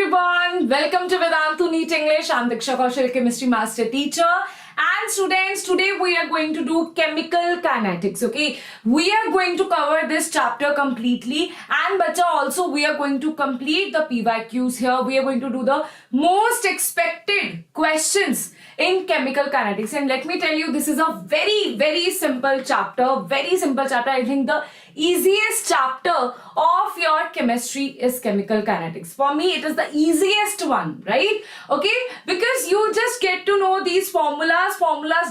everyone, welcome to Vedantu NEET English. I'm Diksha Kaushal, Chemistry Master Teacher. And students, today we are going to do Chemical Kinetics, okay? We are going to cover this chapter completely, and bacha also we are going to complete the PYQs here. We are going to do the most expected questions in Chemical Kinetics, and let me tell you, this is a very simple chapter, I think the easiest chapter of your chemistry is Chemical Kinetics. For me, it is the easiest one, right? Okay, because you just get to know these formulas.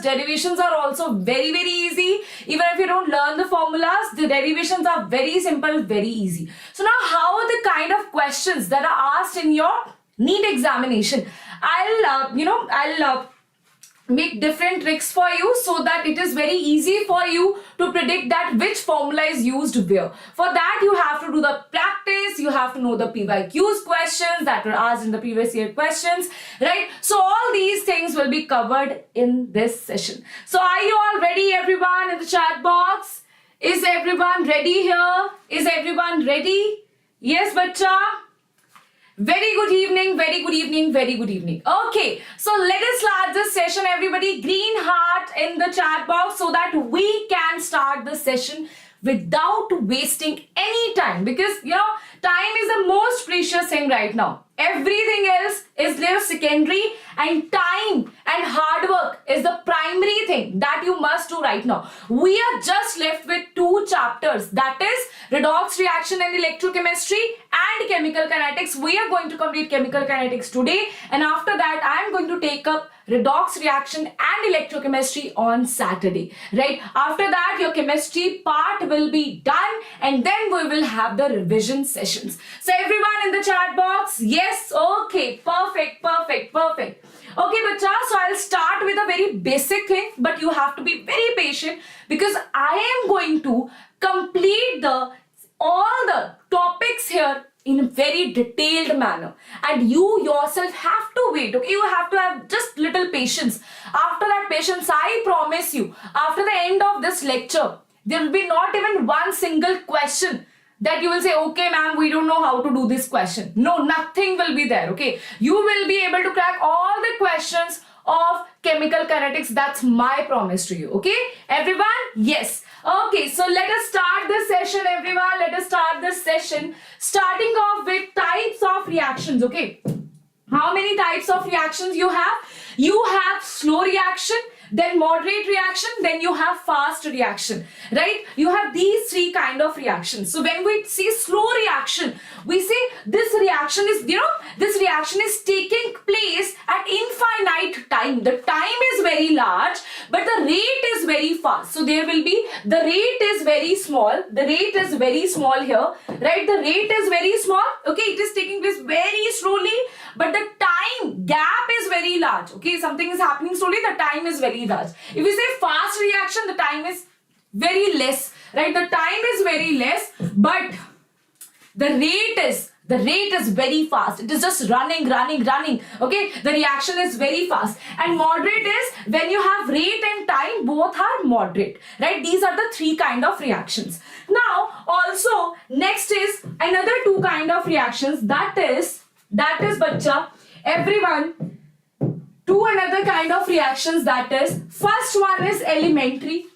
Derivations are also very easy. Even if you don't learn the formulas, the derivations are very simple, very easy. So now, how are the kind of questions that are asked in your NEET examination? I'll make different tricks for you so that it is very easy for you to predict that which formula is used where. For that, you have to do the practice, you have to know the PYQs questions that were asked in the previous year questions, right? So all these things will be covered in this session. So are you all ready, everyone, in the chat box? Is everyone ready here? Is everyone ready? Yes, bacha? Very good evening. Okay, so let us start this session, everybody. Green heart in the chat box so that we can start the session without wasting any time, because time is the most precious thing right now. Everything else is little secondary, and time and hard work is the primary thing that you must do right now. We are just left with two chapters, that is redox reaction and electrochemistry and chemical kinetics. We are going to complete chemical kinetics today, and after that I am going to take up redox reaction and electrochemistry on Saturday, right? After that your chemistry part will be done, and then we will have the revision sessions. So everyone in the chat box, yes, okay, perfect. Okay, bacha, so I'll start with a very basic thing, but you have to be very patient because I am going to complete all the topics here in a very detailed manner, and you yourself have to wait, okay? You have to have just little patience. After that patience, I promise you, after the end of this lecture, there will be not even one single question that you will say, okay ma'am, we don't know how to do this question. No, nothing will be there, okay? You will be able to crack all the questions of chemical kinetics. That's my promise to you, okay? Everyone? Yes. Okay, so let us start this session, everyone. Let us start this session starting off with types of reactions, okay? How many types of reactions you have? You have slow reaction, then moderate reaction, then you have fast reaction, right? You have these three kind of reactions. So when we see slow reaction, we say this reaction is, this reaction is taking place at infinite time. The time is very large, but the rate is very fast. So there will be, the rate is very small. The rate is very small here, right? The rate is very small, okay? It is taking place very slowly, but the time gap is very large, okay? Something is happening slowly, the time is very large. If we say fast reaction, the time is very less, right? The time is very less, but the rate is very fast. It is just running, okay? The reaction is very fast. And moderate is when you have rate and time, both are moderate, right? These are the three kind of reactions. Now, also, next is another two kind of reactions, that is bacha, everyone, two another kind of reactions, that is, first one is elementary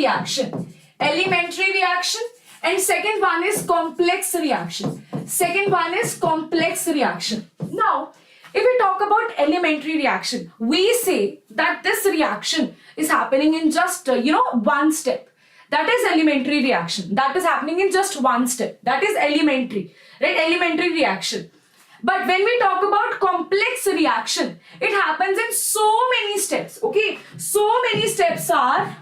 reaction, and second one is complex reaction. Now, if we talk about elementary reaction, we say that this reaction is happening in just one step. That is elementary reaction. That is happening in just one step. That is elementary, right? Elementary reaction. But when we talk about complex reaction, it happens in so many steps, okay? So many steps are,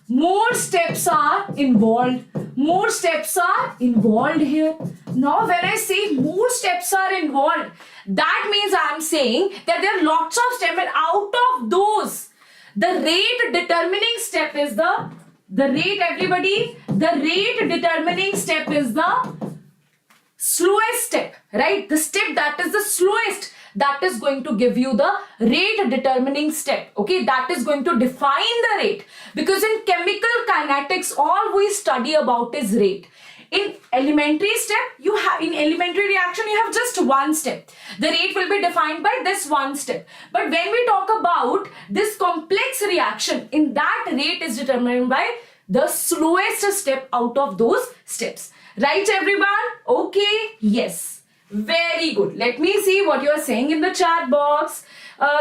more steps are involved. More steps are involved here. Now, when I say more steps are involved, that means I am saying that there are lots of steps, and out of those, the rate determining step is the rate determining step is the slowest step, right? The step that is the slowest, that is going to give you the rate determining step, okay? That is going to define the rate, because in chemical kinetics, all we study about is rate. In elementary step, in elementary reaction, you have just one step. The rate will be defined by this one step. But when we talk about this complex reaction, in that rate is determined by the slowest step out of those steps. Right, everyone? Okay, yes. Very good. Let me see what you are saying in the chat box.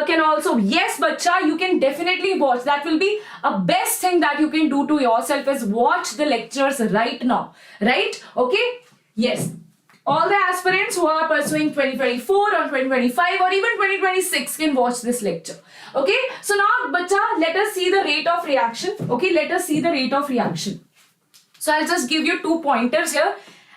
Can also, yes, bacha, you can definitely watch. That will be a best thing that you can do to yourself is watch the lectures right now. Right? Okay? Yes. All the aspirants who are pursuing 2024 or 2025 or even 2026 can watch this lecture. Okay? So now, bacha, let us see the rate of reaction. Okay? Let us see the rate of reaction. So I'll just give you 2 pointers here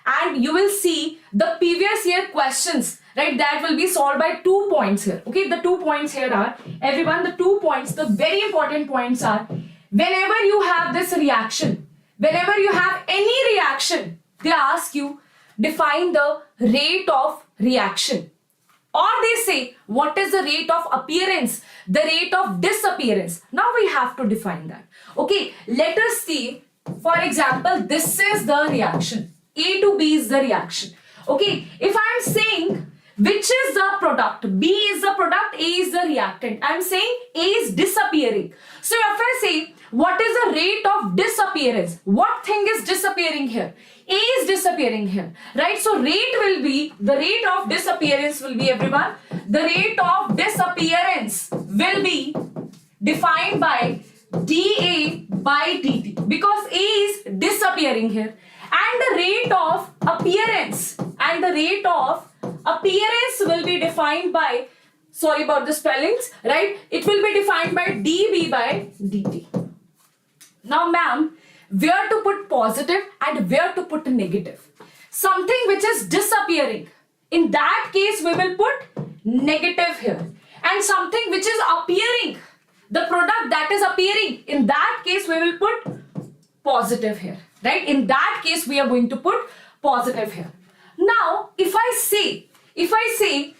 and you will see the previous year questions, right? That will be solved by 2 points here. Okay, the 2 points here are, everyone, the 2 points, the very important points are, whenever you have this reaction, whenever you have any reaction, they ask you, define the rate of reaction. Or they say, what is the rate of appearance, the rate of disappearance. Now we have to define that. Okay, let us see. For example, this is the reaction. A to B is the reaction. Okay, if I am saying which is the product, B is the product, A is the reactant, I am saying A is disappearing. So if I say what is the rate of disappearance, what thing is disappearing here? A is disappearing here, right? So rate will be, the rate of disappearance will be, everyone, the rate of disappearance will be defined by dA by dt, because A is disappearing here, and the rate of appearance will be defined by, sorry about the spellings, right? It will be defined by dB by dt. Now ma'am, where to put positive and where to put negative? Something which is disappearing, in that case we will put negative here, and something which is appearing, the product that is appearing, in that case we will put positive here, right? In that case we are going to put positive here. Now if I say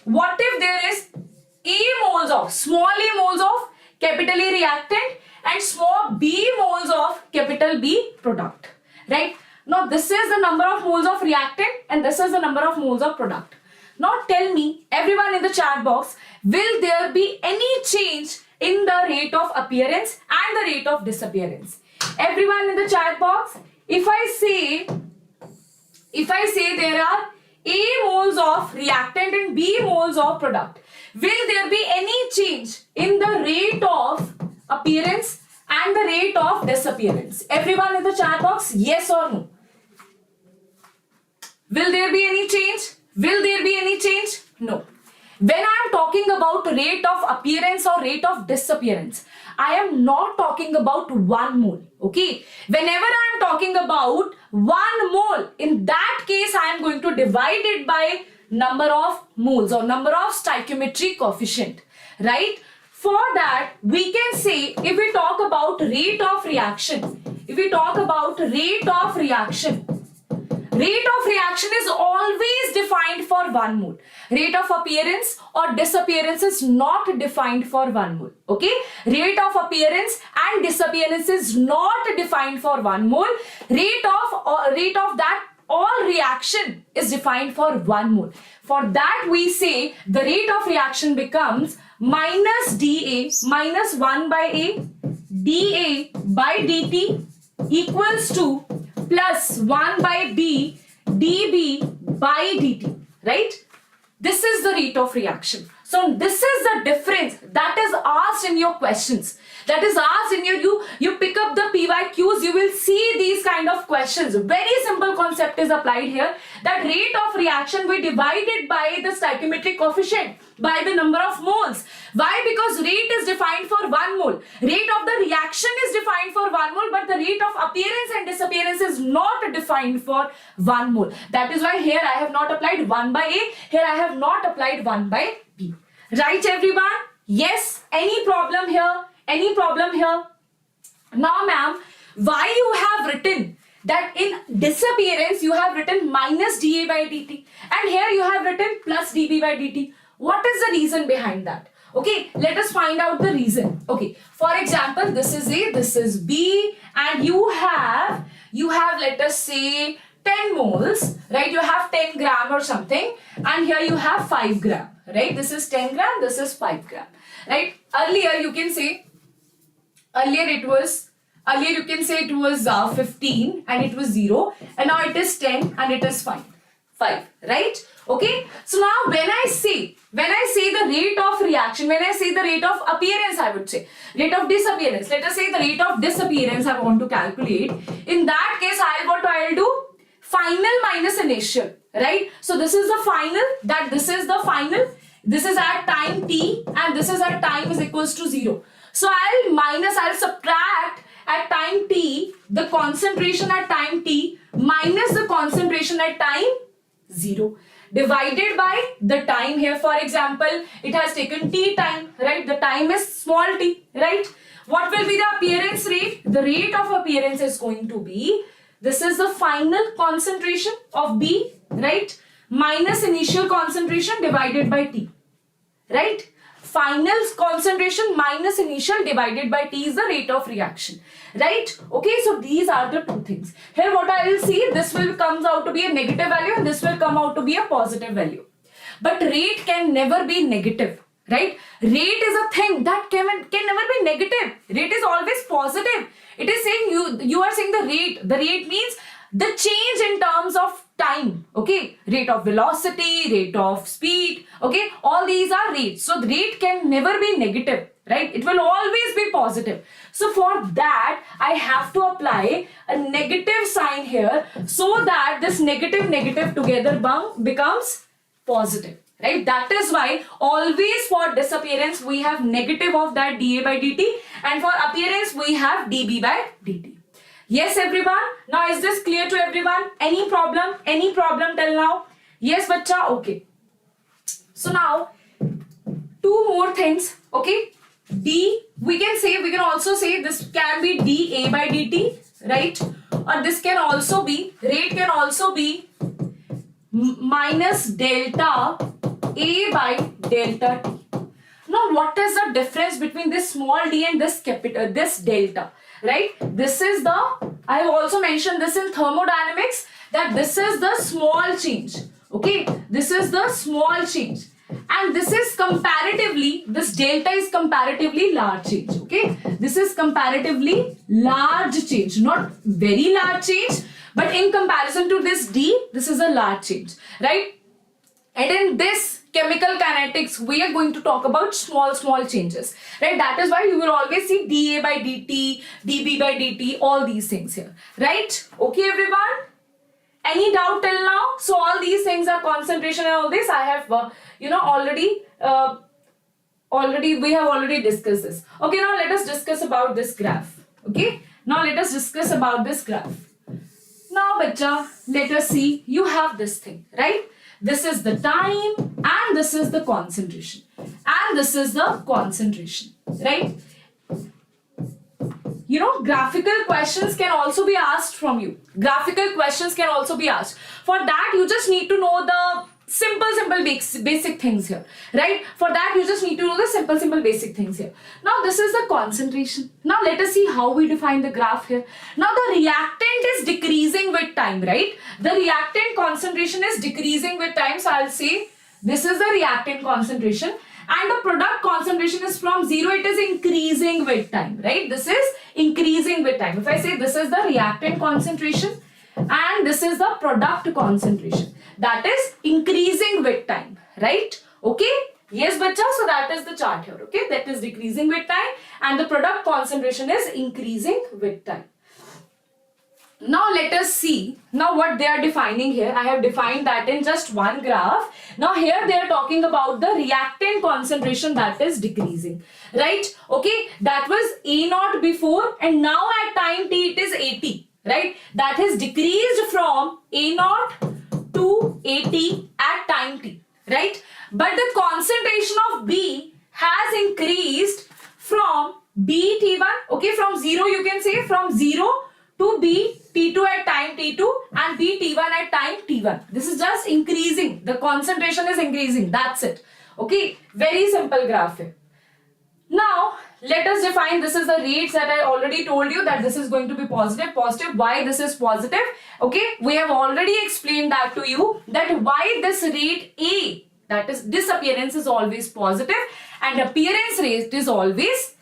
what if there is A moles of, small a moles of capital A reactant and small b moles of capital B product, right? Now this is the number of moles of reactant and this is the number of moles of product. Now tell me, everyone in the chat box, will there be any change in the rate of appearance and the rate of disappearance? Everyone in the chat box, if I say there are A moles of reactant and B moles of product, will there be any change in the rate of appearance and the rate of disappearance? Everyone in the chat box, yes or no? Will there be any change? Will there be any change? No. When I am talking about rate of appearance or rate of disappearance, I am not talking about 1 mole. Okay. Whenever I am talking about 1 mole, in that case I am going to divide it by number of moles or number of stoichiometric coefficient. Right? For that, we can say, if we talk about rate of reaction, rate of reaction is always defined for 1 mole. Rate of appearance or disappearance is not defined for 1 mole. Okay? Rate of appearance and disappearance is not defined for 1 mole. Rate of that all reaction is defined for 1 mole. For that we say the rate of reaction becomes minus dA minus 1 by A dA by dt equals to plus 1 by B dB by dt, right? This is the rate of reaction. So this is the difference that is asked in your questions. That is asked in your, you pick up the PYQs, you will see these kind of questions. Very simple concept is applied here. That rate of reaction we divide it by the stoichiometric coefficient, by the number of moles. Why? Because rate is defined for 1 mole. Rate of the reaction is defined for 1 mole, but the rate of appearance and disappearance is not defined for 1 mole. That is why here I have not applied 1 by A, here I have not applied 1 by B. Right, everyone? Yes? Any problem here? Any problem here? Now, ma'am, why you have written that in disappearance you have written minus dA by dt and here you have written plus dB by dt? What is the reason behind that? Okay, let us find out the reason. Okay, for example, this is A, this is B, and you have let us say 10 moles, right? You have 10 gram or something, and here you have 5 gram, right? This is 10 gram, this is 5 gram, right? Earlier you can say, earlier you can say it was 15 and it was 0, and now it is 10 and it is 5, right? Okay, so now when I say the rate of reaction, when I say the rate of appearance, I would say rate of disappearance. Let us say the rate of disappearance I want to calculate. In that case, what I'll do, final minus initial, right? So this is the final, this is at time t, and this is at time is equals to 0. So I'll subtract at time t, the concentration at time t minus the concentration at time 0, divided by the time here. For example, it has taken t time, right? The time is small t, right? What will be the appearance rate? The rate of appearance is going to be, this is the final concentration of B, right? Minus initial concentration divided by T, right? Final concentration minus initial divided by T is the rate of reaction, right? Okay, so these are the two things. Here what I will see, this will comes out to be a negative value and this will come out to be a positive value. But rate can never be negative, right? Rate is a thing that can never be negative. Rate is always positive. It is saying you are saying the rate. The rate means the change in terms of time, okay? Rate of velocity, rate of speed, okay? All these are rates. So the rate can never be negative, right? It will always be positive. So for that, I have to apply a negative sign here so that this negative together becomes positive, right? That is why always for disappearance, we have negative of that dA by dt, and for appearance, we have dB by dt. Yes, everyone. Now, is this clear to everyone? Any problem? Any problem till now? Yes, bacha? Okay. So now, two more things. Okay. We can also say this can be dA by dt, right? Or this can also be, rate can also be minus delta A by delta T. Now, what is the difference between this small d and this delta? Right? This is the, I have also mentioned this in thermodynamics, that this is the small change. Okay, this is the small change, and this is comparatively, this delta is comparatively large change. Okay, this is comparatively large change, not very large change, but in comparison to this d, this is a large change, right? And in this chemical kinetics, we are going to talk about small changes, right? That is why you will always see dA by dt, dB by dt, all these things here, right? Okay, everyone? Any doubt till now? So all these things are concentration and all this. I have, we have already discussed this. Okay, now let us discuss about this graph. Okay, now let us discuss about this graph. Now, bacha, let us see. You have this thing, right? This is the time and this is the concentration. And this is the concentration, right? You know, graphical questions can also be asked from you. Graphical questions can also be asked. For that, you just need to know the simple basic things here, right? For that, you just need to know the simple basic things here. Now, this is the concentration. Now, let us see how we define the graph here. Now, the reactant is decreasing with time, right? The reactant concentration is decreasing with time. So, I'll say this is the reactant concentration. And the product concentration is from 0, it is increasing with time, right? This is increasing with time. If I say this is the reactant concentration and this is the product concentration, that is increasing with time, right? Okay? Yes, bacha. So that is the chart here, okay? That is decreasing with time and the product concentration is increasing with time. Now let us see now what they are defining here. I have defined that in just one graph. Now here they are talking about the reactant concentration that is decreasing, right? Okay, that was A0 before and now at time t it is 80, right? That has decreased from A0 to 80 at time t, right? But the concentration of B has increased from BT1, okay, from 0 you can say from 0 to B T2 at time T2 and B T1 at time T1. This is just increasing. The concentration is increasing. That's it. Okay. Very simple graph here. Now, let us define, this is the rates that I already told you that this is going to be positive. Positive, why this is positive? Okay, we have already explained that to you, that why this rate A, that is disappearance, is always positive and appearance rate is always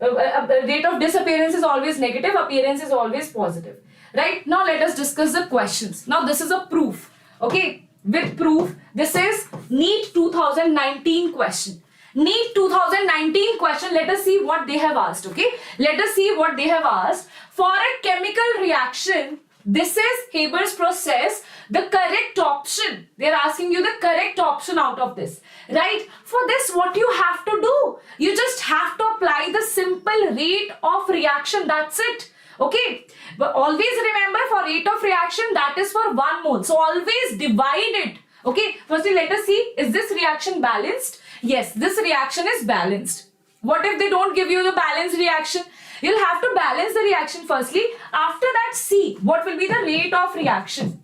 rate of disappearance is always negative, appearance is always positive. Right, now let us discuss the questions. Now this is a proof. Okay, with proof, this is NEET 2019 question. NEET 2019 question, let us see what they have asked. Okay, let us see what they have asked. For a chemical reaction, this is Haber's process, the correct option. They are asking you the correct option out of this. Right, for this what you have to do, you just have to apply the simple rate of reaction, that's it. Okay, but always remember, for rate of reaction, that is for 1 mole. So always divide it. Okay, firstly let us see, is this reaction balanced? Yes, this reaction is balanced. What if they don't give you the balanced reaction? You'll have to balance the reaction firstly. After that, see what will be the rate of reaction.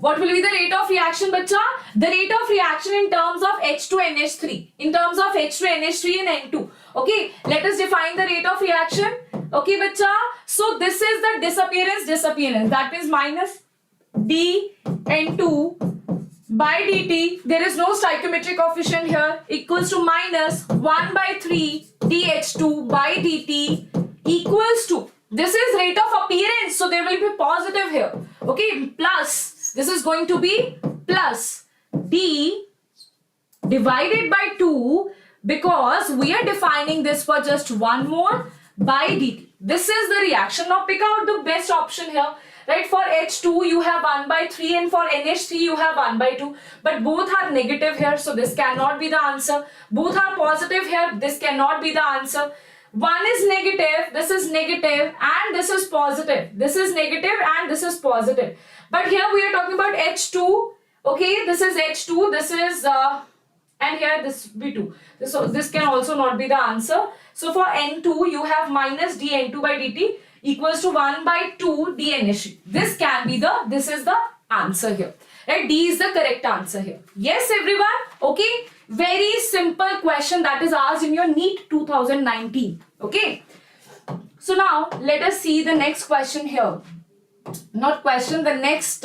What will be the rate of reaction, bacha? The rate of reaction in terms of H2NH3. In terms of H2NH3 and N2. Okay, let us define the rate of reaction. Okay, bacha. So this is the disappearance. That means minus dN2 by dt. There is no stoichiometric coefficient here. Equals to minus 1 by 3 dH2 by dt equals to, this is rate of appearance. So there will be positive here. Okay, plus, this is going to be plus d divided by 2, because we are defining this for just 1 mole by dt. This is the reaction. Now pick out the best option here. Right, for H2 you have 1 by 3 and for NH3 you have 1 by 2. But both are negative here, so this cannot be the answer. Both are positive here, this cannot be the answer. One is negative, this is negative, and this is positive. This is negative and this is positive. But here we are talking about H2. Okay, this is H2, this is and here this B2. So this can also not be the answer. So for N2 you have minus dN2 by dt equals to 1 by 2 dNH. This can be this is the answer here. Right, D is the correct answer here. Yes, everyone. Okay, very simple question that is asked in your NEET 2019. Okay, so now let us see the next question here. Not question, the next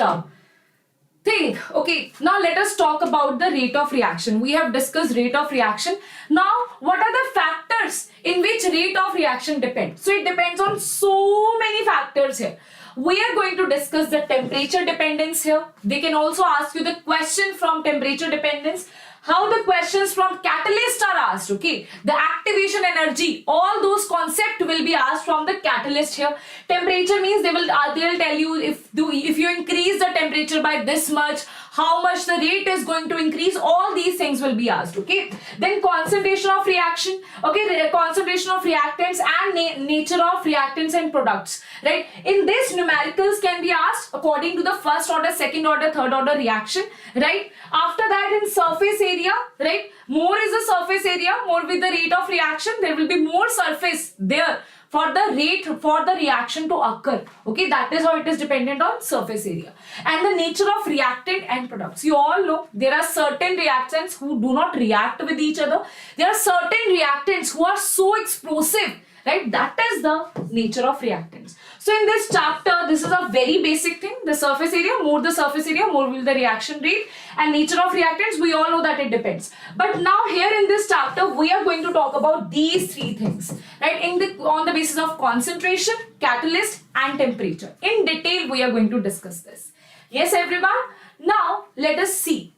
thing. Okay, now let us talk about the rate of reaction. We have discussed rate of reaction. Now what are the factors in which rate of reaction depends? So it depends on so many factors here. We are going to discuss the temperature dependence here. They can also ask you the question from temperature dependence. How the questions from catalyst are asked, okay? The activation energy, all those concepts will be asked from the catalyst here. Temperature means they will tell you if you increase the temperature by this much, how much the rate is going to increase. All these things will be asked, okay? Then concentration of reaction, okay? Concentration of reactants and nature of reactants and products, right? In this, numericals can be asked according to the first order, second order, third order reaction, right? After that, in surface area, right? More is the surface area, more with the rate of reaction, there will be more surface there for the rate for the reaction to occur. Okay, that is how it is dependent on surface area. And the nature of reactant and products. You all know there are certain reactants who do not react with each other. There are certain reactants who are so explosive, right? That is the nature of reactants. So in this chapter, this is a very basic thing. The surface area, more the surface area, more will the reaction rate. And nature of reactants, we all know that it depends. But now here in this chapter, we are going to talk about these three things, right? On the basis of concentration, catalyst and temperature. In detail, we are going to discuss this. Yes, everyone. Now, let us see.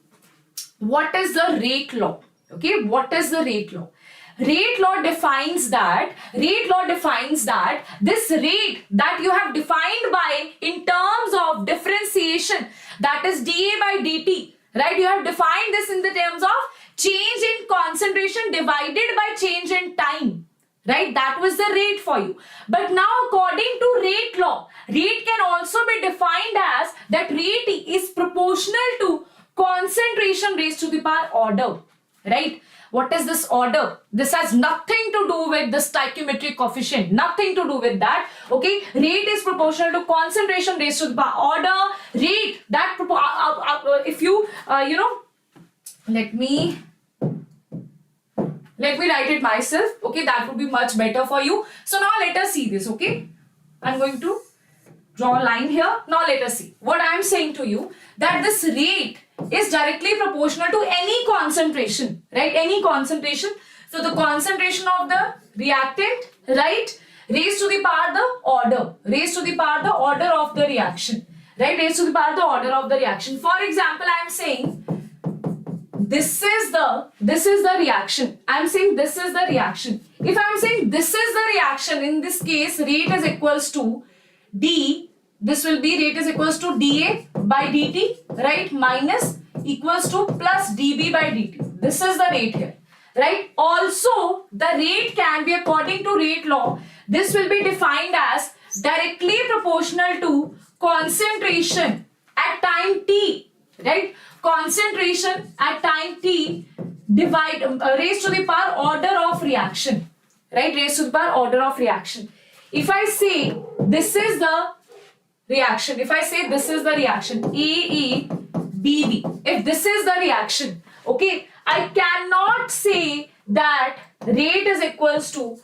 What is the rate law? Okay, what is the rate law? Rate law defines that this rate that you have defined by in terms of differentiation, that is dA by dt, right? You have defined this in the terms of change in concentration divided by change in time, right? That was the rate for you. But now according to rate law, rate can also be defined as that rate is proportional to concentration raised to the power order, right? What is this order? This has nothing to do with the stoichiometric coefficient. Nothing to do with that. Okay. Rate is proportional to concentration raised to the power order. Rate that if you let Let me write it myself. Okay, that would be much better for you. So now let us see this. Okay, I'm going to draw a line here. Now let us see what I am saying to you, that this rate is directly proportional to any concentration, right? Any concentration. So the concentration of the reactant, right, raised to the power the order, raised to the power the order of the reaction, right, raised to the power the order of the reaction. For example, I am saying this is the reaction. I am saying this is the reaction. If I am saying this is the reaction, in this case rate is equals to D, this will be rate is equals to dA by dt, right, minus equals to plus dB by dt. This is the rate here, right? Also, the rate can be, according to rate law, this will be defined as directly proportional to concentration at time t, right? Concentration at time t raised to the power order of reaction, right? Raised to the power order of reaction. If I say this is the reaction, if I say this is the reaction AABB, if this is the reaction, okay, I cannot say that rate is equals to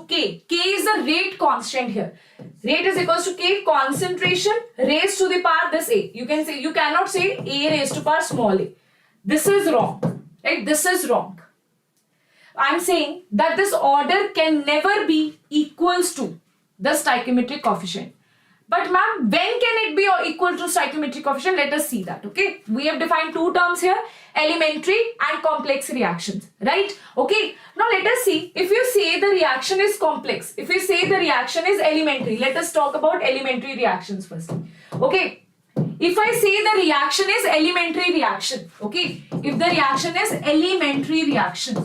K. K is the rate constant here. Rate is equals to K, concentration raised to the power this A. You cannot say A raised to power small a. This is wrong, right? This is wrong. I'm saying that this order can never be equals to the stoichiometric coefficient. But ma'am, when can it be equal to stoichiometric coefficient? Let us see that, okay? We have defined two terms here, elementary and complex reactions, right? Okay, now let us see, if you say the reaction is complex, if you say the reaction is elementary, let us talk about elementary reactions first, okay? If I say the reaction is elementary reaction, okay? If the reaction is elementary reaction,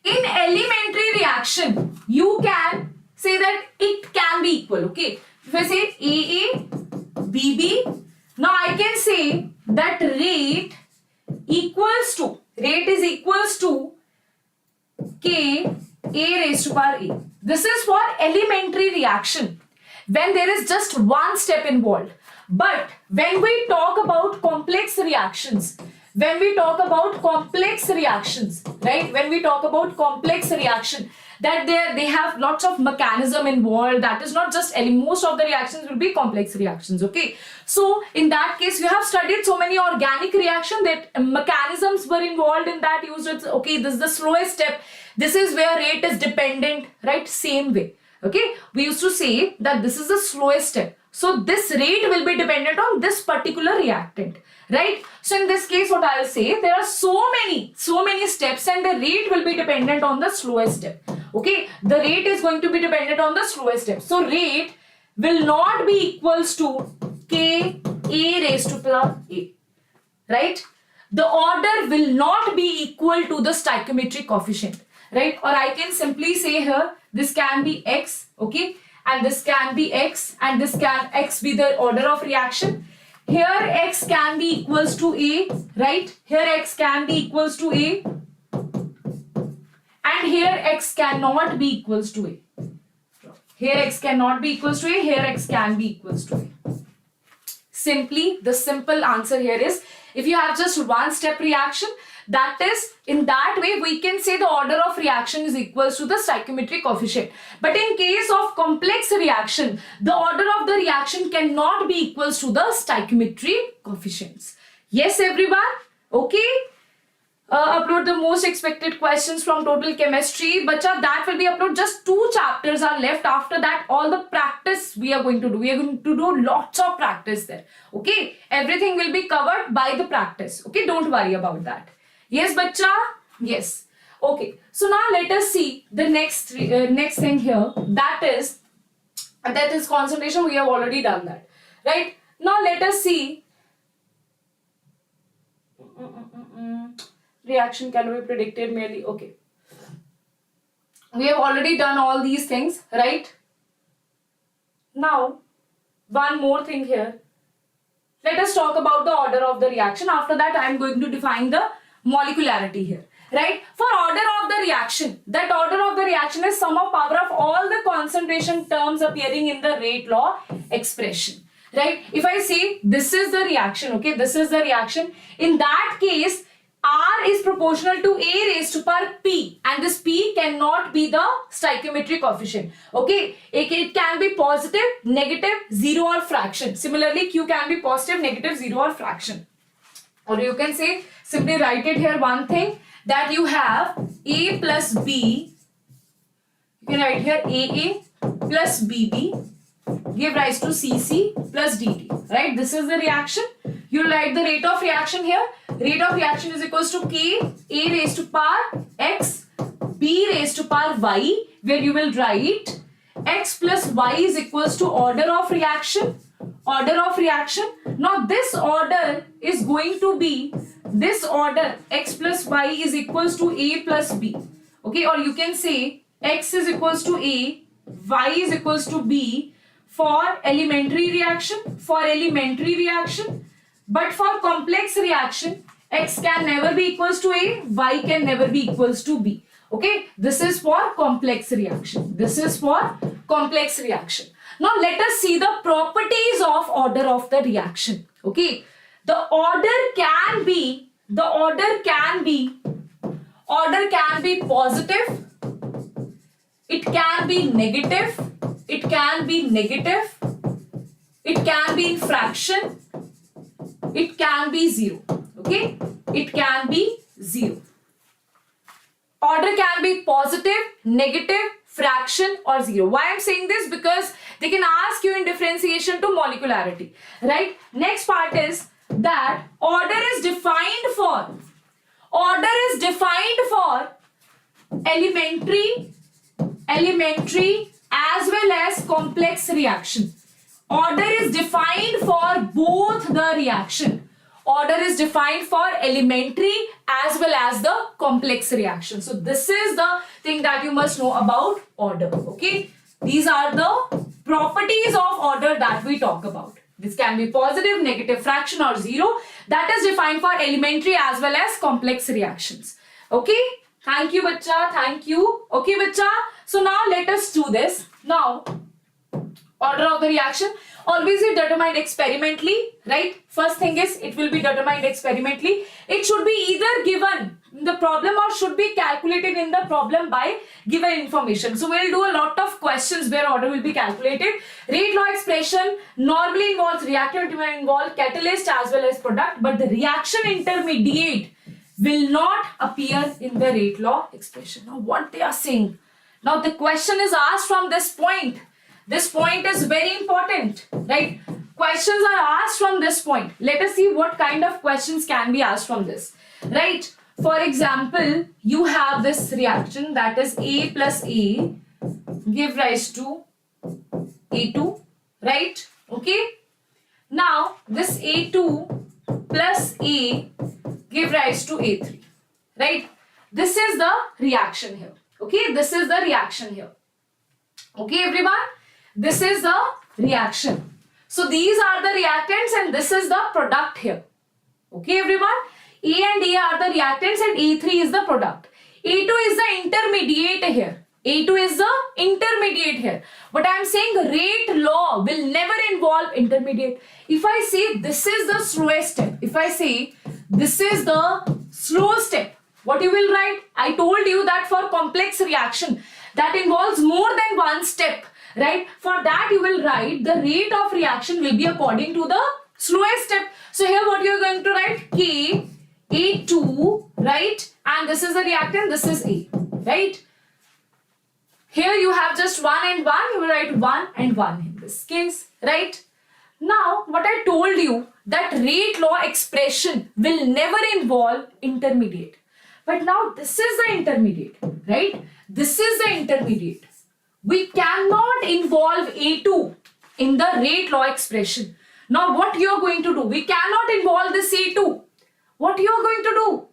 in elementary reaction, you can say that it can be equal, okay? If I say AABB, now I can say that rate is equals to K A raised to power A. This is for elementary reaction, when there is just one step involved. But when we talk about complex reactions, right, when we talk about complex reaction, that they have lots of mechanism involved. That is not just most of the reactions will be complex reactions, okay? So in that case, you have studied so many organic reactions that mechanisms were involved in that. Used it, okay, this is the slowest step. This is where rate is dependent, right? Same way, okay? We used to say that this is the slowest step. So this rate will be dependent on this particular reactant, right? So in this case, what I will say, there are so many steps, and the rate will be dependent on the slowest step. Okay, the rate is going to be dependent on the slowest step. So rate will not be equals to K A raised to power A, right? The order will not be equal to the stoichiometric coefficient, right? Or I can simply say here, this can be X, okay? And this can be X, and this can X be the order of reaction. Here X can be equals to A, right? Here X can be equals to A. And here X cannot be equals to A. Here X cannot be equals to A. Here X can be equals to A. Simply, the simple answer here is, if you have just one step reaction, that is, in that way, we can say the order of reaction is equals to the stoichiometric coefficient. But in case of complex reaction, the order of the reaction cannot be equals to the stoichiometric coefficients. Yes, everyone? Okay? Upload the most expected questions from total chemistry. Bacha, that will be upload. Just 2 chapters are left. After that, all the practice we are going to do. We are going to do lots of practice there. Okay? Everything will be covered by the practice. Okay? Don't worry about that. Yes, bacha? Yes. Okay. So now let us see the next thing here. That is concentration. We have already done that. Right? Now let us see. Reaction can be predicted merely. Okay. We have already done all these things, right? Now, one more thing here. Let us talk about the order of the reaction. After that, I am going to define the molecularity here, right? For order of the reaction, that order of the reaction is sum of power of all the concentration terms appearing in the rate law expression, right? If I say this is the reaction, okay, this is the reaction. In that case, R is proportional to A raised to power P, and this P cannot be the stoichiometric coefficient. Okay, it can be positive, negative, 0 or fraction. Similarly, Q can be positive, negative, 0 or fraction. Or you can say, simply write it here one thing, that you have A plus B, you can write here AA plus BB give rise to CC plus DT, right? This is the reaction. You write the rate of reaction here. Rate of reaction is equals to K, A raised to power X, B raised to power Y, where you will write X plus Y is equals to order of reaction. Order of reaction. Now this order is going to be, this order X plus Y is equals to A plus B. Okay, or you can say X is equals to A, Y is equals to B for elementary reaction, but for complex reaction, X can never be equals to A, Y can never be equals to B. Okay, this is for complex reaction. This is for complex reaction. Now let us see the properties of order of the reaction. Okay, the order can be positive, it can be negative, it can be in fraction, it can be 0. Okay, it can be 0. Order can be positive, negative, fraction or 0. Why I'm saying this? Because they can ask you in differentiation to molecularity, right? Next part is that order is defined for elementary as well as complex reaction. Order is defined for both the reaction. Order is defined for elementary as well as the complex reaction. So this is the thing that you must know about order. Okay, these are the properties of order that we talk about. This can be positive, negative, fraction or 0. That is defined for elementary as well as complex reactions. Okay, thank you bacha, thank you. Okay bacha, so now let us do this. Now order of the reaction always be determined experimentally, right? First thing is it will be determined experimentally. It should be either given in the problem or should be calculated in the problem by given information. So we'll do a lot of questions where order will be calculated. Rate law expression normally involves reactant, will involve catalyst as well as product, but the reaction intermediate will not appear in the rate law expression. Now what they are saying? Now the question is asked from this point. This point is very important, right? Questions are asked from this point. Let us see what kind of questions can be asked from this, right? For example, you have this reaction that is A plus A give rise to A2, right? Okay. Now this A2 plus A give rise to A3, right? This is the reaction here. Okay, this is the reaction here. Okay, everyone. This is the reaction. So these are the reactants and this is the product here. Okay, everyone. A and A are the reactants and A3 is the product. A2 is the intermediate here. A2 is the intermediate here. But I am saying rate law will never involve intermediate. If I say this is the slowest step, if I say this is the slow step, what you will write? I told you that for complex reaction that involves more than one step, right? For that you will write the rate of reaction will be according to the slowest step. So here what you are going to write? K, A2, right? And this is the reactant, this is A, right? Here you have just 1 and 1, you will write 1 and 1 in this case, right? Now what I told you that rate law expression will never involve intermediate. But now this is the intermediate, right? This is the intermediate. We cannot involve A2 in the rate law expression. Now what you are going to do? We cannot involve this A2. What you are going to do?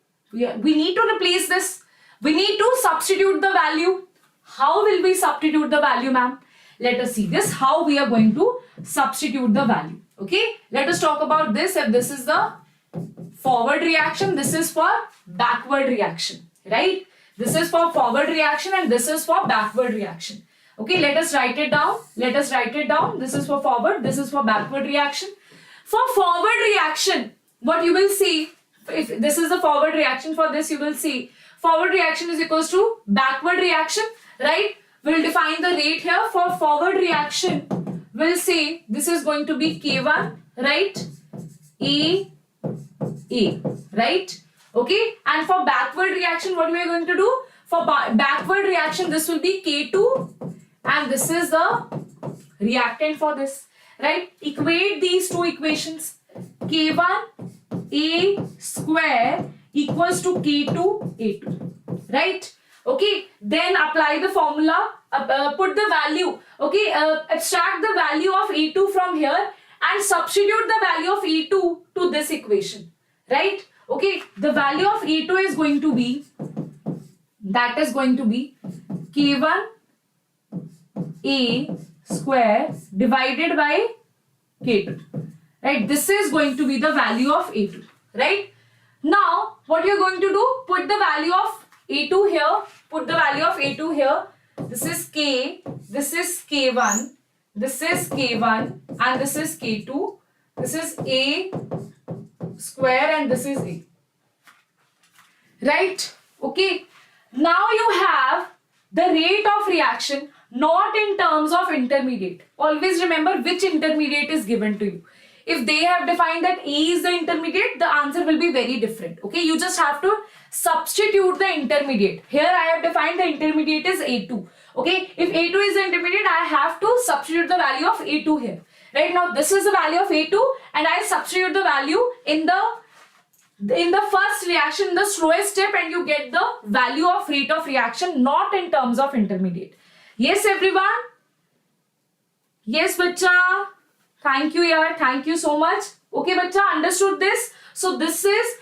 We need to replace this. We need to substitute the value. How will we substitute the value, ma'am? Let us see this, how we are going to substitute the value. Okay, let us talk about this. If this is the forward reaction, this is for backward reaction, right? This is for forward reaction and this is for backward reaction. Okay, let us write it down. Let us write it down. This is for forward, this is for backward reaction. For forward reaction, what you will see, if this is the forward reaction, for this you will see forward reaction is equals to backward reaction, right? We'll define the rate here. For forward reaction, we'll say this is going to be K1, right? A, right? Okay, and for backward reaction, what we are going to do? For backward reaction, this will be K2, and this is the reactant for this, right? Equate these two equations. K1 A square equals to K2 A2, right? Okay, then apply the formula, put the value, okay, abstract the value of A2 from here and substitute the value of A2 to this equation, right? Okay, the value of A2 is going to be, that is going to be K1 A square divided by K2, right? This is going to be the value of A2, right? Now, what you're going to do, put the value of A2 here, put the value of A2 here. This is K, this is K1, this is K1, and this is K2. This is A square and this is A, right? Okay, now you have the rate of reaction not in terms of intermediate. Always remember which intermediate is given to you. If they have defined that A is the intermediate, the answer will be very different. Okay, you just have to substitute the intermediate. Here I have defined the intermediate is A2. Okay, if A2 is the intermediate, I have to substitute the value of A2 here. Right now, this is the value of A2, and I substitute the value in the first reaction, in the slowest step, and you get the value of rate of reaction, not in terms of intermediate. Yes, everyone? Yes, bacha. Thank you, yaar. Thank you so much. Okay, bacha, understood this? So this is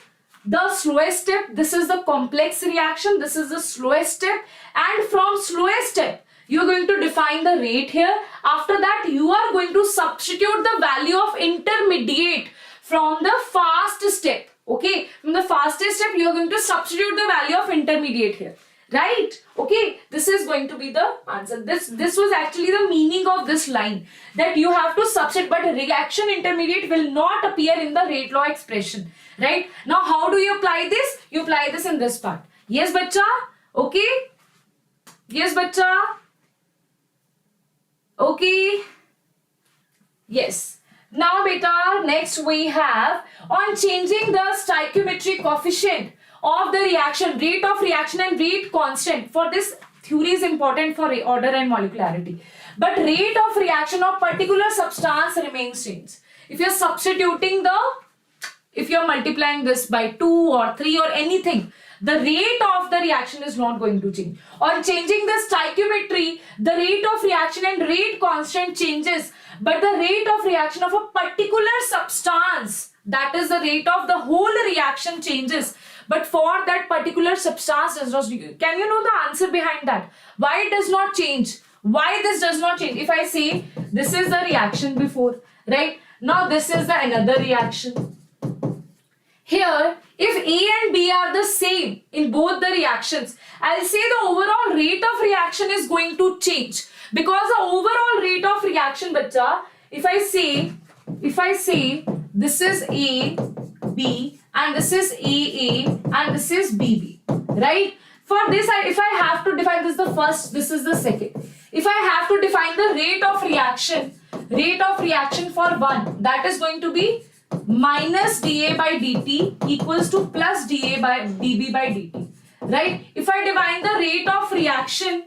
the slowest step. This is the complex reaction. This is the slowest step. And from slowest step, you're going to define the rate here. After that, you are going to substitute the value of intermediate from the fast step. Okay, from the fastest step, you are going to substitute the value of intermediate here. Right? Okay, this is going to be the answer. This was actually the meaning of this line, that you have to substitute, but reaction intermediate will not appear in the rate law expression. Right? Now, how do you apply this? You apply this in this part. Yes, bacha? Okay? Yes, bacha? Okay? Yes. Now, beta, next we have on changing the stoichiometric coefficient of the reaction, rate of reaction and rate constant. For this, theory is important for order and molecularity. But rate of reaction of particular substance remains changed. If you're substituting if you're multiplying this by 2 or 3 or anything, the rate of the reaction is not going to change. On changing the stoichiometry, the rate of reaction and rate constant changes, but the rate of reaction of a particular substance, that is the rate of the whole reaction, changes. But for that particular substance does not. Can you know the answer behind that? Why it does not change? Why this does not change? If I say this is the reaction before, right? Now this is the another reaction. Here, if A and B are the same in both the reactions, I'll say the overall rate of reaction is going to change. Because the overall rate of reaction, bacha, if I say this is A, B, and this is AA, and this is BB, right? For this, if I have to define, this is the first, this is the second. If I have to define the rate of reaction for one, that is going to be minus dA by dt equals to plus dA by dB by dt, right? If I define the rate of reaction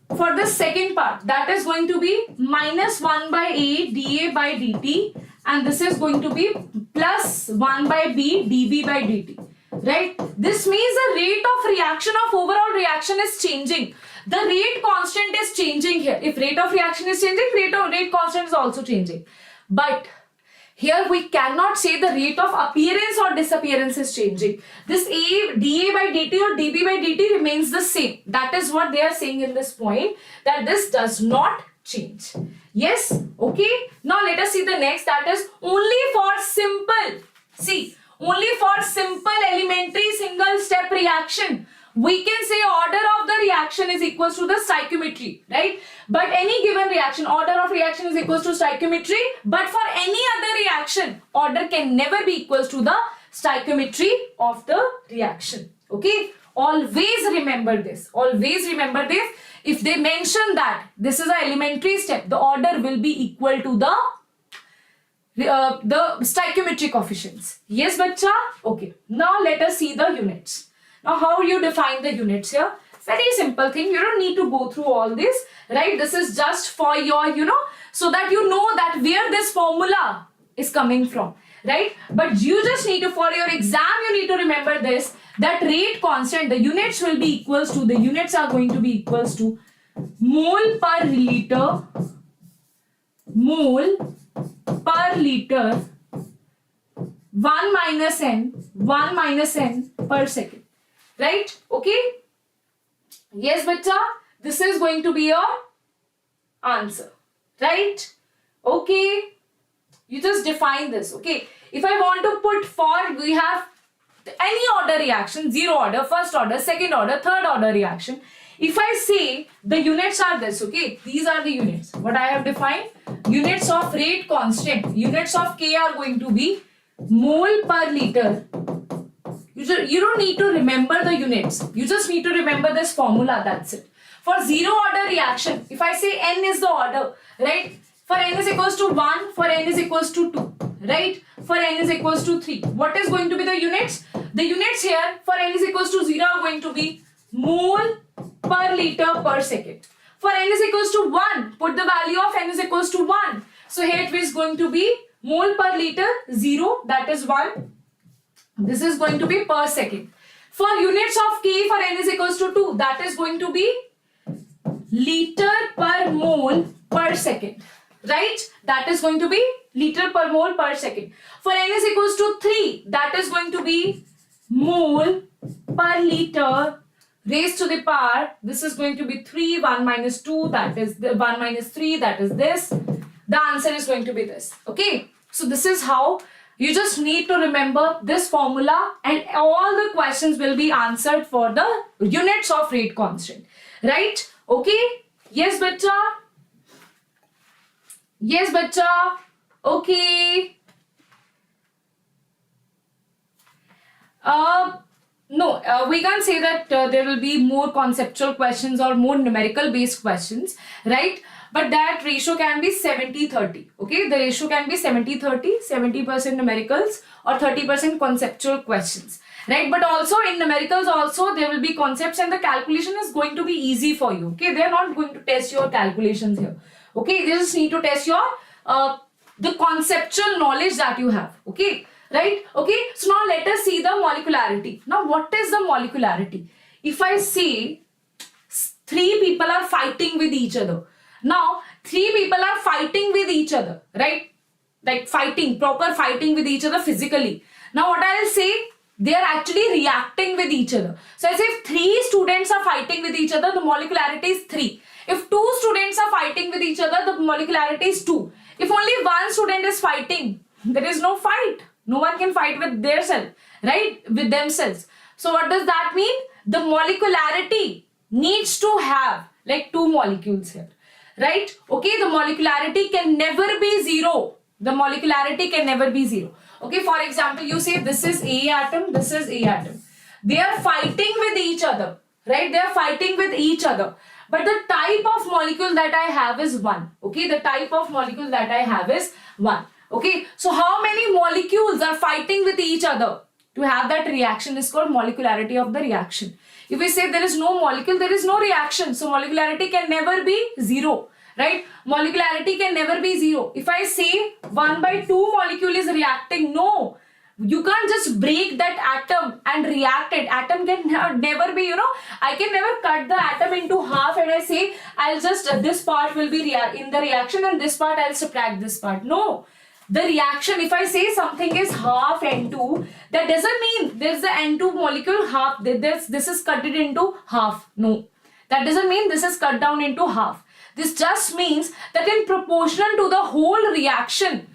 for the second part, that is going to be minus 1 by A dA by dt, and this is going to be plus 1 by B dB by dt, right? This means the rate of reaction of overall reaction is changing. The rate constant is changing here. If rate of reaction is changing, rate constant is also changing. But here we cannot say the rate of appearance or disappearance is changing. This A, dA by dt or dB by dt remains the same. That is what they are saying in this point, that this does not change. Yes, okay. Now let us see the next, that is only for simple. See, only for simple elementary single step reaction, we can say order of the reaction is equals to the stoichiometry, right? But any given reaction, order of reaction is equals to stoichiometry. But for any other reaction, order can never be equals to the stoichiometry of the reaction. Okay, always remember this. Always remember this. If they mention that this is an elementary step, the order will be equal to the stoichiometric coefficients. Yes, bacha? Okay. Now let us see the units. Now how you define the units here? Very simple thing. You don't need to go through all this, right? This is just for your, so that you know that where this formula is coming from, right? But you just need to, for your exam, you need to remember this, that rate constant, the units will be equals to, the units are going to be equals to mole per liter, mole per liter, 1 minus n per second, right? Okay. Yes, beta, this is going to be your answer, right? Okay, you just define this. Okay, if I want to put for, we have any order reaction, 0 order, first order, second order, third order reaction. If I say the units are this, okay, these are the units. What I have defined, units of rate constant, units of K are going to be mole per liter. You don't need to remember the units. You just need to remember this formula, that's it. For 0 order reaction, if I say n is the order, right? For n is equals to 1, for n is equals to 2, right? For n is equals to 3. What is going to be the units? The units here for n is equals to 0 are going to be mole per liter per second. For n is equals to 1, put the value of n is equals to 1. So here it is going to be mole per liter 0, that is 1. This is going to be per second. For units of K, for n is equals to 2, that is going to be liter per mole per second, right? That is going to be liter per mole per second. For n is equals to 3, that is going to be mole per liter raised to the power. This is going to be 3, 1 minus 2, that is the 1 minus 3, that is this. The answer is going to be this. Okay, so this is how you just need to remember this formula, and all the questions will be answered for the units of rate constant, right? Okay, yes beta, yes beta, okay. No, we can't say that there will be more conceptual questions or more numerical based questions, right? But that ratio can be 70-30. Okay, the ratio can be 70-30, 70% numericals or 30% conceptual questions, right? But also in numericals also there will be concepts, and the calculation is going to be easy for you. Okay, they are not going to test your calculations here. Okay, they just need to test your the conceptual knowledge that you have. Okay, right? Okay, so now let us see the molecularity. Now what is the molecularity? If I say 3 people are fighting with each other. Now, 3 people are fighting with each other, right? Like fighting, proper fighting with each other physically. Now, what I'll say, they are actually reacting with each other. So, as if 3 students are fighting with each other, the molecularity is 3. If 2 students are fighting with each other, the molecularity is 2. If only 1 student is fighting, there is no fight. No one can fight with their self, right? With themselves. So, what does that mean? The molecularity needs to have like 2 molecules here. Right? Okay, the molecularity can never be 0. The molecularity can never be 0. Okay, for example, you say this is A atom, this is A atom. They are fighting with each other, right? They are fighting with each other. But the type of molecule that I have is 1. Okay, the type of molecule that I have is 1. Okay, so how many molecules are fighting with each other? To have that reaction is called molecularity of the reaction. If we say there is no molecule, there is no reaction. So molecularity can never be 0, right? Molecularity can never be 0. If I say 1/2 molecule is reacting, no. You can't just break that atom and react it. Atom can never be, I can never cut the atom into half and I say, I'll just, this part will be in the reaction and this part I'll subtract this part. No. The reaction, if I say something is half N2, that doesn't mean there's the N2 molecule half, this is cut it into half. No, that doesn't mean this is cut down into half. This just means that in proportion to the whole reaction,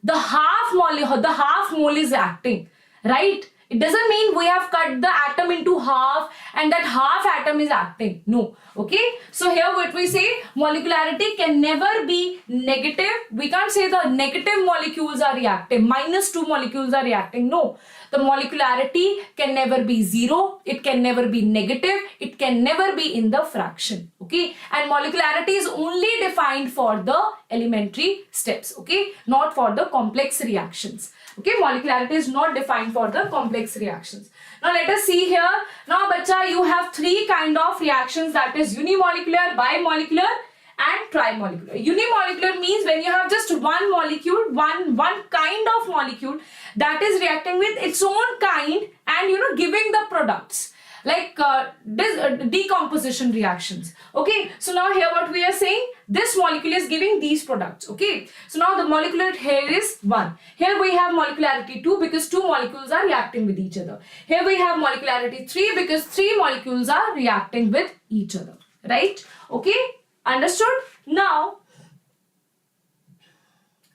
the half mole is acting, right? It doesn't mean we have cut the atom into half and that half atom is acting. No. Okay. So here what we say, molecularity can never be negative. We can't say the negative molecules are reacting, -2 molecules are reacting. No. The molecularity can never be 0. It can never be negative. It can never be in the fraction. Okay. And molecularity is only defined for the elementary steps. Okay. Not for the complex reactions. Okay, molecularity is not defined for the complex reactions. Now let us see here. Now bacha, you have 3 kind of reactions, that is unimolecular, bimolecular and trimolecular. Unimolecular means when you have just one molecule, one kind of molecule that is reacting with its own kind and giving the products like decomposition reactions. Okay, so now here what we are saying, this molecule is giving these products. Okay, so now the molecular here is 1. Here we have molecularity 2 because 2 molecules are reacting with each other. Here we have molecularity 3 because 3 molecules are reacting with each other. Right? Okay, understood? Now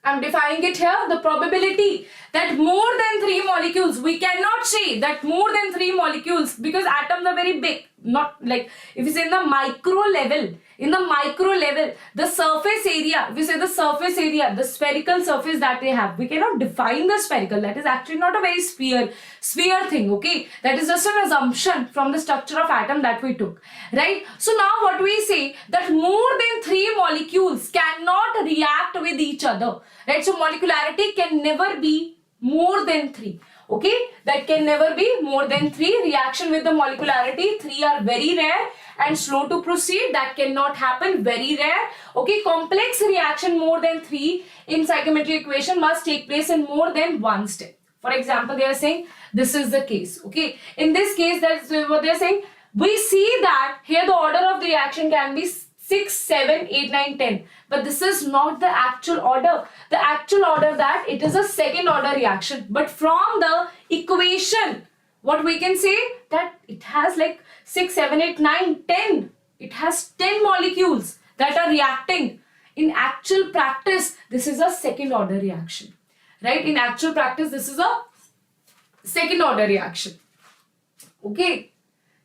I'm defining it here, the probability that more than 3 molecules, we cannot say that more than 3 molecules because atoms are very big, not like if you say in the micro level, the surface area, if you say the surface area, the spherical surface that they have, we cannot define the spherical. That is actually not a very sphere thing, okay? That is just an assumption from the structure of atom that we took, right? So now what we say, that more than 3 molecules cannot react with each other, right? So molecularity can never be more than 3. Okay, that can never be more than 3. Reaction with the molecularity 3 are very rare and slow to proceed. That cannot happen, very rare. Okay, complex reaction more than 3 in psychometry equation must take place in more than 1 step. For example, they are saying this is the case. Okay, in this case, that's what they are saying. We see that here the order of the reaction can be 6, 7, 8, 9, 10. But this is not the actual order. The actual order that it is a second order reaction. But from the equation, what we can say that it has like 6, 7, 8, 9, 10. It has 10 molecules that are reacting. In actual practice, this is a second order reaction. Right? In actual practice, this is a second order reaction. Okay.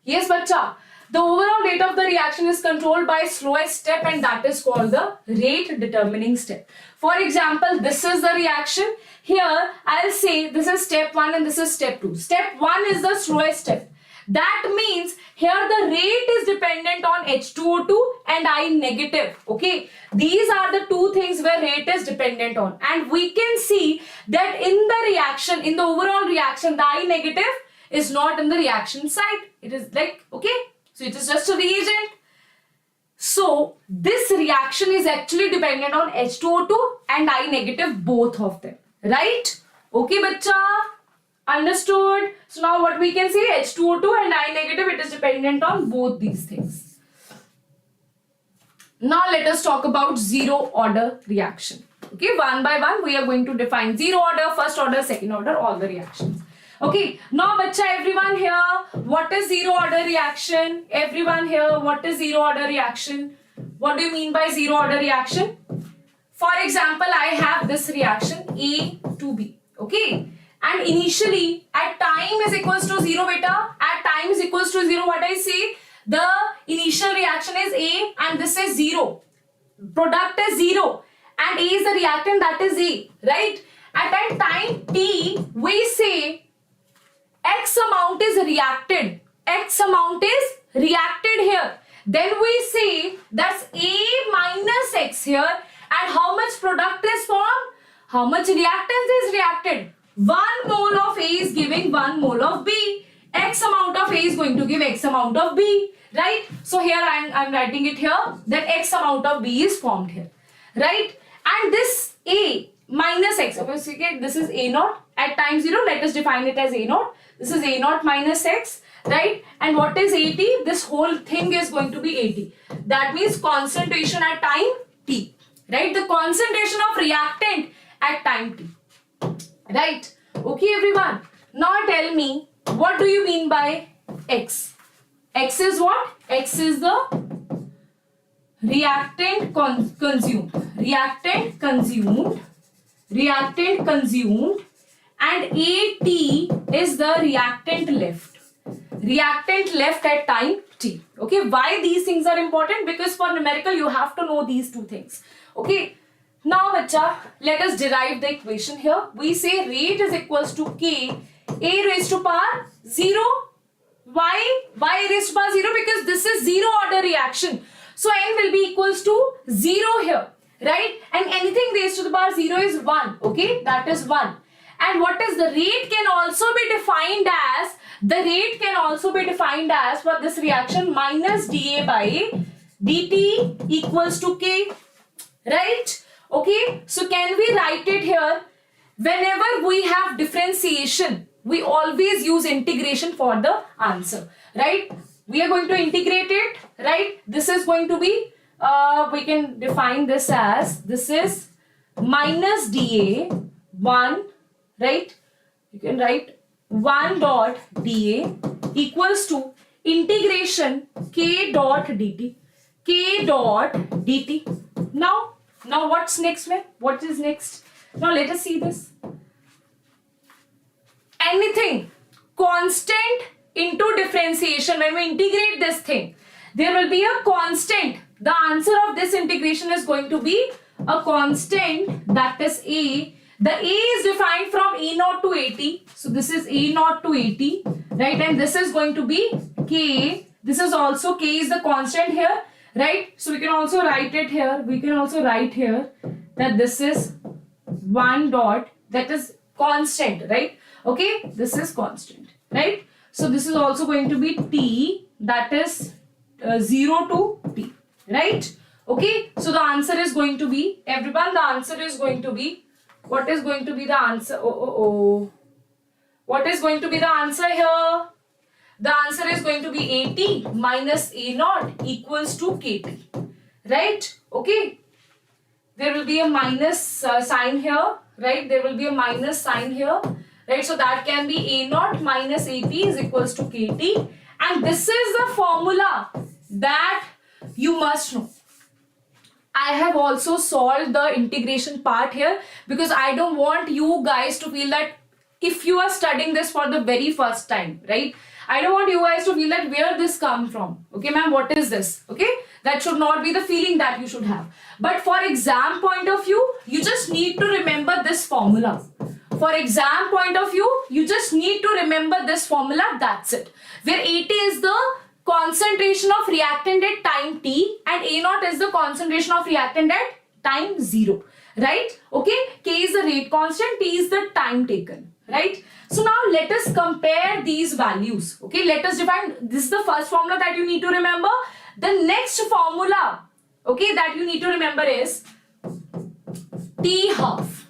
Yes, bacha. The overall rate of the reaction is controlled by slowest step and that is called the rate determining step. For example, this is the reaction. Here, I'll say this is step 1 and this is step 2. Step 1 is the slowest step. That means here the rate is dependent on H2O2 and I negative. Okay, these are the 2 things where rate is dependent on. And we can see that in the reaction, in the overall reaction, the I negative is not in the reaction side. It is like, okay. So it is just a reagent. So this reaction is actually dependent on H2O2 and I negative, both of them. Right? Okay, bacha? Understood? So now what we can say, H2O2 and I negative, it is dependent on both these things. Now let us talk about zero order reaction. Okay, one by one we are going to define zero order, first order, second order, all the reactions. Okay, now bacha, everyone here, what is zero order reaction? Everyone here, what is zero order reaction? What do you mean by zero order reaction? For example, I have this reaction A to B. Okay, and initially at time is equals to 0 beta, at time is equals to 0, what I say? The initial reaction is A and this is 0. Product is 0 and A is the reactant, that is A, right? At that time T, we say X amount is reacted. X amount is reacted here. Then we say that's A minus X here. And how much product is formed? How much reactance is reacted? 1 mole of A is giving 1 mole of B. X amount of A is going to give X amount of B. Right? So here I'm writing it here that X amount of B is formed here. Right? And this A minus X. Okay, this is A naught. At time 0, let us define it as A naught. This is A naught minus X, right? And what is AT? This whole thing is going to be AT. That means concentration at time T, right? The concentration of reactant at time T, right? Okay, everyone. Now tell me, what do you mean by X? X is what? X is the reactant consumed. Reactant consumed and AT is the reactant left. Reactant left at time t. Okay, why these things are important? Because for numerical you have to know these two things. Okay, now bacha, let us derive the equation here. We say rate is equals to K A raised to power 0. Why A raised to power 0? Because this is zero order reaction. So n will be equals to 0 here, right? And anything raised to the power 0 is 1. Okay, that is 1. And what is the rate can also be defined as, for this reaction minus dA by dt equals to K, right? Okay, so can we write it here? Whenever we have differentiation, we always use integration for the answer, right? We are going to integrate it, right? This is going to be, we can define this as, this is minus dA 1, right? You can write 1 dot dA equals to integration K dot dt. Now what's next, man? What is next? Now let us see this. Anything constant into differentiation, when we integrate this thing, there will be a constant. The answer of this integration is going to be a constant, that is A. The A is defined from A0 to AT. So this is A0 to AT, right? And this is going to be K. This is also K is the constant here, right? So we can also write it here. We can also write here that this is 1 dot, that is constant, right? Okay, this is constant, right? So this is also going to be T, that is 0 to T, right? Okay, so the answer is going to be, everyone, the answer is going to be, what is going to be the answer? What is going to be the answer here? The answer is going to be AT minus A0 equals to KT, right? Okay, there will be a minus sign here, right? There will be a minus sign here, right? So that can be A0 minus AP is equals to KT. And this is the formula that you must know. I have also solved the integration part here because I don't want you guys to feel that if you are studying this for the very first time, right? I don't want you guys to feel that where this come from. Okay, ma'am, what is this? Okay, that should not be the feeling that you should have. But for exam point of view, you just need to remember this formula. For exam point of view, you just need to remember this formula, that's it. Where AT is the concentration of reactant at time t and A0 is the concentration of reactant at time 0, right? Okay, K is the rate constant, T is the time taken, right? So now let us compare these values. Okay, let us define, this is the first formula that you need to remember. The next formula, okay, that you need to remember is T half.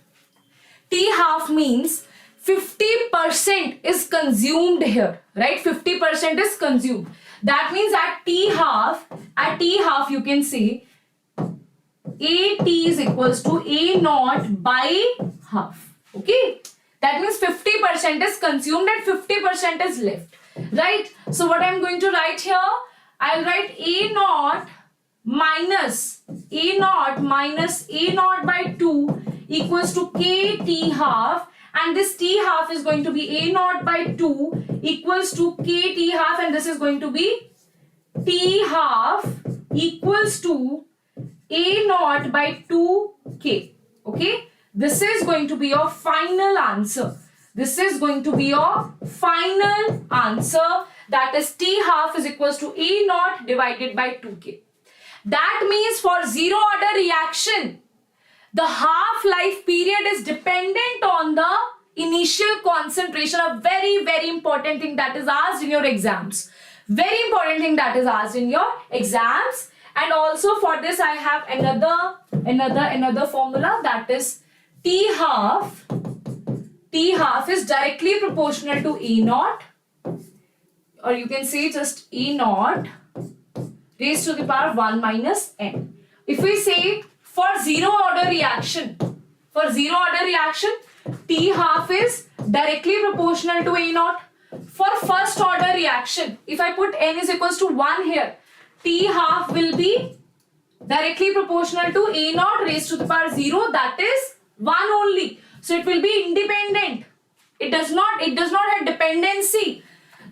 T half means 50% is consumed here, right? 50% is consumed. That means at T half you can say AT is equals to A0 by half. Okay, that means 50% is consumed and 50% is left, right? So what I'm going to write here, I'll write A0 minus A0 by 2 equals to KT half, and this T half is going to be A0 by 2 equals to KT half, and this is going to be T half equals to A0 by 2K. Okay, this is going to be your final answer. This is going to be your final answer, that is T half is equals to A0 divided by 2K. That means for zero order reaction, the half-life period is dependent on the initial concentration. A very, very important thing that is asked in your exams. Very important thing that is asked in your exams. And also for this I have another formula, that is T half. T half is directly proportional to A0, or you can say just A0 raised to the power 1 minus n. If we say for zero order reaction, T half is directly proportional to A0. For first order reaction, if I put n is equals to 1 here, T half will be directly proportional to A0 raised to the power 0, that is 1 only. So it will be independent. It does not have dependency.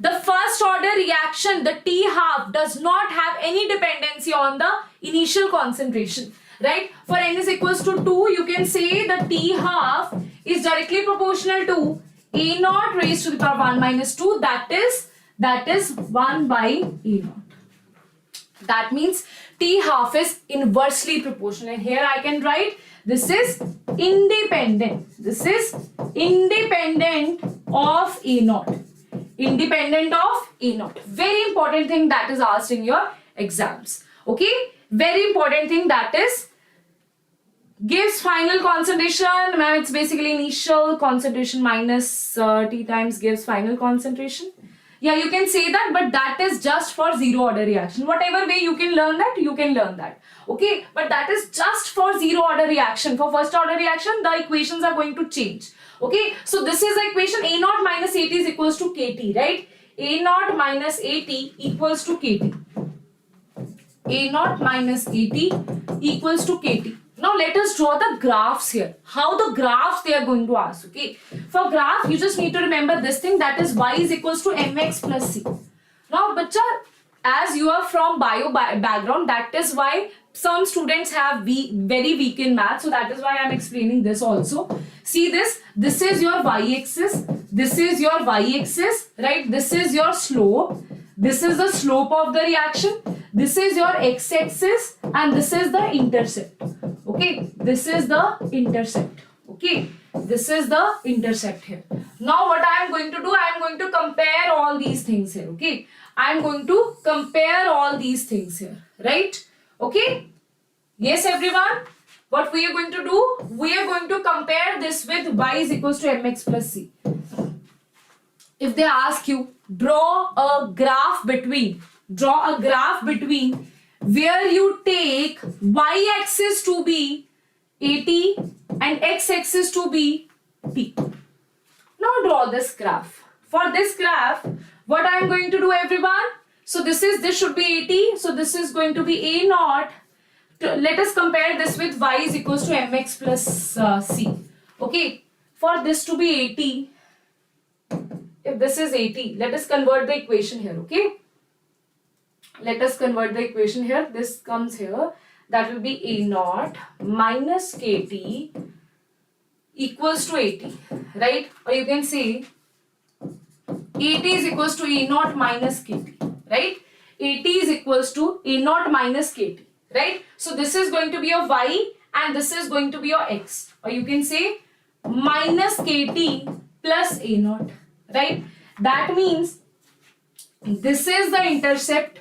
The first order reaction, the T half, does not have any dependency on the initial concentration, right? For n is equals to 2, you can say the T half is directly proportional to A naught raised to the power 1 minus 2, that is 1 by A naught. That means T half is inversely proportional. And here I can write this is independent. This is independent of A naught. Independent of A naught. Very important thing that is asked in your exams. Okay? Very important thing that is gives final concentration. Ma'am, it's basically initial concentration minus T times gives final concentration. Yeah, you can say that, but that is just for zero order reaction. Whatever way you can learn that, you can learn that. Okay, but that is just for zero order reaction. For first order reaction, the equations are going to change. Okay, so this is the equation A naught minus AT is equals to KT, right? A naught minus AT equals to KT. A naught minus AT equals to KT. Now let us draw the graphs here. How the graphs they are going to ask, okay? For graph, you just need to remember this thing, that is y is equals to mx plus c. Now, bacha, as you are from bio background, that is why some students have very weak in math. So that is why I am explaining this also. See this is your y-axis, this is your y-axis, right? This is your slope. This is the slope of the reaction. This is your x-axis and this is the intercept. Okay, this is the intercept. Okay, this is the intercept here. Now what I am going to do, I am going to compare all these things here. Okay, I am going to compare all these things here, right? Okay, yes everyone, what we are going to do, we are going to compare this with y is equals to mx plus c. If they ask you, draw a graph between where you take y-axis to be AT and x-axis to be T. Now draw this graph. For this graph, what I am going to do everyone? So this should be AT. So this is going to be A naught. Let us compare this with y is equals to mx plus c. Okay. For this to be AT, if this is AT, let us convert the equation here. Okay. Let us convert the equation here. This comes here. That will be A naught minus KT equals to AT, right? Or you can say AT is equals to A naught minus KT, right? AT is equals to A naught minus KT, right? So this is going to be your y and this is going to be your x. Or you can say minus KT plus A naught, right? That means this is the intercept.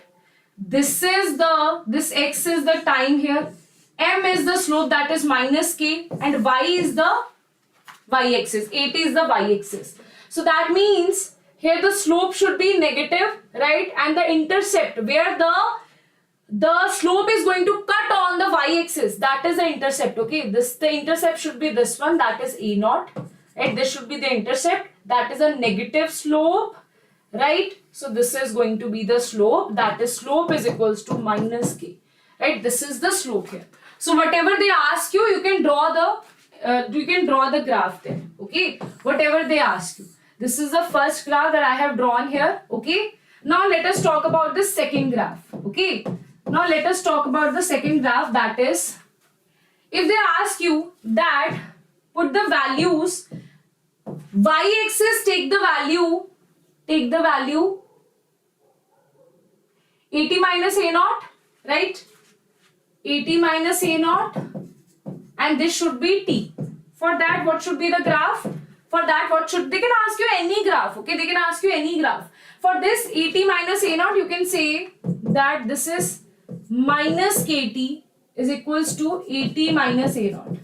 This x is the time here, m is the slope, that is minus k, and y is the y-axis, AT is the y-axis. So that means here the slope should be negative, right? And the intercept where the slope is going to cut on the y-axis, that is the intercept. Okay, the intercept should be this one, that is A naught, right? This should be the intercept, that is a negative slope, right? So this is going to be the slope, that is slope is equals to minus k, right? This is the slope here. So whatever they ask you, you can draw the graph there. Okay, whatever they ask you. This is the first graph that I have drawn here. Okay, now let us talk about the second graph. Okay, now let us talk about the second graph, that is, if they ask you that put the values, y-axis take the value AT minus A naught, right? AT minus A naught, and this should be T. For that, what should be the graph? For that, they can ask you any graph, okay? They can ask you any graph. For this AT minus A naught, you can say that this is minus KT is equals to AT minus A naught,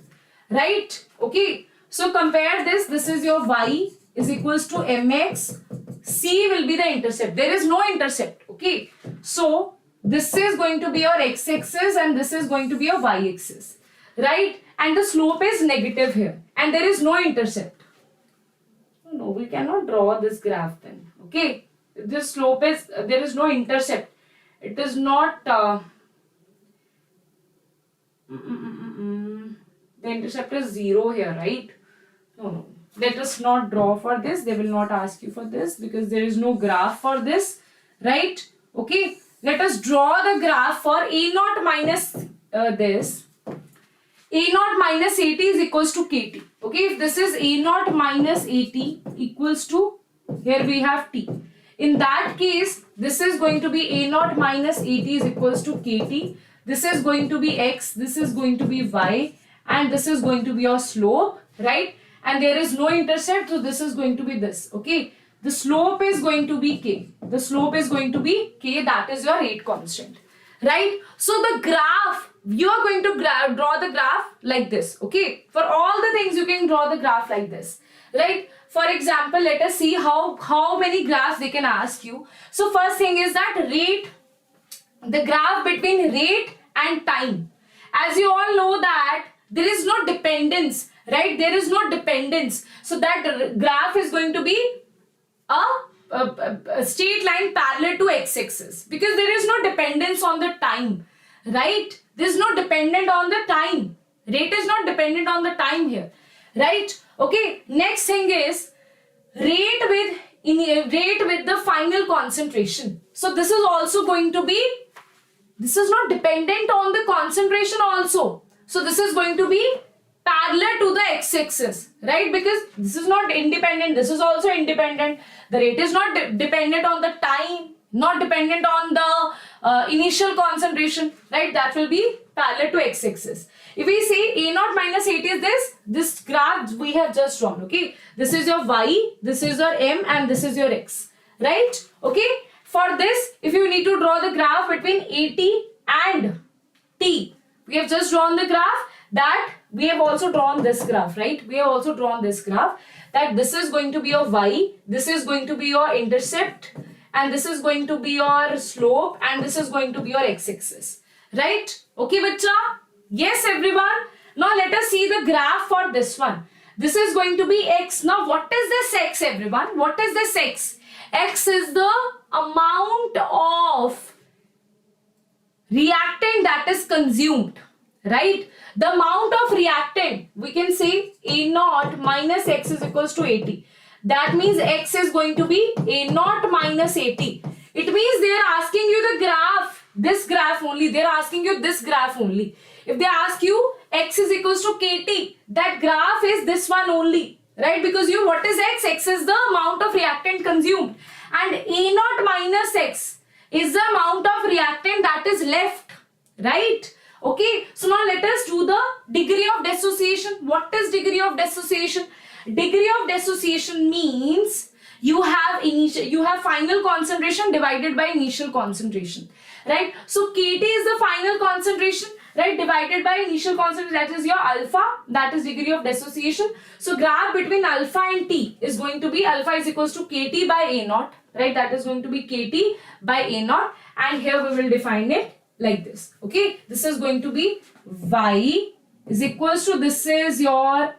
right? Okay, so compare this. This is your y is equals to mx. C will be the intercept. There is no intercept. Okay. So this is going to be your x-axis and this is going to be your y-axis. Right? And the slope is negative here. And there is no intercept. No, we cannot draw this graph then. Okay. This slope is, there is no intercept. It is not, the intercept is 0 here, right? No. let us not draw for this. They will not ask you for this because there is no graph for this, right? Okay, let us draw the graph for A naught minus this. A naught minus AT is equals to KT. Okay, if this is A naught minus AT equals to, here we have T. In that case, this is going to be A naught minus AT is equals to KT. This is going to be X, this is going to be Y, and this is going to be your slope, right? And there is no intercept, so this is going to be this, okay? The slope is going to be K. The slope is going to be K, that is your rate constant, right? So the graph, you are going to draw the graph like this, okay? For all the things, you can draw the graph like this, right? For example, let us see how many graphs they can ask you. So first thing is that rate, the graph between rate and time. As you all know that there is no dependence, right? There is no dependence. So that graph is going to be a straight line parallel to x-axis because there is no dependence on the time, right? There is no dependent on the time. Rate is not dependent on the time here, right? Okay, next thing is rate with the final concentration. So this is also going to be, this is not dependent on the concentration also. So this is going to be parallel to the x-axis, right? Because this is not independent, this is also independent. The rate is not dependent on the time, not dependent on the initial concentration, right? That will be parallel to x-axis. If we say A naught minus AT is this graph we have just drawn, okay? This is your Y, this is your M, and this is your X, right? Okay? For this, if you need to draw the graph between AT and T, we have just drawn the graph. That we have also drawn this graph, right? We have also drawn this graph that this is going to be your Y, this is going to be your intercept, and this is going to be your slope, and this is going to be your x-axis, right? Okay, bacha? Yes, everyone. Now let us see the graph for this one. This is going to be X. Now what is this X, everyone? What is this X? X is the amount of reactant that is consumed, right? The amount of reactant, we can say A naught minus X is equals to AT. That means X is going to be A naught minus AT. It means they are asking you the graph, this graph only. They are asking you this graph only. If they ask you X is equals to KT, that graph is this one only, right? Because what is X? X is the amount of reactant consumed. And A naught minus X is the amount of reactant that is left, right? Okay, so now let us do the degree of dissociation. What is degree of dissociation? Degree of dissociation means you have final concentration divided by initial concentration, right? So KT is the final concentration, right, divided by initial concentration, that is your alpha, that is degree of dissociation. So graph between alpha and T is going to be alpha is equals to KT by A naught, right? That is going to be KT by A naught, and here we will define it like this, okay? This is going to be Y is equals to, this is your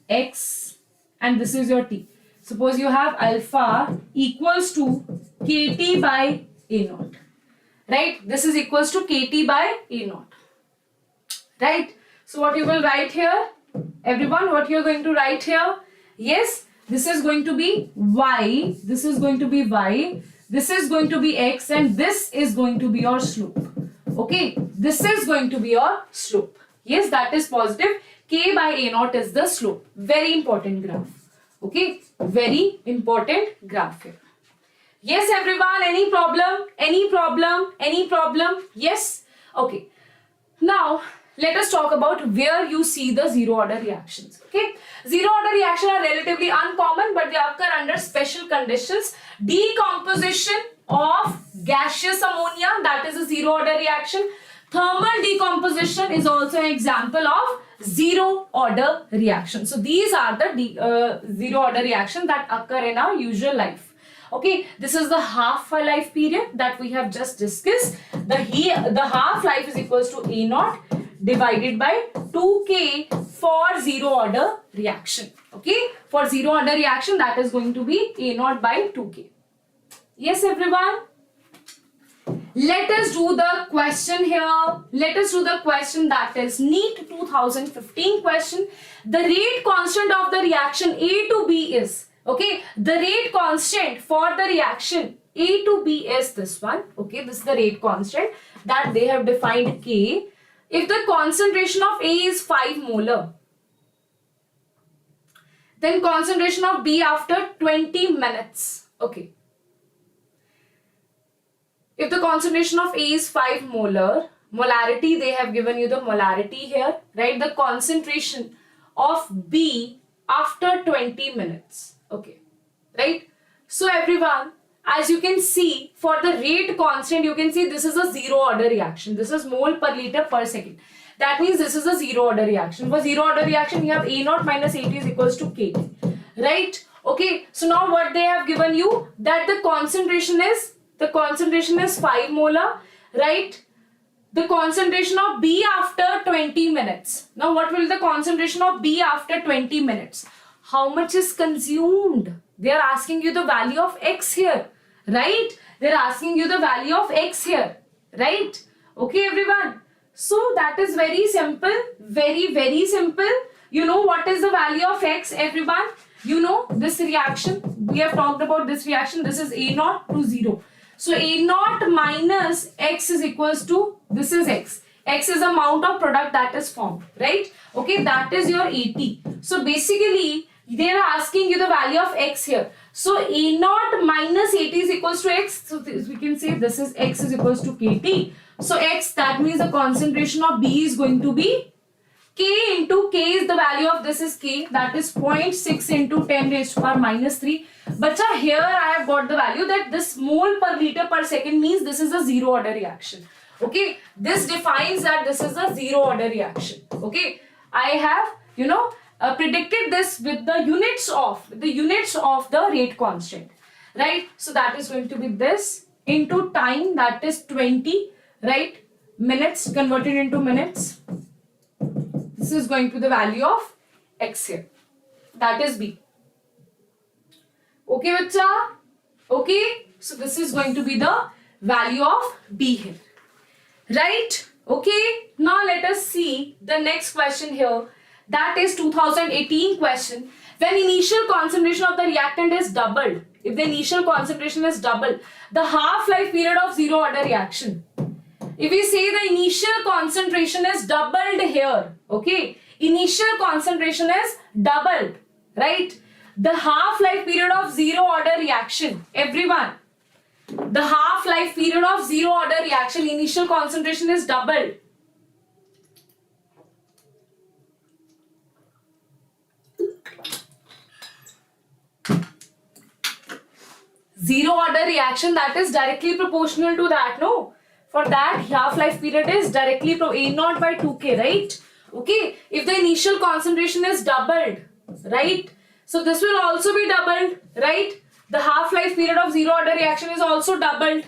X and this is your T. Suppose you have alpha equals to KT by A naught, right? This is equals to KT by A naught, right? So what you will write here, everyone, what you are going to write here? Yes, this is going to be Y, this is going to be Y, this is going to be X, and this is going to be your slope. Okay, this is going to be your slope. Yes, that is positive. K by A naught is the slope. Very important graph. Okay, very important graph here. Yes, everyone, any problem? Any problem? Any problem? Yes? Okay. Now, let us talk about where you see the zero order reactions. Okay, zero order reactions are relatively uncommon, but they occur under special conditions. Decomposition of gaseous ammonia, that is a zero order reaction. Thermal decomposition is also an example of zero order reaction. So these are the zero order reactions that occur in our usual life. Okay, this is the half-life period that we have just discussed. The half-life is equals to A naught divided by 2K for zero order reaction. Okay, for zero order reaction, that is going to be A naught by 2K. Yes, everyone. let us do the question here. Let us do the question that is NEET 2015 question. The rate constant of the reaction A to B is, okay, the rate constant for the reaction A to B is this one. Okay, this is the rate constant that they have defined K. If the concentration of A is 5 molar, then concentration of B after 20 minutes. Okay. If the concentration of A is 5 molar, molarity, they have given you the molarity here, right? The concentration of B after 20 minutes. Okay, right? So everyone, as you can see, for the rate constant, you can see this is a zero order reaction. This is mole per liter per second. That means this is a zero order reaction. For zero order reaction, you have A0 minus AT is equals to KT, right? Okay, so now what they have given you, that the concentration is 5 molar, right? The concentration of B after 20 minutes. Now what will the concentration of B after 20 minutes? How much is consumed? They are asking you the value of X here, right? They are asking you the value of X here, right? Okay, everyone. So that is very simple, very simple. You know what is the value of X, everyone? You know this reaction. We have talked about this reaction. This is A0 to 0. So A0 minus X is equals to, this is X. X is the amount of product that is formed, right? Okay, that is your AT. So basically, they are asking you the value of X here. So A0 minus AT is equals to X. So we can say this is X is equals to KT. So X, that means the concentration of B is going to be K into K is the value of this is K, that is 0.6 into 10 raised to power minus 3. But here I have got the value that this mole per liter per second means this is a zero order reaction. Okay, this defines that this is a zero order reaction. Okay, I have predicted this with the units of the rate constant, right? So that is going to be this into time, that is 20, right? Minutes converted into minutes. This is going to the value of X here. That is B. Okay, bacha? Okay. So this is going to be the value of B here. Right? Okay. Now let us see the next question here. That is 2018 question. When initial concentration of the reactant is doubled, if the initial concentration is doubled, the half-life period of zero order reaction. If we say the initial concentration is doubled here, okay, initial concentration is doubled, right? The half-life period of zero order reaction, everyone, the half-life period of zero order reaction, initial concentration is doubled. Zero order reaction, that is directly proportional to that, no? For that, half-life period is directly A0 by 2K, right? Okay, if the initial concentration is doubled, right? So this will also be doubled, right? The half-life period of zero order reaction is also doubled,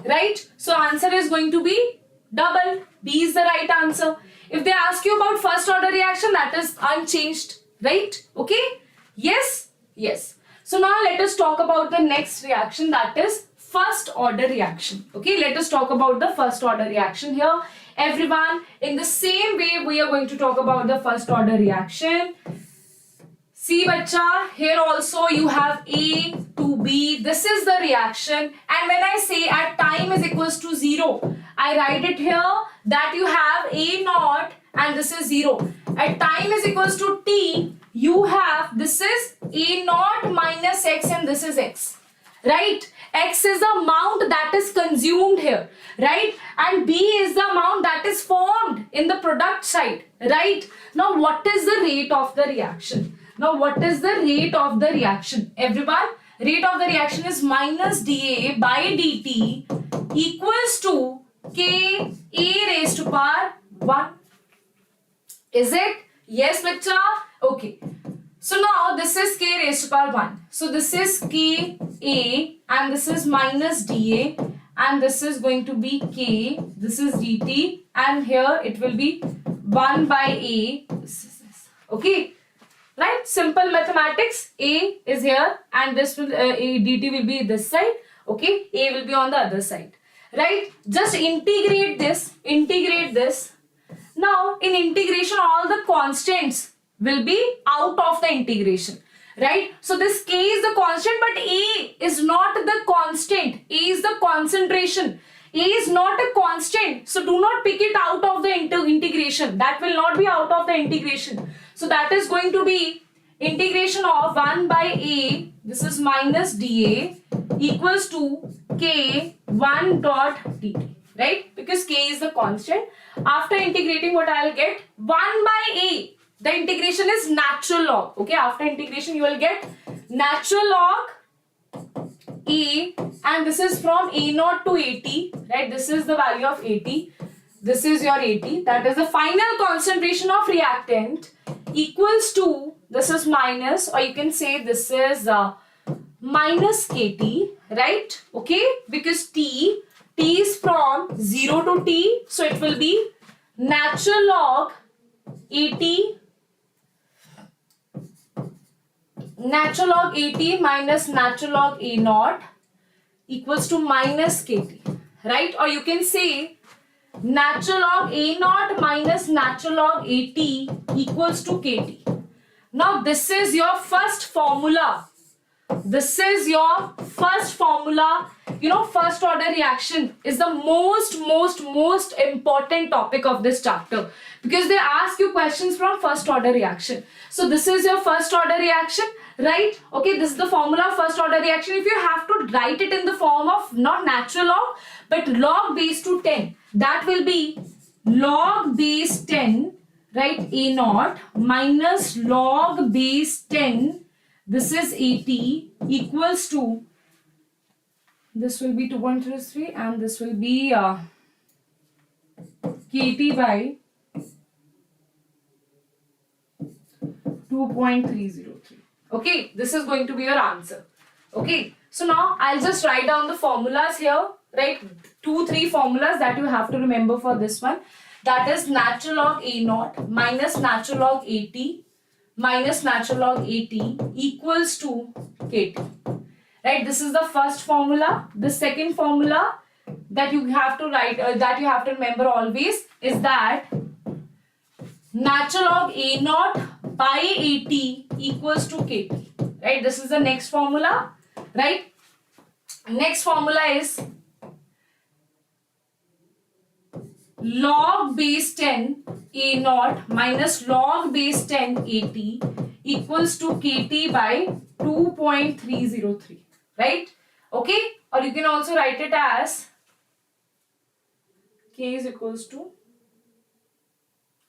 right? So answer is going to be double. B is the right answer. If they ask you about first order reaction, that is unchanged, right? Okay? Yes? Yes. So now let us talk about the next reaction, that is first order reaction. Okay, let us talk about the first order reaction here. Everyone, in the same way, we are going to talk about the first order reaction. See, bacha, here also you have A to B. This is the reaction. And when I say at time is equals to 0, I write it here that you have A0 and this is 0. At time is equals to T, you have, this is A0 minus X and this is X, right? X is the amount that is consumed here, right? And B is the amount that is formed in the product side, right? Now, what is the rate of the reaction? Now, what is the rate of the reaction? Everyone, rate of the reaction is minus dA by dt equals to K A raised to power 1. Is it? Yes, bacha? Okay. So now this is K raised to power 1. So this is K A and this is minus dA and this is going to be K. This is dt and here it will be 1 by A. This. Okay. Right? Simple mathematics. A is here and this will dt will be this side. Okay. A will be on the other side. right? Just integrate this. Now in integration, all the constants will be out of the integration, right? So this K is the constant, but A is not the constant. A is the concentration. A is not a constant, so do not pick it out of the integration. That will not be out of the integration. So that is going to be integration of 1 by A, this is minus dA, equals to K 1 dot dt, right? Because K is the constant. After integrating, what I'll get? 1 by A. The integration is natural log. Okay, after integration, you will get natural log A, and this is from A0 to AT, right? This is the value of AT. This is your AT. That is the final concentration of reactant, equals to, this is minus, or you can say this is minus KT, right? Okay, because T is from 0 to T, so it will be natural log AT, natural log AT minus natural log A0 equals to minus KT, right? Or you can say natural log A0 minus natural log AT equals to KT. Now this is your first formula. This is your first formula. You know, first order reaction is the most important topic of this chapter, because they ask you questions from first order reaction. So this is your first order reaction, right? Okay, this is the formula of first order reaction. If you have to write it in the form of not natural log but log base to 10, that will be log base 10, right? A0 minus log base 10, this is AT, equals to, this will be 2.33 and this will be KT by 2.303. Okay, this is going to be your answer. Okay, so now I'll just write down the formulas here, right? 2-3 formulas that you have to remember for this one. That is natural log A0 minus natural log AT minus natural log AT equals to KT. Right, this is the first formula. The second formula that you have to write, that you have to remember always, is that natural log A0 by AT equals to KT. Right, this is the next formula. Right, next formula is log base 10 A0 minus log base 10 AT equals to KT by 2.303. Right? Okay? Or you can also write it as K is equals to,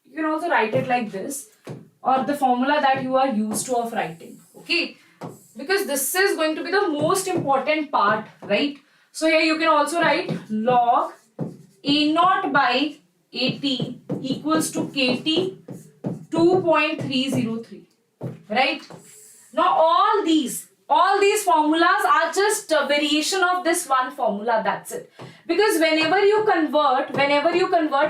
you can also write it like this, or the formula that you are used to of writing. Okay? Because this is going to be the most important part, right? So here you can also write log A0 by AT equals to KT 2.303. Right? Now all these formulas are just a variation of this one formula, that's it. Because whenever you convert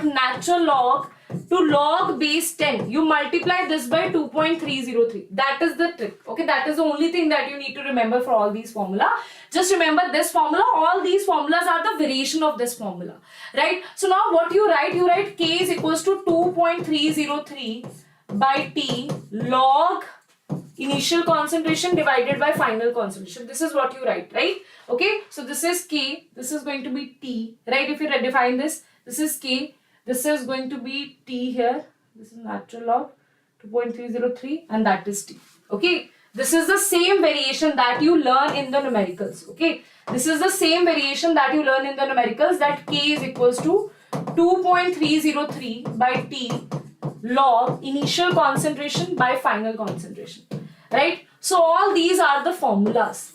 natural log to log base 10, you multiply this by 2.303. That is the trick. Okay, that is the only thing that you need to remember for all these formula. Just remember this formula. All these formulas are the variation of this formula, right? So now what you write K is equals to 2.303 by T log initial concentration divided by final concentration. This is what you write, right? Okay, so this is K, this is going to be T, right? If you redefine this, this is K, this is going to be T here, this is natural log 2.303 and that is T. Okay, this is the same variation that you learn in the numericals. Okay, this is the same variation that you learn in the numericals, that K is equals to 2.303 by T log initial concentration by final concentration, right? So all these are the formulas.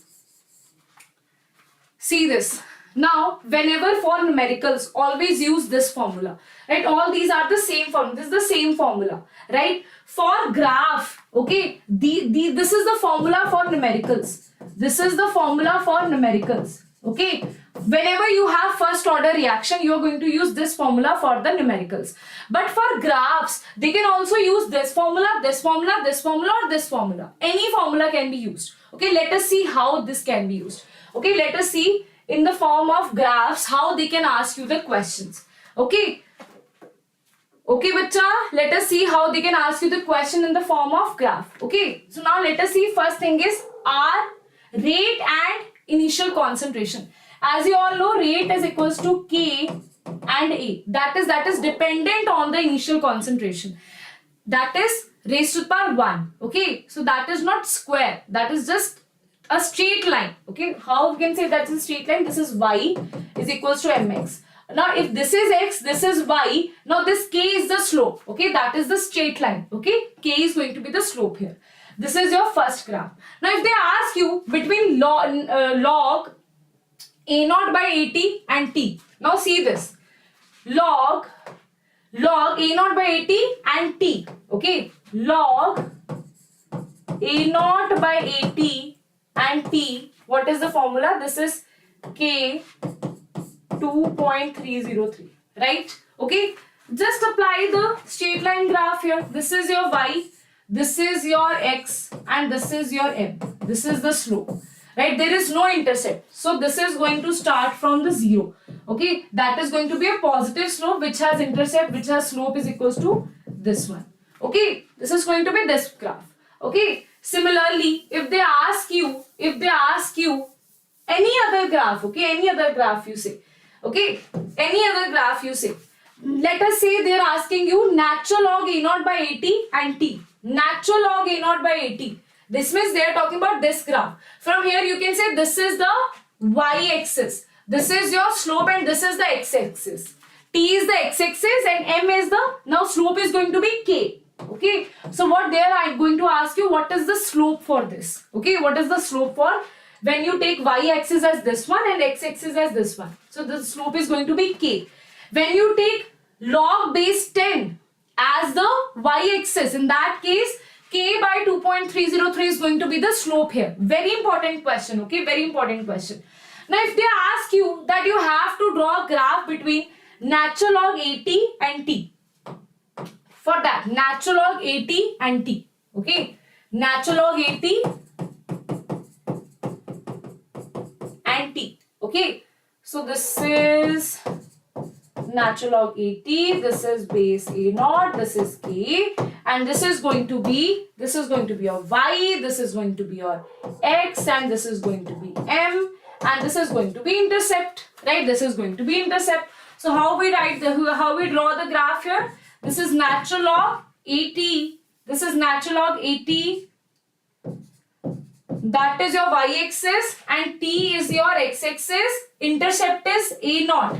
See this. Now whenever for numericals, always use this formula, right? All these are the same formula. This is the same formula, right? For graph, okay, this is the formula for numericals. This is the formula for numericals. Okay, whenever you have first order reaction, you are going to use this formula for the numericals. But for graphs, they can also use this formula, this formula, this formula, or this formula. Any formula can be used. Okay, let us see how this can be used. Okay, let us see in the form of graphs, how they can ask you the questions. Okay. Okay, bacha, let us see how they can ask you the question in the form of graph. Okay, so now let us see. First thing is R, rate and initial concentration. As you all know, rate is equals to K and A. That is dependent on the initial concentration. That is raised to the power 1. Okay, so that is not square. That is just a straight line. Okay, how we can say that's a straight line? This is Y is equals to mx. Now, if this is x, this is y. Now, this k is the slope. Okay, that is the straight line. Okay, k is going to be the slope here. This is your first graph. Now, if they ask you between log a0 by at and t. Now, see this. Log a0 by at and t. Okay, log a0 by at and t. What is the formula? This is k 2.303, right? Okay, just apply the straight line graph here. This is your y, this is your x, and this is your m. This is the slope, right? There is no intercept, so this is going to start from the 0. Okay, that is going to be a positive slope which has intercept, which has slope is equals to this one. Okay, this is going to be this graph. Okay, similarly, if they ask you any other graph, okay, any other graph you say. Okay, any other graph you say. Let us say they are asking you natural log a0 by at and t. Natural log a0 by at. This means they are talking about this graph. From here you can say this is the y-axis. This is your slope and this is the x-axis. T is the x-axis and m is the, now slope is going to be k. Okay, so what there I am going to ask you, what is the slope for this? Okay, what is the slope for when you take y-axis as this one and x-axis as this one? So the slope is going to be k. When you take log base 10 as the y-axis, in that case k by 2.303 is going to be the slope here. Very important question. Okay, very important question. Now if they ask you that you have to draw a graph between natural log at and t. For that, natural log at and t. Okay, natural log at and t. Okay, so this is natural log at, this is base a0, this is k, and this is going to be your y, this is going to be your x, and this is going to be m, and this is going to be intercept, right? This is going to be intercept. So how we draw the graph here? This is natural log at, this is natural log at, that is your y-axis, and t is your x-axis. Intercept is a0,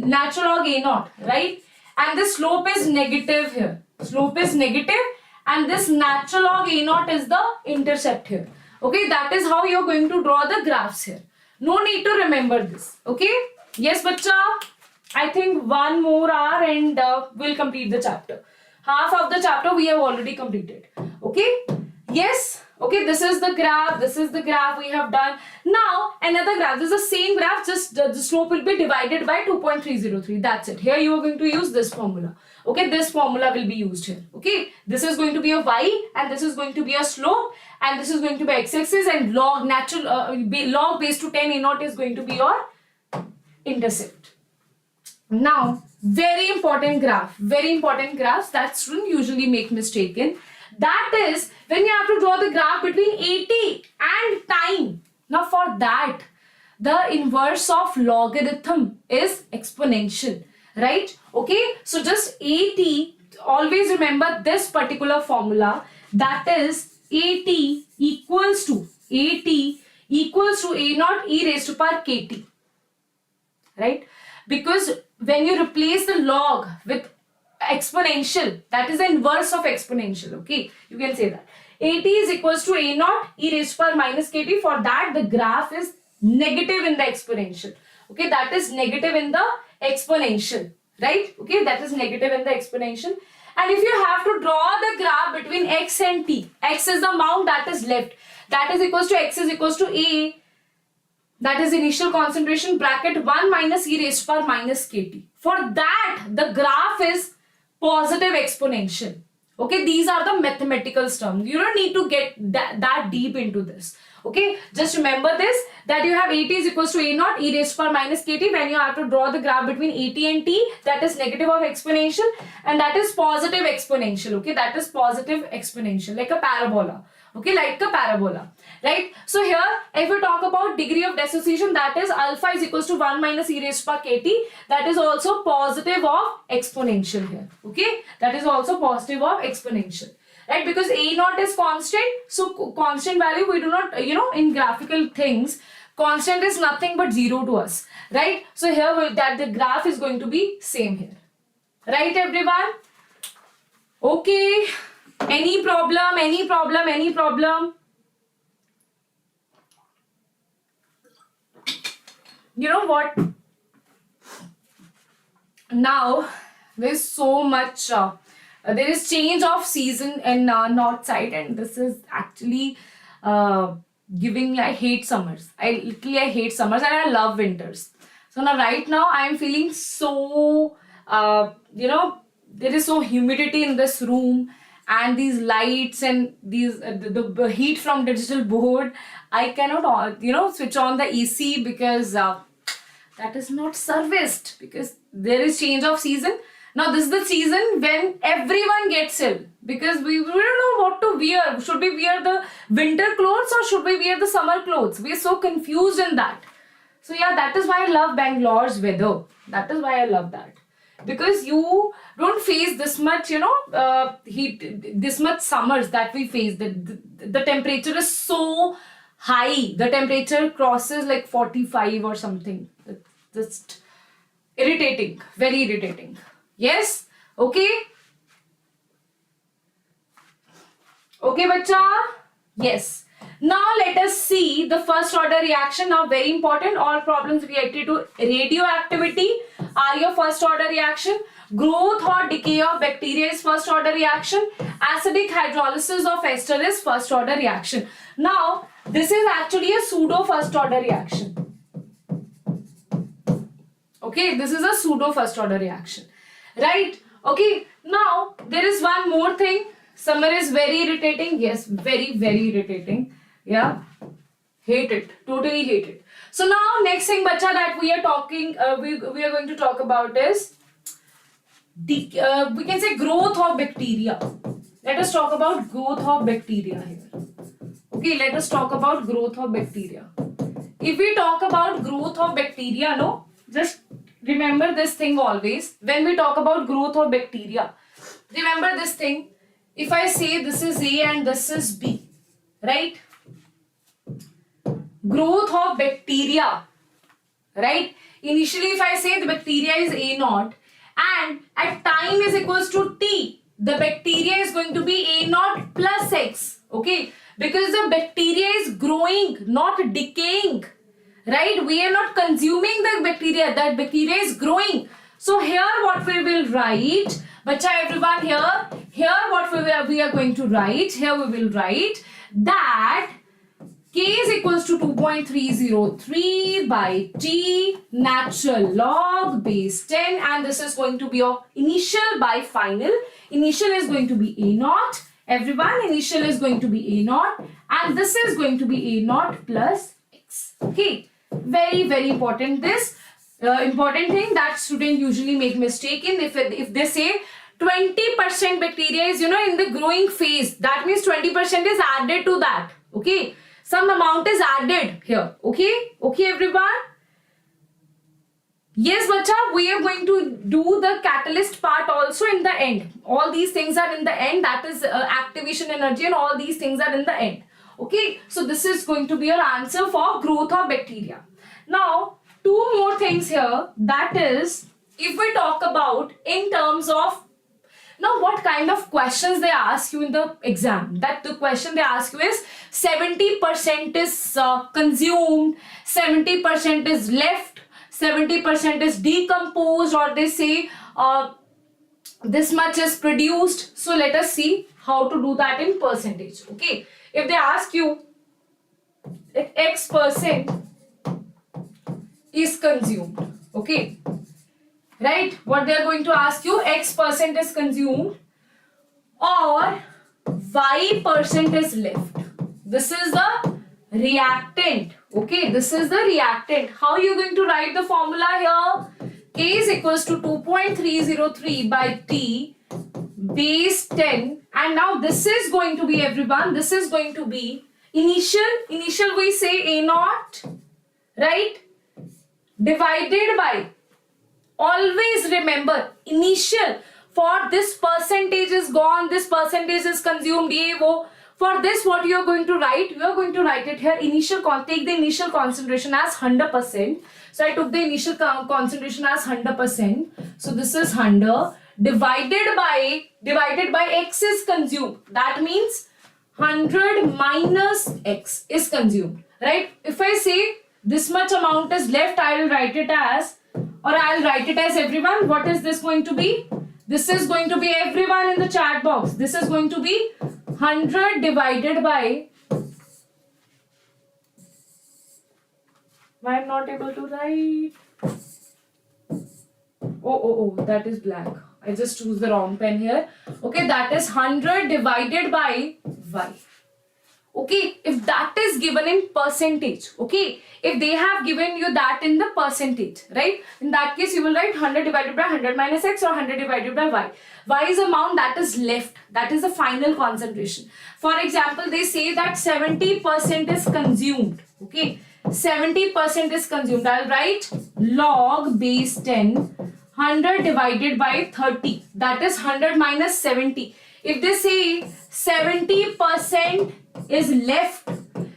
natural log a0, right? And the slope is negative here. Slope is negative, and this natural log a0 is the intercept here. Okay, that is how you are going to draw the graphs here. No need to remember this. Okay, yes, bacha. I think one more hour and we'll complete the chapter. Half of the chapter we have already completed. Okay, yes. Okay, this is the graph we have done. Now another graph, this is the same graph, just the slope will be divided by 2.303. That's it. Here you are going to use this formula. Okay, this formula will be used here. Okay, this is going to be a y and this is going to be a slope and this is going to be x-axis, and log log base to 10 a0 is going to be your intercept. Now, very important graphs that students usually make mistake in. That is when you have to draw the graph between at and time. Now for that, the inverse of logarithm is exponential, right? Okay, so just at, always remember this particular formula, that is at equals to a0 e raised to power kt, right? Because when you replace the log with exponential, that is the inverse of exponential. Okay, you can say that at is equals to a0 e raised to power minus kt. For that, the graph is negative in the exponential. Okay, that is negative in the exponential, right? Okay, that is negative in the exponential. And if you have to draw the graph between x and t, x is the amount that is left, that is equals to x is equals to a, that is initial concentration, bracket 1 minus e raised to power minus kt. For that, the graph is positive exponential. Okay, these are the mathematical terms. You don't need to get that deep into this. Okay, just remember this, that you have AT is equals to A naught e raised to power minus KT when you have to draw the graph between AT and T, that is negative of exponential, and that is positive exponential. Okay, that is positive exponential, like a parabola. Okay, like a parabola, right? So here, if we talk about degree of dissociation, that is alpha is equals to 1 minus e raised to power KT, that is also positive of exponential here. Okay, that is also positive of exponential. Right, because A naught is constant, so constant value we do not, in graphical things, constant is nothing but 0 to us, right? So here that the graph is going to be same here, right everyone? Okay, any problem, any problem, any problem? You know what? Now there's so much there is change of season in north side, and this is actually giving me, I hate summers. I hate summers and I love winters. So now right now I am feeling so there is so humidity in this room, and these lights and these the heat from digital board, I cannot switch on the AC because that is not serviced, because there is change of season. Now this is the season when everyone gets ill, because we don't know what to wear. Should we wear the winter clothes or should we wear the summer clothes? We are so confused in that. So yeah, that is why I love Bangalore's weather. That is why I love that. Because you don't face this much, heat, this much summers that we face. The temperature is so high. The temperature crosses like 45 or something. It's just irritating, very irritating. Yes, okay. Okay, bacha. Yes. Now let us see the first order reaction. Now very important, all problems related to radioactivity are your first order reaction. Growth or decay of bacteria is first order reaction. Acidic hydrolysis of ester is first order reaction. Now this is actually a pseudo first order reaction. Okay, this is a pseudo first order reaction. Right? Okay, now there is one more thing. Summer is very irritating. Yes, very, very irritating. Yeah, hate it, totally hate it. So now next thing, bacha, that we are talking, we are going to talk about is we can say growth of bacteria. Let us talk about growth of bacteria here. Okay, let us talk about growth of bacteria. If we talk about growth of bacteria, no, just remember this thing always. When we talk about growth of bacteria, remember this thing. If I say this is A and this is B, right? Growth of bacteria, right? Initially, if I say the bacteria is A naught and at time is equals to T, the bacteria is going to be A naught plus X, okay? Because the bacteria is growing, not decaying, right? We are not consuming the bacteria, that bacteria is growing. So here what we will write, bacha everyone, here what we are going to write, here we will write that K is equals to 2.303 by T natural log base 10, and this is going to be your initial by final. Initial is going to be A naught. Everyone, initial is going to be A naught, and this is going to be A naught plus X. Okay, very, very important. This important thing that students usually make mistake in, if they say 20% bacteria is in the growing phase, that means 20% is added to that. Okay, some amount is added here. Okay everyone. Yes bacha, we are going to do the catalyst part also in the end. All these things are in the end, that is activation energy and all these things are in the end. Okay, so this is going to be your answer for growth of bacteria. Now two more things here, that is if we talk about in terms of now what kind of questions they ask you in the exam. That the question they ask you is 70% is consumed, 70% is left, 70% is decomposed, or they say this much is produced. So let us see how to do that in percentage. Okay, if they ask you if X% is consumed, okay, right, what they are going to ask you, X% is consumed or Y% is left. This is the reactant. Okay, this is the reactant. How are you going to write the formula here? K is equals to 2.303 by T base 10, and now this is going to be, everyone, this is going to be initial we say A naught, right, divided by, always remember, initial, for this percentage is gone, this percentage is consumed, ye wo. For this, what you are going to write? You are going to write it here, take the initial concentration as 100%. So I took the initial concentration as 100%. So this is 100 divided by X is consumed. That means 100 minus X is consumed, right? If I say this much amount is left, I will write it as, everyone, what is this going to be? This is going to be, everyone in the chat box, this is going to be 100 divided by, why I'm not able to write? Oh, that is black. I just choose the wrong pen here. Okay, that is 100 divided by Y. Okay, if that is given in percentage, okay, if they have given you that in the percentage, right, in that case you will write 100 divided by 100 minus X or 100 divided by Y. Y is amount that is left, that is the final concentration. For example, they say that 70% is consumed, okay, 70% is consumed. I'll write log base 10, 100 divided by 30, that is 100 minus 70. If they say 70% is left,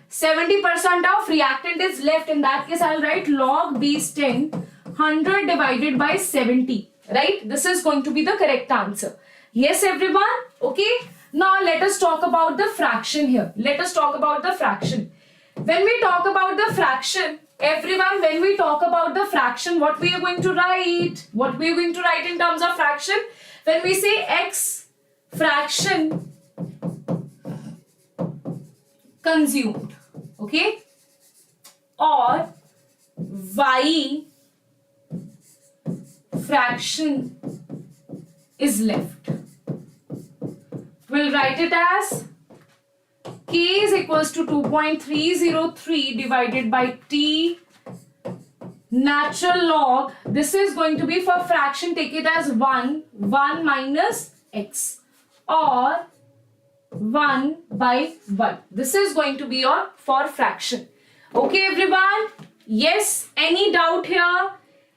70% of reactant is left, in that case I'll write log base 10, 100 divided by 70, right? This is going to be the correct answer. Yes, everyone? Okay. Now let us talk about the fraction here. Let us talk about the fraction. When we talk about the fraction, everyone, when we talk about the fraction, what we are going to write? What we are going to write in terms of fraction? When we say X fraction consumed, okay, or Y fraction is left, we'll write it as K is equals to 2.303 divided by T natural log. This is going to be, for fraction, take it as 1 minus X or 1 by 1. This is going to be your for fraction. Okay, everyone? Yes, any doubt here?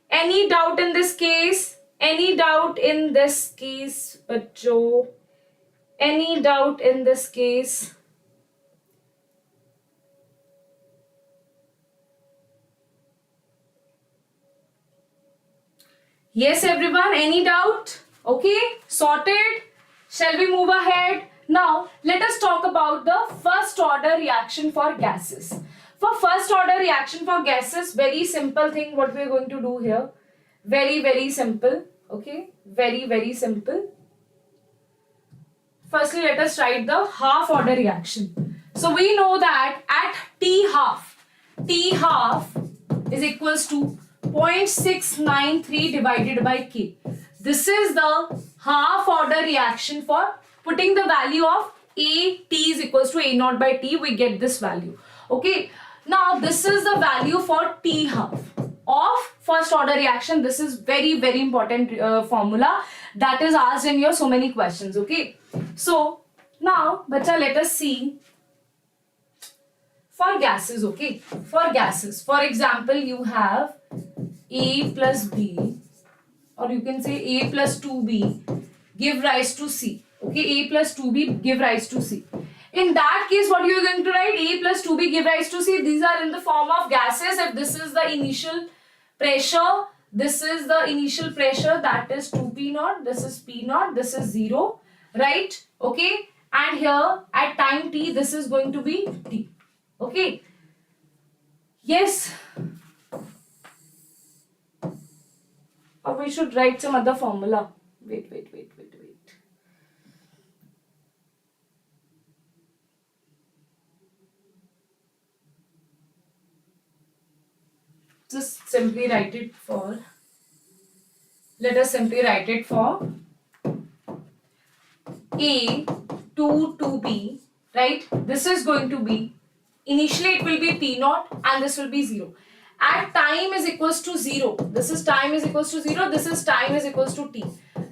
Any doubt in this case? Any doubt in this case, Bacho? Any doubt in this case? Yes, everyone, any doubt? Okay, sorted. Shall we move ahead? Now, let us talk about the first order reaction for gases. For first order reaction for gases, very simple thing what we are going to do here. Very, very simple. Okay, very, very simple. Firstly, let us write the half order reaction. So we know that at T half is equals to 0.693 divided by K. This is the half order reaction for putting the value of A, T is equals to A naught by T, we get this value. Okay, now this is the value for T half of first order reaction. This is very, very important formula that is asked in your so many questions. Okay, so now, bacha, let us see for gases. Okay, for gases, for example, you have A plus B, or you can say A plus 2B give rise to C. Okay, A plus 2B give rise to C. In that case, what you are going to write? A plus 2B give rise to C. These are in the form of gases. If this is the initial pressure, this is the initial pressure, that is 2P naught, this is P naught, this is 0, right? Okay, and here at time T, this is going to be T. Okay, yes. Or we should write some other formula. Wait. Just simply write it for, let us simply write it for A to 2B, right? This is going to be Initially it will be P naught and this will be 0. At time is equals to 0. This is time is equals to 0. This is time is equals to T.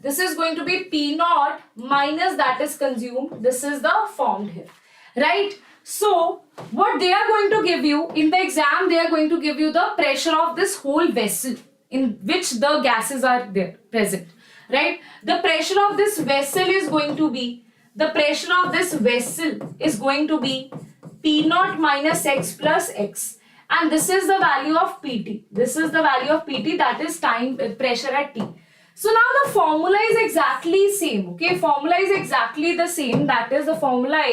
This is going to be P naught minus that is consumed. This is the formed here. Right? So, what they are going to give you in the exam, they are going to give you the pressure of this whole vessel in which the gases are there present. Right? The pressure of this vessel is going to be, P naught minus X plus X. And this is the value of PT. This is the value of PT, that is time pressure at T. So now the formula is exactly same. Okay, formula is exactly the same. That is the formula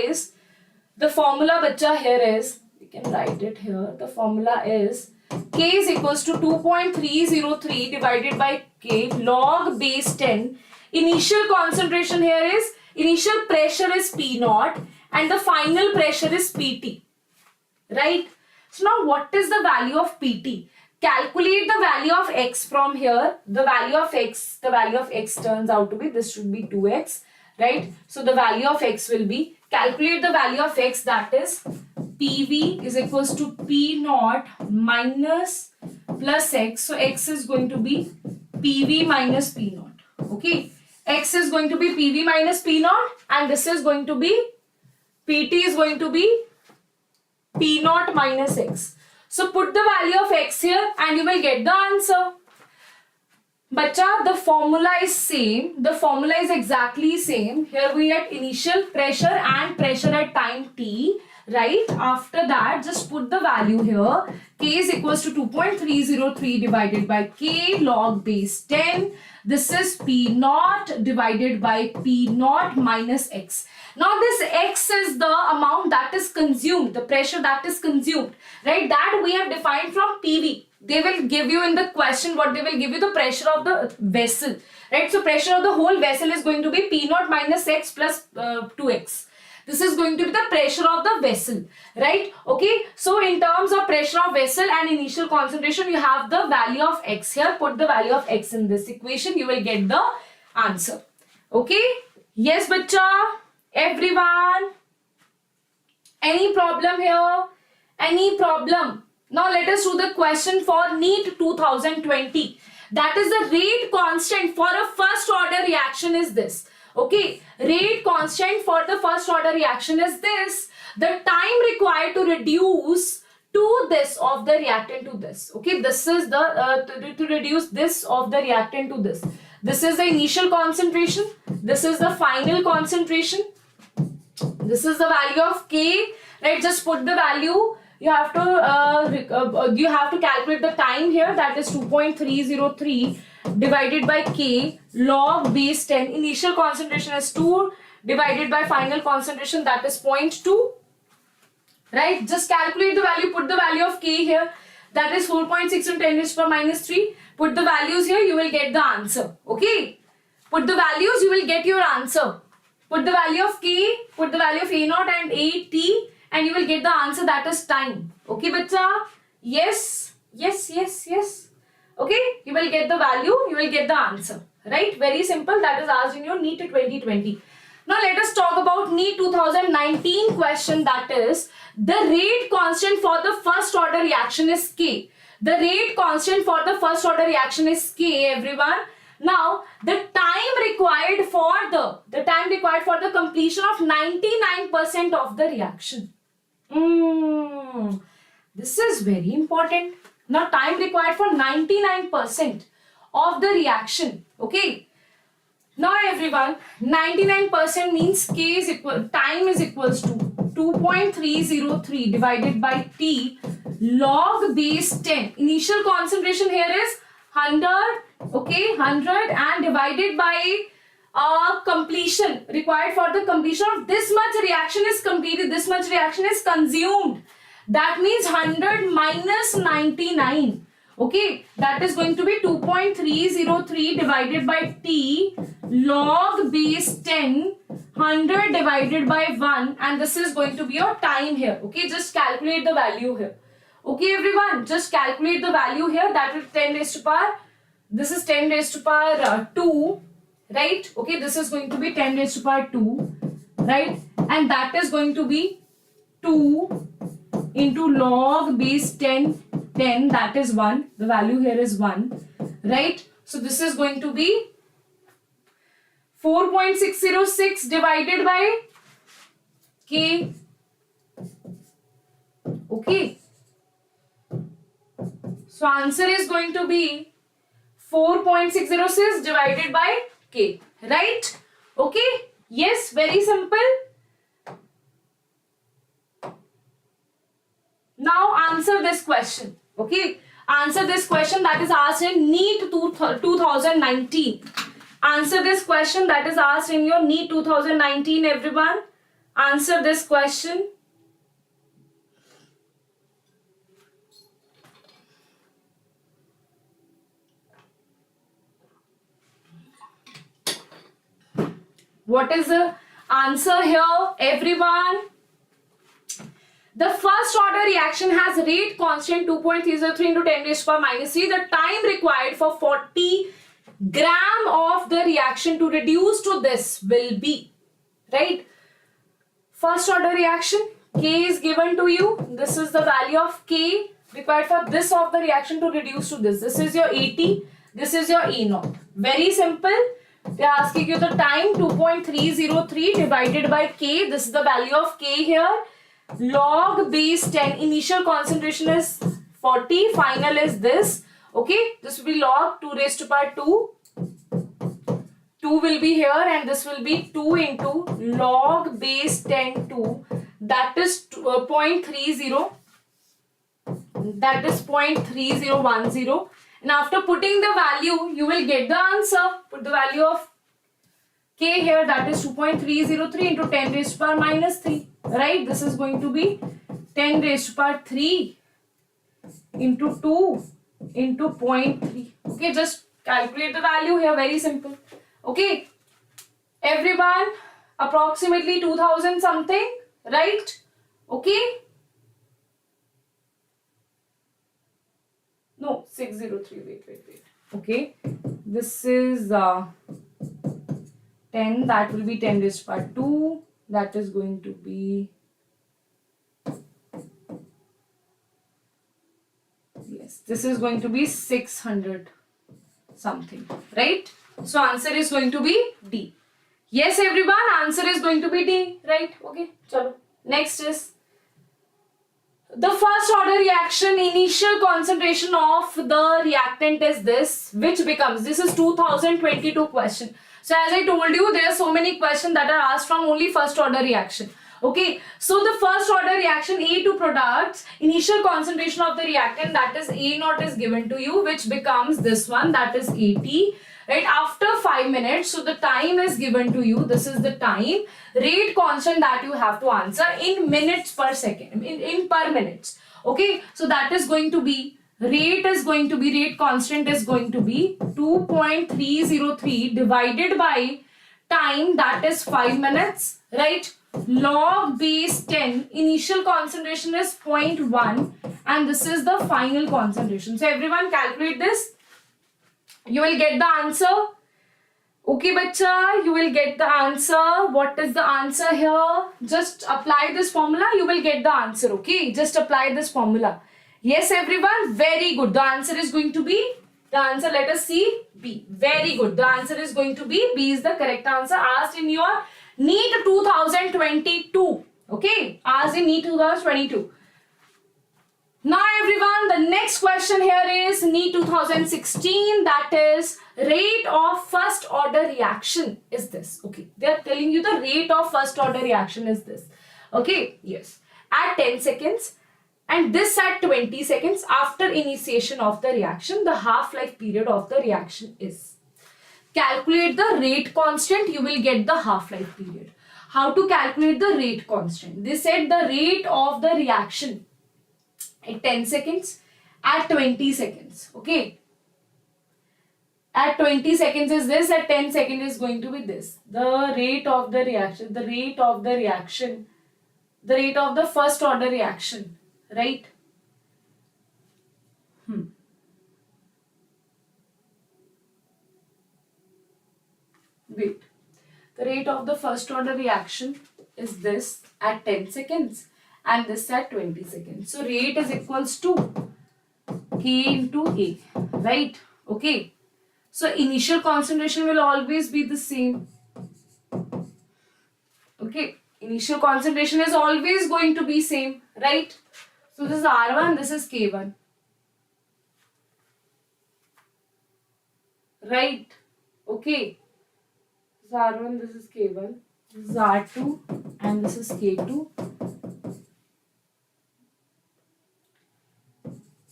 bacha here is, we can write it here. The formula is K is equals to 2.303 divided by K log base 10. Initial concentration here is, initial pressure is P naught and the final pressure is PT. Right? So now what is the value of PT? Calculate the value of X from here. The value of X turns out to be, this should be 2X. Right? So the value of X will be, calculate the value of X, that is PV is equals to P naught minus plus X. So X is going to be PV minus P naught. Okay. X is going to be PV minus P naught and this is going to be, PT is going to be P naught minus X. So put the value of X here and you will get the answer. Bacha, the formula is same. The formula is exactly same. Here we get initial pressure and pressure at time T. Right? After that, just put the value here. K is equals to 2.303 divided by K log base 10. This is P naught divided by P naught minus X. Now this X is the amount that is consumed, the pressure that is consumed. Right? That we have defined from PV. They will give you in the question, what they will give you, the pressure of the vessel. Right? So pressure of the whole vessel is going to be P naught minus X plus 2X. This is going to be the pressure of the vessel, right? Okay, so in terms of pressure of vessel and initial concentration, you have the value of X here. Put the value of X in this equation, you will get the answer. Okay, yes, bacha, everyone. Any problem here? Any problem? Now let us do the question for NEET 2020. That is the rate constant for a first order reaction is this. Okay, rate constant for the first order reaction is this. The time required to reduce to this of the reactant to this. Okay, this is the to reduce this of the reactant to this. This is the initial concentration. This is the final concentration. This is the value of K. Right, just put the value. You have to calculate the time here. That is 2.303. divided by K log base 10. Initial concentration is 2 divided by final concentration, that is 0.2. Right? Just calculate the value. Put the value of K here. That is 4.6 into 10 raised to the power minus 3. Put the values here. You will get the answer. Okay? Put the values. You will get your answer. Put the value of K. Put the value of A naught and AT. And you will get the answer, that is time. Okay, bacha? Yes. Yes, yes, yes. Okay, you will get the value, you will get the answer. Right? Very simple. That is asked in your NEET 2020. Now let us talk about NEET 2019 question, that is the rate constant for the first order reaction is K. The rate constant for the first order reaction is K, everyone. Now the time required for the completion of 99% of the reaction. This is very important. Now time required for 99% of the reaction. Okay. Now everyone, 99% means K is equal, time is equals to 2.303 divided by T log base 10. Initial concentration here is 100. Okay, 100 and divided by completion required for the completion of this much reaction is completed, this much reaction is consumed. That means 100 minus 99. Okay, that is going to be 2.303 divided by T log base 10, 100 divided by 1, and this is going to be your time here. Okay, just calculate the value here. Okay, everyone, just calculate the value here. That is 10 raised to power. This is 10 raised to power 2. Right? Okay, this is going to be 10 raised to power 2, right? And that is going to be 2 into log base 10, 10, that is 1. The value here is 1, right? So this is going to be 4.606 divided by K. Okay. So answer is going to be 4.606 divided by K, right? Okay. Yes, very simple. Now answer this question. Okay. Answer this question that is asked in NEET 2019. Answer this question that is asked in your NEET 2019, everyone. Answer this question. What is the answer here, everyone? The first order reaction has rate constant 2.303 into 10 raised to power minus 3. The time required for 40 gram of the reaction to reduce to this will be, right? First order reaction, K is given to you. This is the value of K required for this of the reaction to reduce to this. This is your AT, this is your A0. Very simple. They are asking you the time 2.303 divided by K. This is the value of K here. Log base 10. Initial concentration is 40. Final is this. Okay. This will be log 2 raised to power 2. 2 will be here and this will be 2 into log base 10 2. That is 0.30. That is 0.3010. And after putting the value, you will get the answer. Put the value of K here, that is 2.303 into 10 raised to power minus 3. Right? This is going to be 10 raised to power 3 into 2 into 0.3. Okay, just calculate the value here. Very simple. Okay. Everyone, approximately 2000 something. Right? Okay. No, 603. Wait. Okay. This is 10. That will be 10 raised to power 2. That is going to be, yes, this is going to be 600 something, right? So answer is going to be D. Yes, everyone, answer is going to be D, right? Okay, chalo. Next is the first order reaction. Initial concentration of the reactant is this, which becomes, this is 2022 question. So as I told you, there are so many questions that are asked from only first order reaction. Okay, so the first order reaction, A2 products, initial concentration of the reactant, that is A0 is given to you, which becomes this one, that is 80. Right, after 5 minutes, so the time is given to you. This is the time. Rate constant that you have to answer in minutes per second, in per minutes. Okay, so that is going to be, rate constant is going to be 2.303 divided by time, that is 5 minutes, right? Log base 10, initial concentration is 0.1 and this is the final concentration. So everyone calculate this. You will get the answer. Okay, bacha, you will get the answer. What is the answer here? Just apply this formula. You will get the answer. Okay, just apply this formula. Yes, everyone. Very good. The answer is going to be, the answer, let us see, B. Very good. The answer is going to be B is the correct answer asked in your NEET 2022. Okay, asked in NEET 2022. Now everyone, the next question here is NEET 2016, that is rate of first order reaction is this. Okay, they are telling you the rate of first order reaction is this. Okay, yes, at 10 seconds and this at 20 seconds after initiation of the reaction, the half-life period of the reaction is. Calculate the rate constant, you will get the half-life period. How to calculate the rate constant? They said the rate of the reaction at 10 seconds, at 20 seconds, okay? At 20 seconds is this, at 10 seconds is going to be this. The rate of the reaction, the rate of the first order reaction, right? Wait, the rate of the first order reaction is this at 10 seconds. and this at 20 seconds. So rate is equals to K into A, right? Okay. So initial concentration will always be the same. Okay. Initial concentration is always going to be same, right? So this is R1, this is K1. Right? Okay. This is R1, this is K1. This is R2 and this is K2.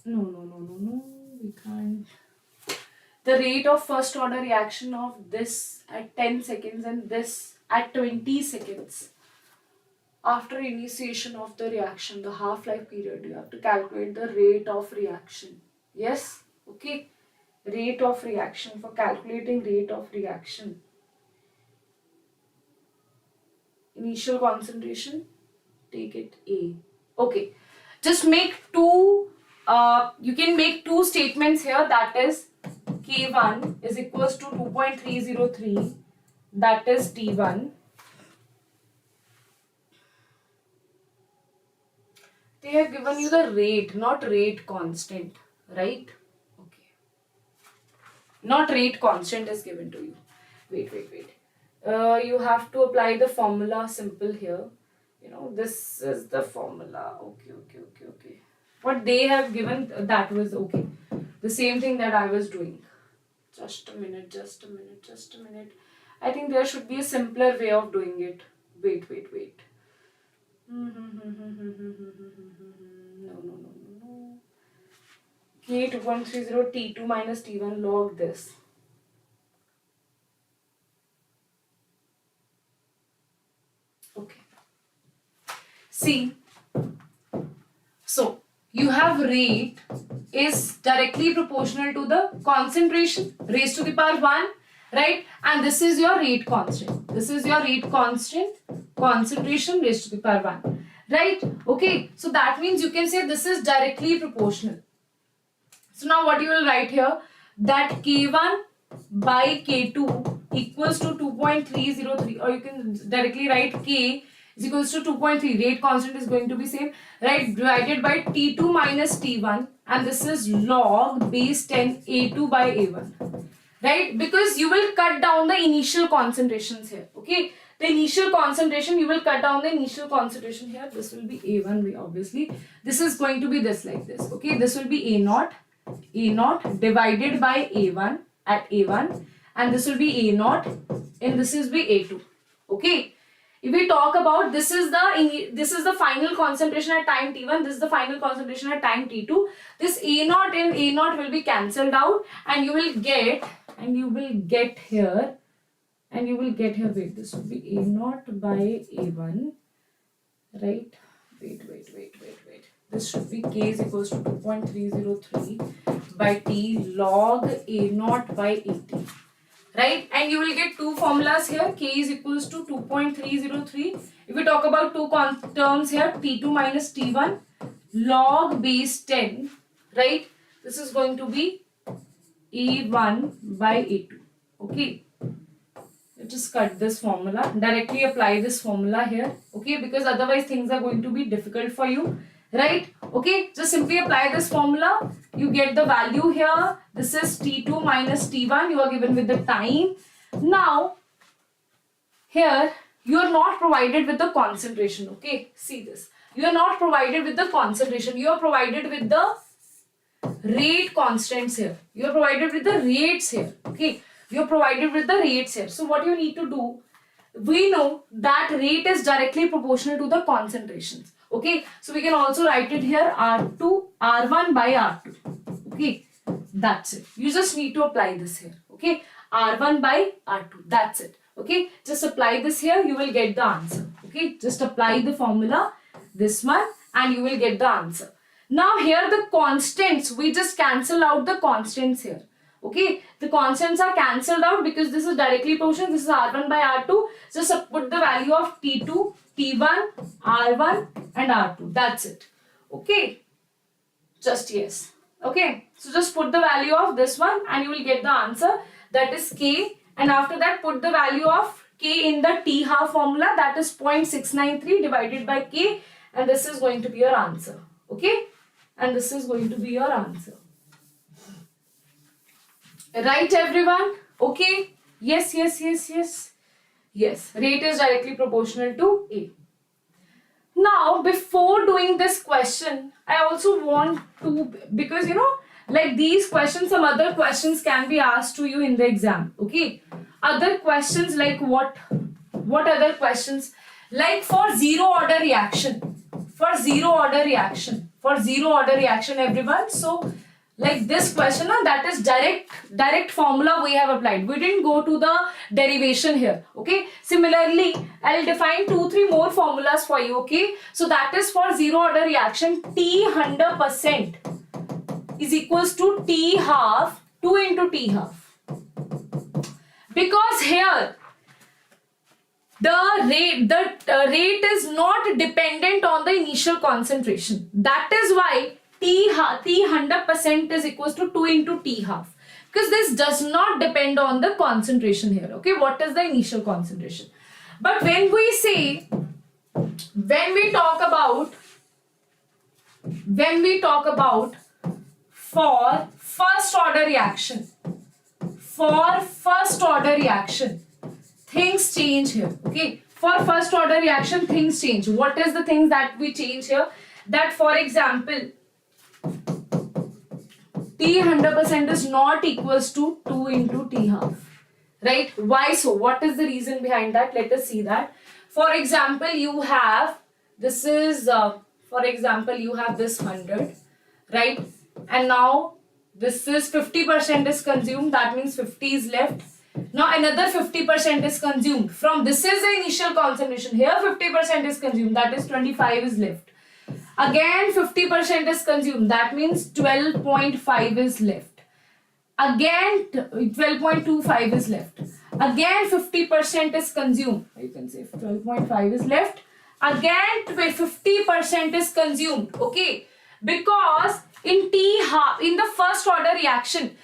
No. We can't. The rate of first order reaction of this at 10 seconds and this at 20 seconds. After initiation of the reaction, the half-life period, you have to calculate the rate of reaction. Yes? Okay. Rate of reaction. For calculating rate of reaction. Initial concentration, take it A. Okay. Just make two, you can make two statements here, that is K1 is equals to 2.303, that is T1. They have given you the rate, not rate constant, right? Okay. Not rate constant is given to you. Wait. You have to apply the formula simple here. You know, this is the formula. Okay. What they have given, that was okay. The same thing that I was doing. Just a minute. I think there should be a simpler way of doing it. Wait. No. K 2.30 T2 minus T1 log this. Okay. See. So, you have rate is directly proportional to the concentration raised to the power 1, right? And this is your rate constant. This is your rate constant, concentration raised to the power 1, right? Okay, so that means you can say this is directly proportional. So now what you will write here, that K1 by K2 equals to 2.303, or you can directly write K is equals to 2.3, rate constant is going to be same, right, divided by T2 minus T1, and this is log base 10 A2 by A1, right? Because you will cut down the initial concentrations here, okay? The initial concentration, you will cut down the initial concentration here. This will be A1 obviously. This is going to be this like this, okay? This will be A0 divided by A1 at A1, and this will be A0 and this is be A2, okay? If we talk about this is the final concentration at time T1, this is the final concentration at time T2. This A0 and A0 will be cancelled out, and you will get here, wait, this will be A0 by A1, right? Wait. This should be K is equals to 2.303 by T log A0 by AT. Right, and you will get two formulas here. K is equals to 2.303. If we talk about two terms here, T2 minus T1 log base 10, right? This is going to be A1 by A2. Okay, just cut this formula, directly apply this formula here. Okay, because otherwise things are going to be difficult for you, right? Okay, just simply apply this formula. You get the value here. This is T2 minus T1. You are given with the time. Now, here you are not provided with the concentration. Okay, see this. You are not provided with the concentration. You are provided with the rate constants here. You are provided with the rates here. Okay, you are provided with the rates here. So what you need to do, we know that rate is directly proportional to the concentrations. Okay, so we can also write it here R1 by R2. Okay, that's it. You just need to apply this here. Okay, R1 by R2. That's it. Okay, just apply this here. You will get the answer. Okay, just apply the formula, this one, and you will get the answer. Now here the constants, we just cancel out the constants here. Okay, the constants are cancelled out because this is directly proportional. This is R1 by R2. Just put the value of T2, T1, R1 and R2. That's it. Okay, just yes. Okay, so just put the value of this one and you will get the answer, that is K, and after that put the value of K in the T half formula, that is 0.693 divided by K, and this is going to be your answer. Okay, and this is going to be your answer. Right, everyone? Okay. Yes. Yes, rate is directly proportional to A. Now, before doing this question, I also want to, because like these questions, some other questions can be asked to you in the exam. Okay. Other questions like what other questions? Like for zero order reaction, everyone. So like this question, that is direct formula we have applied. We didn't go to the derivation here. Okay. Similarly, I'll define 2-3 more formulas for you. Okay. So that is for zero order reaction, T 100% is equals to T half 2 into T half. Because here the rate is not dependent on the initial concentration. That is why T 100% is equals to 2 into T half. Because this does not depend on the concentration here. Okay, what is the initial concentration? But when we talk about for first order reaction, things change here. Okay, for first order reaction, things change. What is the things that we change here? That for example, T 100% is not equals to 2 into T half. Right? Why so? What is the reason behind that? Let us see that. For example, you have this 100, right? And now this is 50% is consumed. That means 50 is left. Now another 50% is consumed. From this is the initial concentration. Here 50% is consumed. That is 25 is left. Again 50% is consumed. That means 12.5 is left. Again 12.25 is left. Again 50% is consumed. You can say 12.5 is left. Again 50% is consumed. Okay. Because in the first order reaction,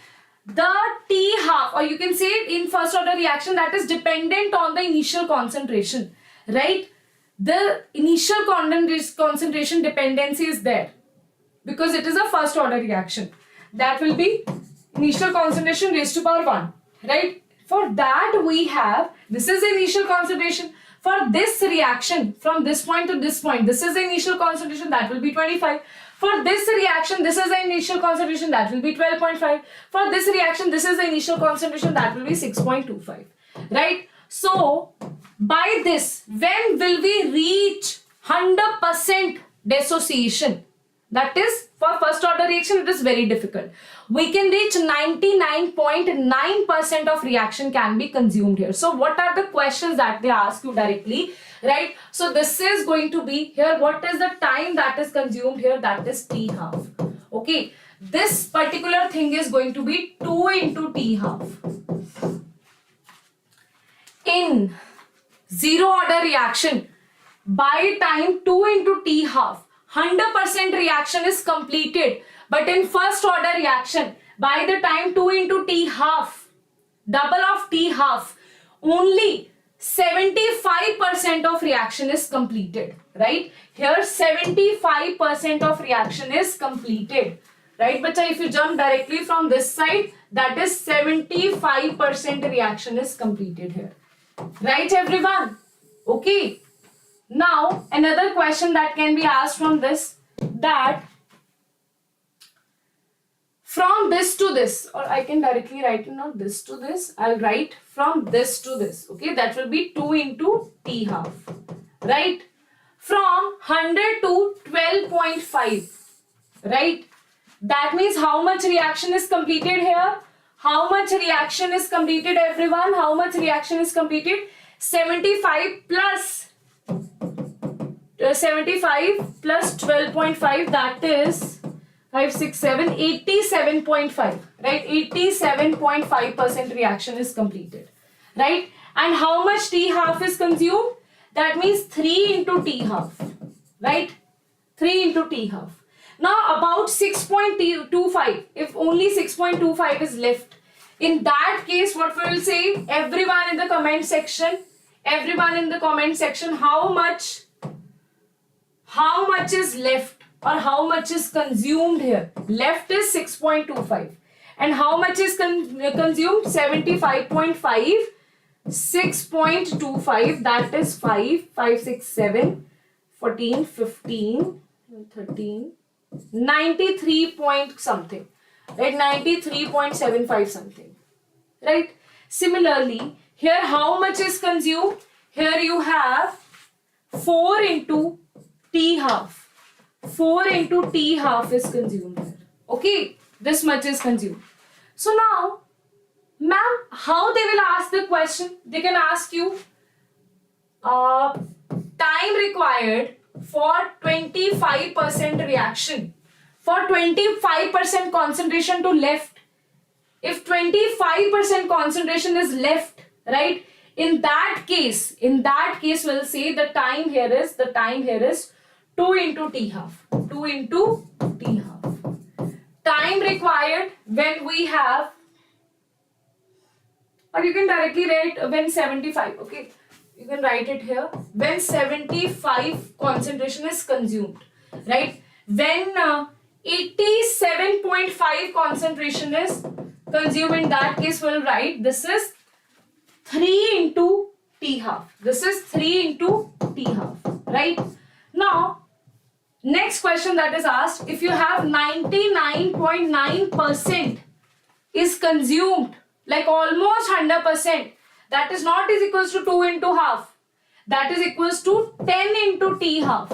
the T half, or you can say in first order reaction, that is dependent on the initial concentration, right? The initial concentration dependency is there because it is a first order reaction. That will be initial concentration raised to power 1, right? For that we have, this is the initial concentration. For this reaction, from this point to this point, this is the initial concentration, that will be 25. For this reaction, this is the initial concentration, that will be 12.5. For this reaction, this is the initial concentration, that will be 6.25. Right? So, by this, when will we reach 100% dissociation? That is, for first order reaction, it is very difficult. We can reach 99.9% of reaction can be consumed here. So, what are the questions that they ask you directly? Right? So, this is going to be here. What is the time that is consumed here? That is T half. Okay. This particular thing is going to be 2 into T half. In zero order reaction, by time 2 into T half, 100% reaction is completed. But in first order reaction, by the time 2 into T half, double of T half, only 75% of reaction is completed. Right? Here 75% of reaction is completed. Right? But if you jump directly from this side, that is 75% reaction is completed here. Right, everyone? Okay. Now, another question that can be asked from this, that from this to this, or I can directly write it, not this to this, I'll write from this to this. Okay, that will be 2 into T half. Right? From 100 to 12.5. Right? That means how much reaction is completed here? How much reaction is completed, everyone? How much reaction is completed? 75 plus 12.5, that is 5, 6, 7, 87.5, right? 87.5% reaction is completed, right? And how much T half is consumed? That means 3 into T half, right? 3 into T half. Now about 6.25, if only 6.25 is left, in that case what we will say, everyone in the comment section, how how much is left or how much is consumed here? Left is 6.25 and how much is consumed? 75.5. 6.25, that is 5, 5, 6, 7, 14, 15, 13, 93 point something, right? 93.75 something, right? Similarly, here how much is consumed? Here you have 4 into T half. 4 into T half is consumed here. Okay, this much is consumed. So now, ma'am, how they will ask the question? They can ask you time required for 25% reaction, for 25% concentration to left. If 25% concentration is left, right, in that case we'll say the time here is 2 into T half. 2 into T half. Time required when we have, or you can directly write when 75, okay, you can write it here, when 75 concentration is consumed, right? When 87.5 concentration is consumed, in that case we'll write this is 3 into T half. This is 3 into T half, right? Now, next question that is asked, if you have 99.9% is consumed, like almost 100%, that is not is equals to 2 into half. That is equals to 10 into T half.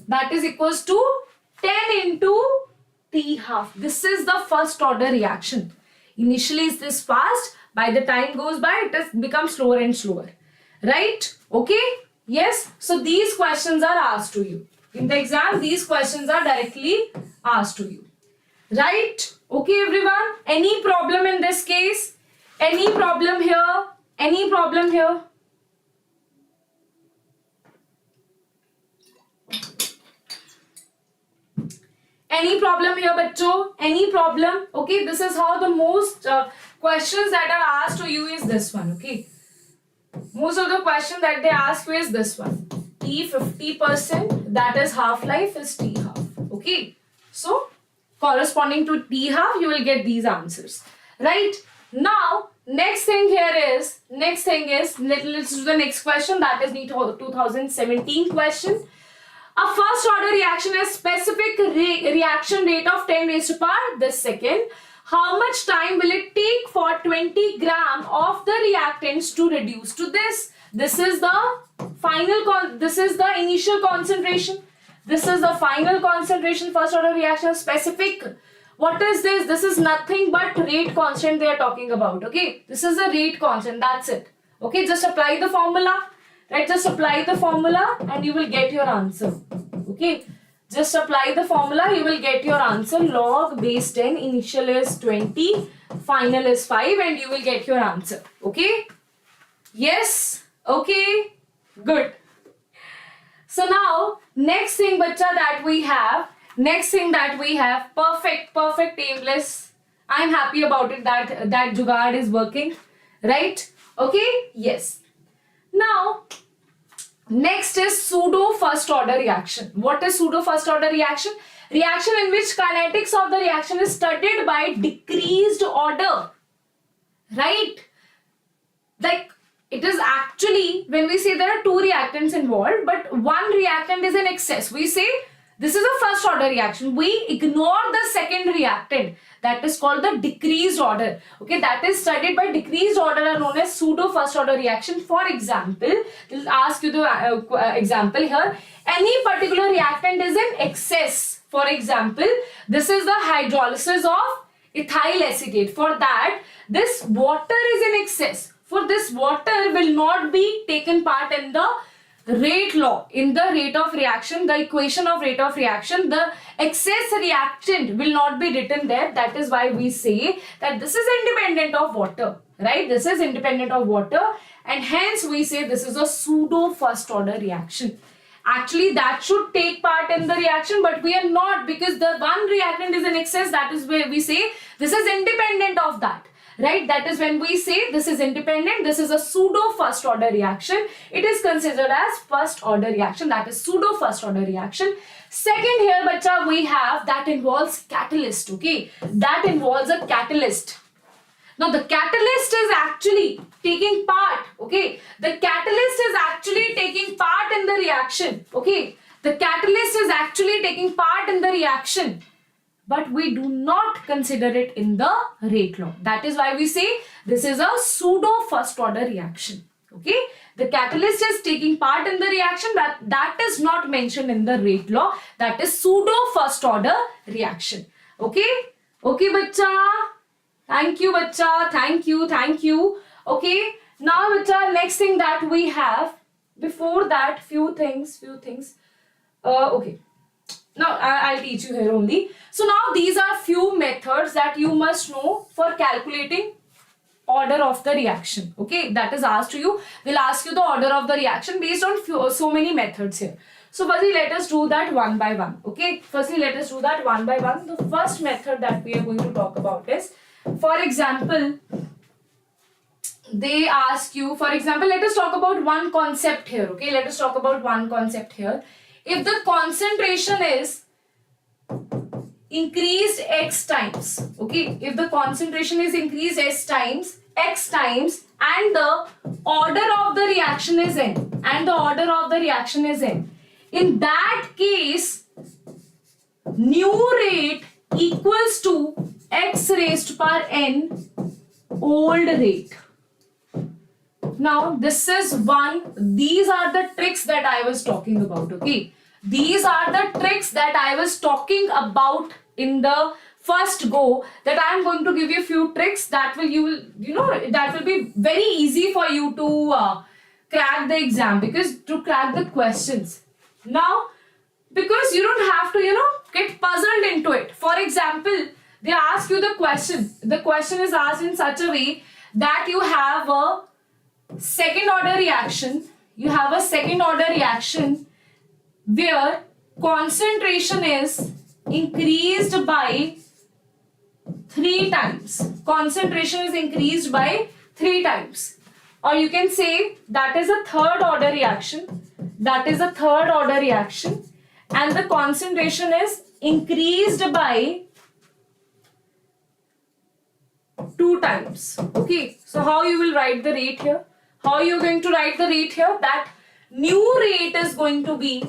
That is equals to 10 into T half. This is the first order reaction. Initially is this fast. By the time goes by, it has become slower and slower. Right? Okay? Yes? So these questions are asked to you. In the exam, these questions are directly asked to you. Right? Okay, everyone? Any problem in this case? Any problem here? Any problem here? Any problem here, bachcho? Any problem? Okay, this is how the most questions that are asked to you is this one. Okay, most of the question that they ask you is this one. T 50%, that is half-life, is T half. Okay, so corresponding to T half, you will get these answers. Right? Now, next thing is, let's do the next question. That is NEET 2017 question. A first order reaction has specific reaction rate of 10 raised to power this second. How much time will it take for 20 gram of the reactants to reduce to this? This is the final, this is the initial concentration. This is the final concentration, first order reaction specific. What is this? This is nothing but rate constant they are talking about. Okay, this is a rate constant. That's it. Okay, just apply the formula. Right, just apply the formula and you will get your answer. Okay, just apply the formula, you will get your answer. Log base 10, initial is 20, final is 5, and you will get your answer. Okay, yes, okay, good. So now, next thing, bacha, that we have, perfect aimless. I'm happy about it that jugaad is working, right? Okay, yes. Now, next is pseudo first order reaction. What is pseudo first order reaction? Reaction in which kinetics of the reaction is studied by decreased order. Right? Like, it is actually, when we say there are two reactants involved, but one reactant is in excess. We say this is a first order reaction. We ignore the second reactant. That is called the decreased order. Okay, that is studied by decreased order are known as pseudo first order reaction. For example, they'll ask you the example here. Any particular reactant is in excess. For example, this is the hydrolysis of ethyl acetate. For that, this water is in excess. For this water will not be taken part in the rate law, in the rate of reaction, the equation of rate of reaction. The excess reactant will not be written there. That is why we say that this is independent of water, right? This is independent of water, and hence we say this is a pseudo first order reaction. Actually, that should take part in the reaction, but we are not, because the one reactant is in excess. That is where we say this is independent of that. right? That is when we say this is independent, this is a pseudo first order reaction. It is considered as first order reaction, that is pseudo first order reaction. Second here, bacha, we have that involves catalyst, okay? That involves a catalyst. Now the catalyst is actually taking part, okay? The catalyst is actually taking part in the reaction, okay? The catalyst is actually taking part in the reaction, but we do not consider it in the rate law. That is why we say this is a pseudo first order reaction, okay? The catalyst is taking part in the reaction, that is not mentioned in the rate law. That is pseudo first order reaction, okay? Okay, bacha. Thank you, bacha. Thank you. Okay, now bacha, next thing that we have, before that, few things. Okay, now I'll teach you here only. So now these are few methods that you must know for calculating order of the reaction, okay? That is asked to you. They'll ask you the order of the reaction based on so many methods here. So firstly, let us do that one by one, okay? The first method that we are going to talk about is, for example, they ask you, for example, let us talk about one concept here, okay? Let us talk about one concept here. If the concentration is increased x times, okay? If the concentration is increased x times, and the order of the reaction is n, in that case, new rate equals to x raised to power n old rate. Now this is these are the tricks that I was talking about, okay? These are the tricks that I was talking about in the first go, that I am going to give you a few tricks that will that will be very easy for you to crack the exam, because to crack the questions. Now, because you don't have to, get puzzled into it. For example, they ask you the question. The question is asked in such a way that you have a second order reaction. Where concentration is increased by 3 times. Or you can say that is a third order reaction. And the concentration is increased by 2 times. Okay. So how you will write the rate here? That new rate is going to be,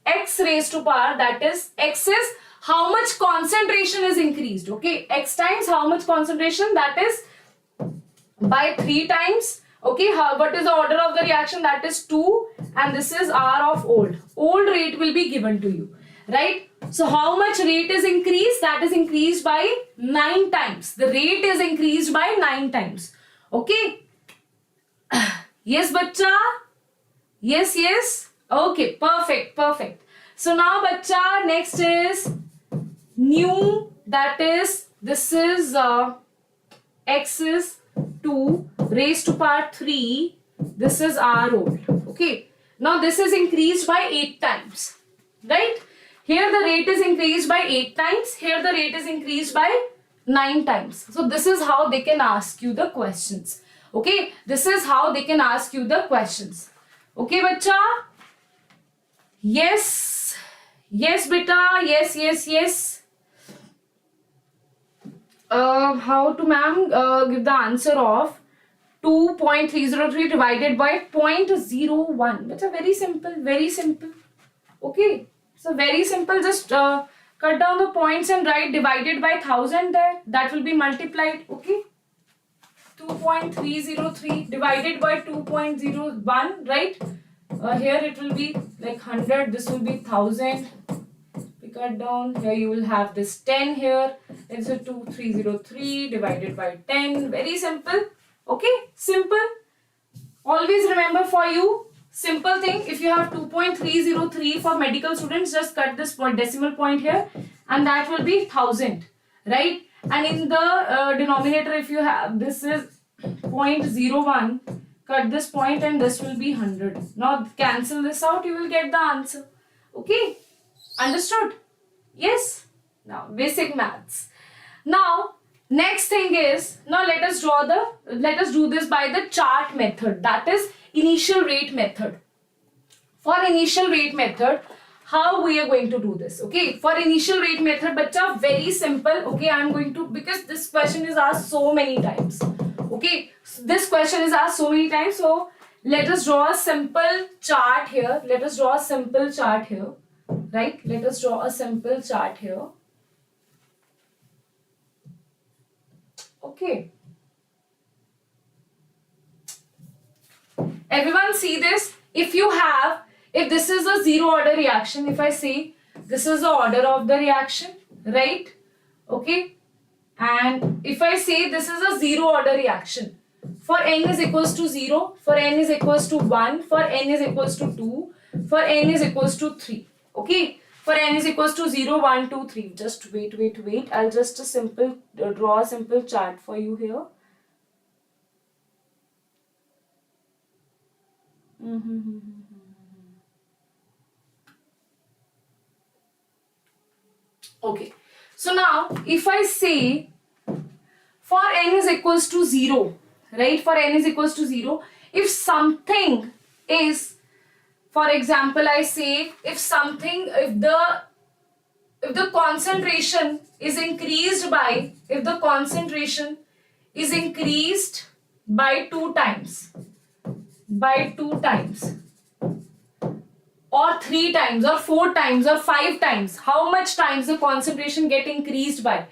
x raised to power, that is, x is how much concentration is increased, okay? X times how much concentration, that is by 3 times, okay? What is the order of the reaction? That is 2, and this is R of old. Old rate will be given to you, right? So how much rate is increased? That is increased by 9 times. The rate is increased by 9 times, okay? Yes, bacha? Yes. Okay, perfect. So now, bacha, next is new, that is, this is x is 2 raised to power 3. This is R old, okay? Now this is increased by 8 times, right? Here the rate is increased by 8 times. Here the rate is increased by 9 times. So this is how they can ask you the questions. Okay, this is how they can ask you the questions. Okay, bacha? Yes, beta. Yes. How to, ma'am, give the answer of 2.303 divided by 0.01. It's a very simple. Okay, so very simple. Just cut down the points and write divided by 1000 there. That will be multiplied. Okay. 2.303 divided by 2.01, right? Here it will be like 100, this will be 1000. We cut down, here you will have this 10 here. It's a 2303 divided by 10. Very simple. Okay, simple. Always remember for you, simple thing, if you have 2.303 for medical students, just cut this decimal point here, and that will be 1000, right? And in the denominator, if you have, this is 0.01, cut this point and this will be 100. Now cancel this out, you will get the answer. Okay, understood? Yes. Now basic maths. Now Next thing is, now let us do this by the chart method, that is initial rate method. For initial rate method, how we are going to do this? Okay, for initial rate method, bacha, very simple. Okay, I am going to, because this question is asked so many times. Okay, so this question is asked so many times. So let us draw a simple chart here. Right? Let us draw a simple chart here. Okay. Everyone see this? If this is a zero order reaction, if I say this is the order of the reaction, right? Okay. And if I say this is a zero order reaction, for n is equals to 0, for n is equals to 1, for n is equals to 2, for n is equals to 3. Okay. For n is equals to 0, 1, 2, 3. Just wait. I'll just draw a simple chart for you here. Okay. So now if I say for n is equals to 0, right? For n is equals to 0, if something is, for example, I say if the concentration is increased by, by 2 times, or 3 times, or 4 times, or 5 times, how much times the concentration get increased by?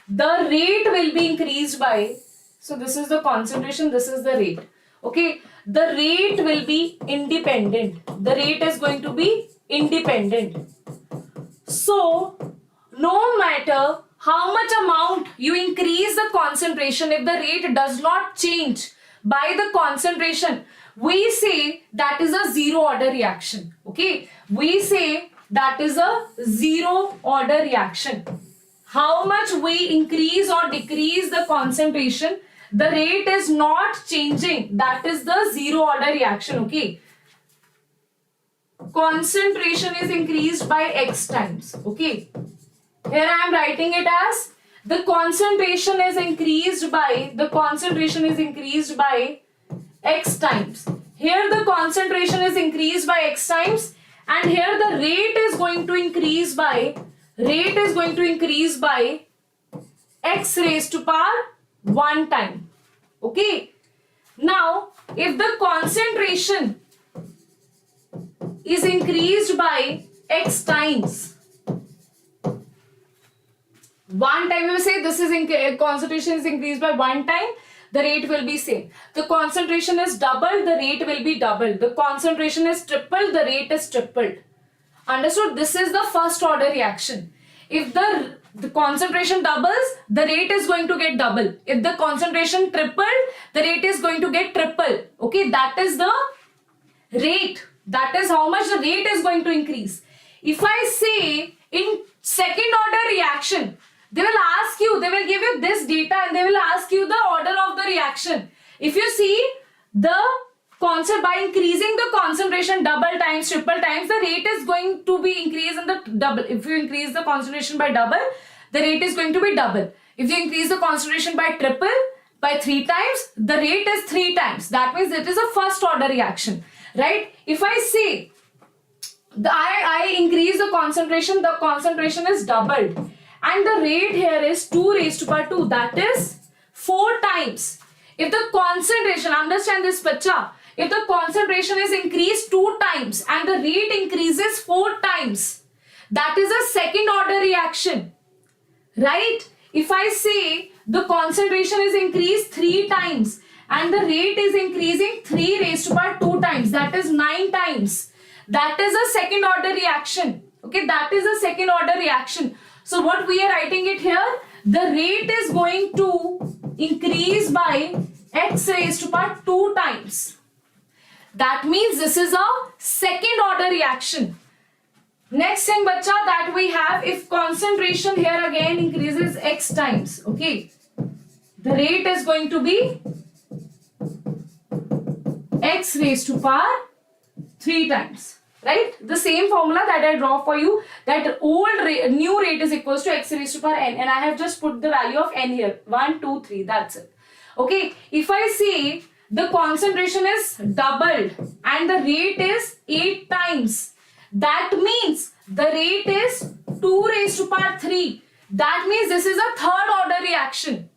The rate will be increased by, so this is the concentration, this is the rate. Okay, the rate will be independent. The rate is going to be independent. So, no matter how much amount you increase the concentration, if the rate does not change by the concentration, we say that is a zero order reaction. Okay, we say that is a zero order reaction. How much we increase or decrease the concentration, the rate is not changing, that is the zero order reaction. Okay, concentration is increased by x times. Okay, here I am writing it as the concentration is increased by x times. Here the concentration is increased by x times, and here the rate is going to increase by x raised to power 1 time. Okay, now if the concentration is increased by x times, 1 time, we will say this is concentration is increased by 1 time, the rate will be same. The concentration is doubled, the rate will be doubled. The concentration is tripled, the rate is tripled. Understood? This is the first order reaction. If the concentration doubles, the rate is going to get double. If the concentration tripled, the rate is going to get triple. Okay, that is the rate. That is how much the rate is going to increase. If I say in second order reaction, they will give you this data and they will ask you the order of the reaction. If you see by increasing the concentration double times, triple times, the rate is going to be increased in the double. If you increase the concentration by double, the rate is going to be double. If you increase the concentration by triple, by 3 times, the rate is 3 times. That means it is a first order reaction, right? If I say I increase the concentration is doubled, and the rate here is 2 raised to power 2, that is 4 times. If the concentration, understand this bacha, if the concentration is increased 2 times and the rate increases 4 times, that is a second order reaction, right? If I say the concentration is increased 3 times and the rate is increasing 3 raised to power 2 times, that is 9 times, that is a second order reaction. Okay, that is a second order reaction. So what we are writing it here, the rate is going to increase by x raised to power 2 times. That means this is a second order reaction. Next thing bacha that we have, if concentration here again increases x times, okay, the rate is going to be x raised to power 3 times. right? The same formula that I draw for you, that new rate is equals to x raised to power n, and I have just put the value of n here, 1, 2, 3, that's it. Okay, if I say the concentration is doubled and the rate is 8 times, that means the rate is 2 raised to power 3. That means this is a third order reaction.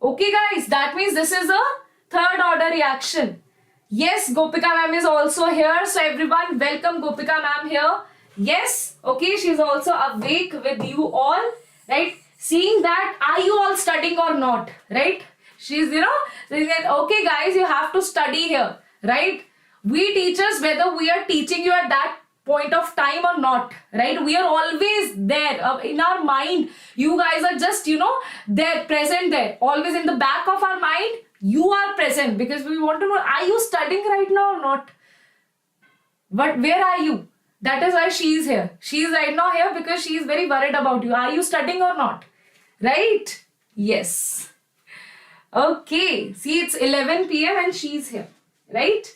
Okay guys, that means this is a third order reaction. Yes, Gopika ma'am is also here. So everyone, welcome Gopika ma'am here. Yes, okay, she's also awake with you all, right? Seeing that, are you all studying or not, right? She's, saying that, okay guys, you have to study here, right? We teachers, whether we are teaching you at that point of time or not, right? We are always there in our mind. You guys are just, there, present there, always in the back of our mind. You are present because we want to know, are you studying right now or not? But where are you? That is why she is here. She is right now here because she is very worried about you. Are you studying or not? Right? Yes. Okay. See, it's 11 p.m. and she is here. Right?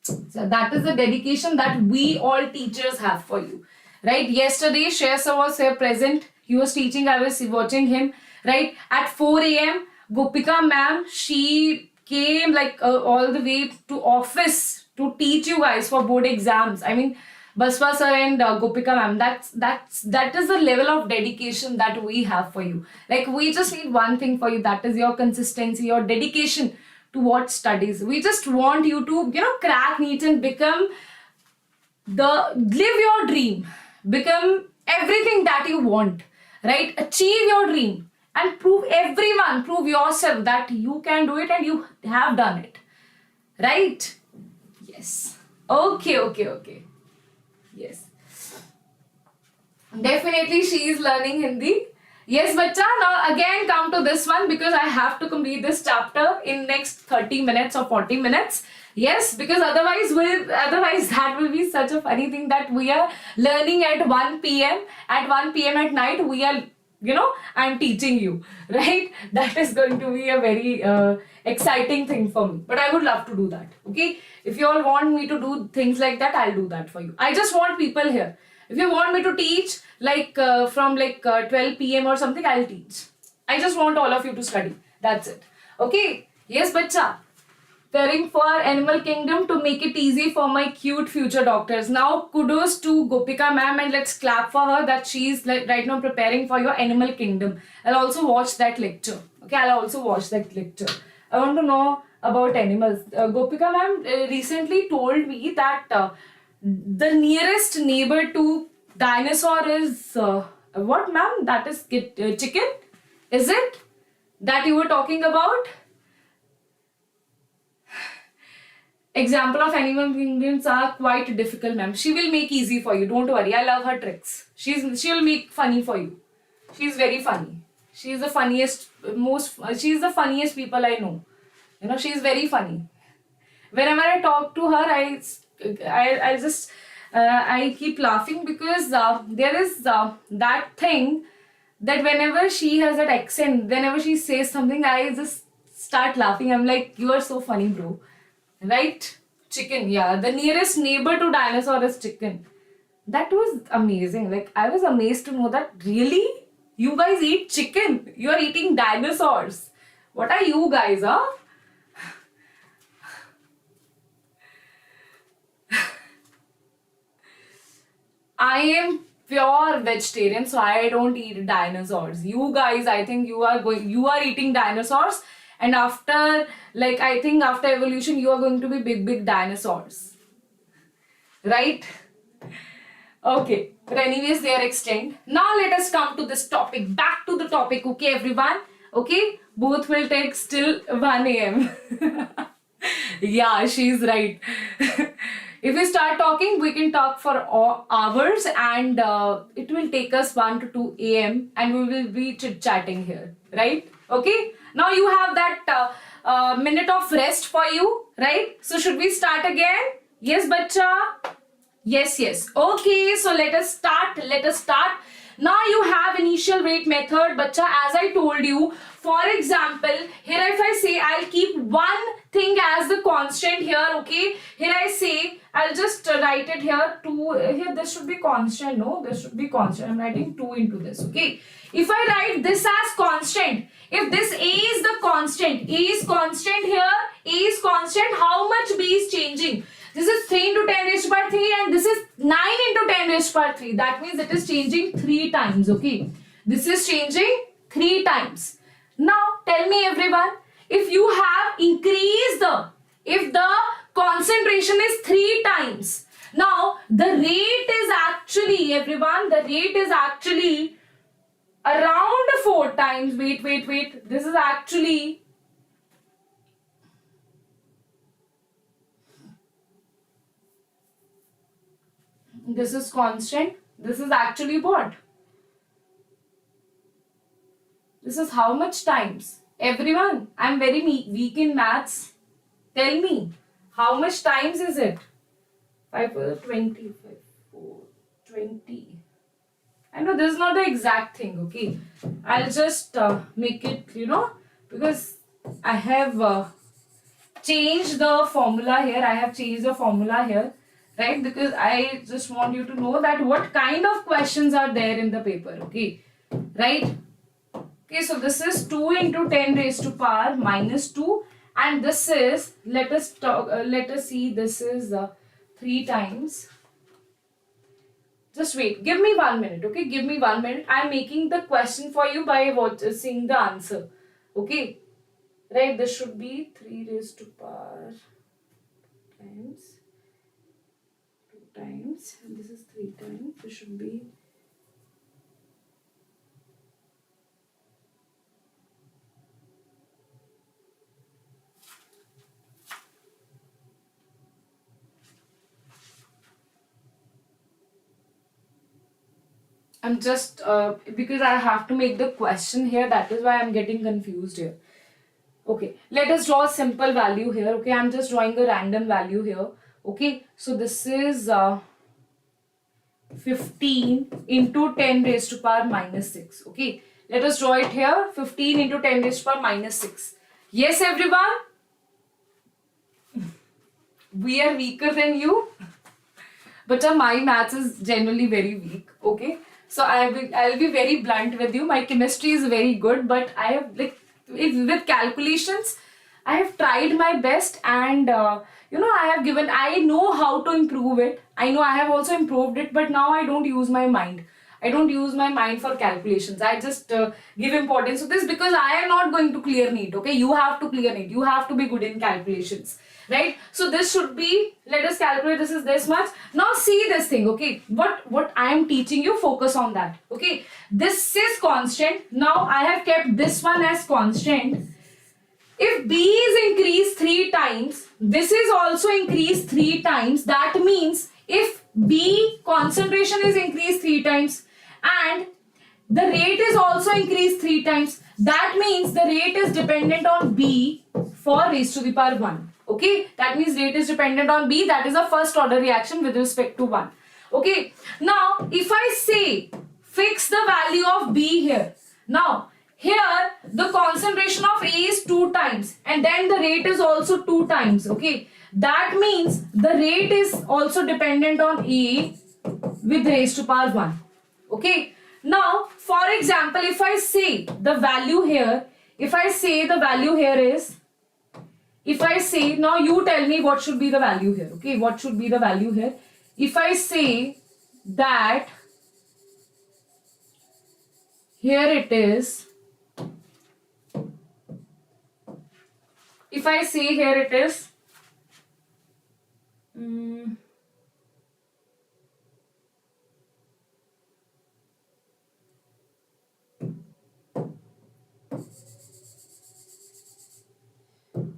So that is the dedication that we all teachers have for you. Right? Yesterday, Shreya sir was here present. He was teaching. I was watching him. Right? At 4 a.m., Gopika ma'am, she came like all the way to office to teach you guys for board exams. I mean, Baswa sir and Gopika ma'am, that is the level of dedication that we have for you. Like, we just need one thing for you, that is your consistency, your dedication to what studies. We just want you to, crack NEET and live your dream, become everything that you want, right? Achieve your dream. And prove yourself that you can do it and you have done it. Right? Yes. Okay. Yes. Definitely she is learning Hindi. Yes, bacha. Now again come to this one because I have to complete this chapter in next 30 minutes or 40 minutes. Yes, because otherwise that will be such a funny thing that we are learning at 1 p.m. At 1 p.m. at night we are, I'm teaching you, right? That is going to be a very exciting thing for me. But I would love to do that, okay? If you all want me to do things like that, I'll do that for you. I just want people here. If you want me to teach from 12 p.m. or something, I'll teach. I just want all of you to study. That's it. Okay? Yes, bacha. Preparing for animal kingdom to make it easy for my cute future doctors. Now, kudos to Gopika ma'am and let's clap for her that she's right now preparing for your animal kingdom. I'll also watch that lecture. Okay, I'll also watch that lecture. I want to know about animals. Gopika ma'am recently told me that the nearest neighbor to dinosaur is what ma'am? That is chicken? Is it? That you were talking about? Example of animal kingdoms are quite difficult, ma'am. She will make easy for you. Don't worry. I love her tricks. She'll make funny for you. She's very funny. She's the funniest people I know. She's very funny. Whenever I talk to her, I keep laughing because there is that thing that whenever she has that accent, whenever she says something, I just start laughing. I'm like, you are so funny, bro. Right? Chicken, yeah. The nearest neighbor to dinosaur is chicken. That was amazing. Like, I was amazed to know that really? You guys eat chicken. You are eating dinosaurs. What are you guys, huh? I am pure vegetarian, so I don't eat dinosaurs. You guys, I think you are eating dinosaurs. And after, I think after evolution, you are going to be big dinosaurs. Right? Okay. But anyways, they are extinct. Now let us come to this topic. Back to the topic, okay, everyone? Okay? Both will take still 1 a.m. Yeah, she's right. If we start talking, we can talk for hours and it will take us 1 to 2 a.m. and we will be chit-chatting here. Right? Okay? Now you have that minute of rest for you, right? So should we start again? Yes, bacha? Yes. Okay, so let us start. Now you have initial weight method, bacha, as I told you. For example, here if I say I'll keep one thing as the constant here, okay? Here I say I'll just write it here. 2 here, this should be constant. No, this should be constant. I'm writing 2 into this, okay? If I write this as constant, if this A is the constant, A is constant here, A is constant, how much B is changing? This is 3 into 10 raised to power 3 and this is 9 into 10 raised to power 3. That means it is changing 3 times, okay? This is changing 3 times. Now, tell me everyone, if you have increased if the concentration is 3 times, now the rate is actually, everyone, the rate is actually around 4 times. Wait. This is actually this is constant. This is actually what? This is how much times? Everyone, I'm very weak in maths. Tell me, how much times is it? 5 4 20, 5 4 20. I know this is not the exact thing, okay? I'll just make it, because I have changed the formula here. I have changed the formula here, right? Because I just want you to know that what kind of questions are there in the paper, okay? Right? Okay, so this is 2 into 10 raised to power minus 2 and this is, let us see, this is 3 times. Just wait, give me 1 minute, okay? Give me 1 minute. I am making the question for you by seeing the answer, okay? Right, this should be 3 raised to power times 2 times and this is 3 times. This should be I'm just, because I have to make the question here, that is why I'm getting confused here. Okay, let us draw a simple value here, okay? I'm just drawing a random value here, okay? So this is 15 into 10 raised to power minus 6, okay? Let us draw it here, 15 into 10 raised to power minus 6. Yes, everyone? We are weaker than you, but my maths is generally very weak, okay? So I'll be very blunt with you. My chemistry is very good, but I have with calculations, I have tried my best and I know how to improve it. I know I have also improved it, but now I don't use my mind. I don't use my mind for calculations. I just give importance to this because I am not going to clear NEET, okay? You have to clear NEET. You have to be good in calculations, right? So this should be, let us calculate, this is this much. Now see this thing, okay? What I am teaching you, focus on that, okay? This is constant. Now I have kept this one as constant. If B is increased 3 times, this is also increased 3 times. That means if B concentration is increased 3 times and the rate is also increased 3 times, that means the rate is dependent on B for raised to the power 1. Okay, that means rate is dependent on B. That is a first order reaction with respect to 1. Okay, now if I say fix the value of B here. Now here the concentration of A is 2 times and then the rate is also 2 times. Okay, that means the rate is also dependent on A with raised to power 1. Okay, now for example, if I say the value here, if I say the value here is, if I say, now you tell me what should be the value here, okay? What should be the value here? If I say that here it is, if I say here it is,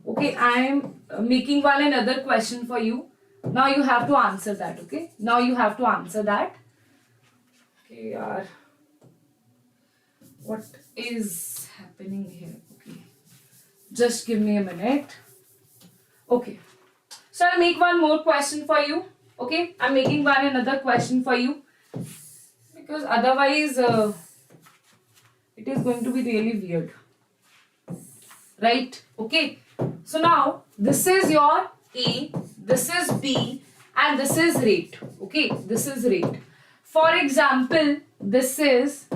okay, I am making one another question for you. Now you have to answer that, okay? Now you have to answer that. Okay, what is happening here? Okay, just give me a minute. Okay, so I'll make one more question for you. Okay, I'm making one another question for you because otherwise it is going to be really weird, right? Okay, so now this is your A, this is B, and this is rate. Okay, this is rate. For example, this is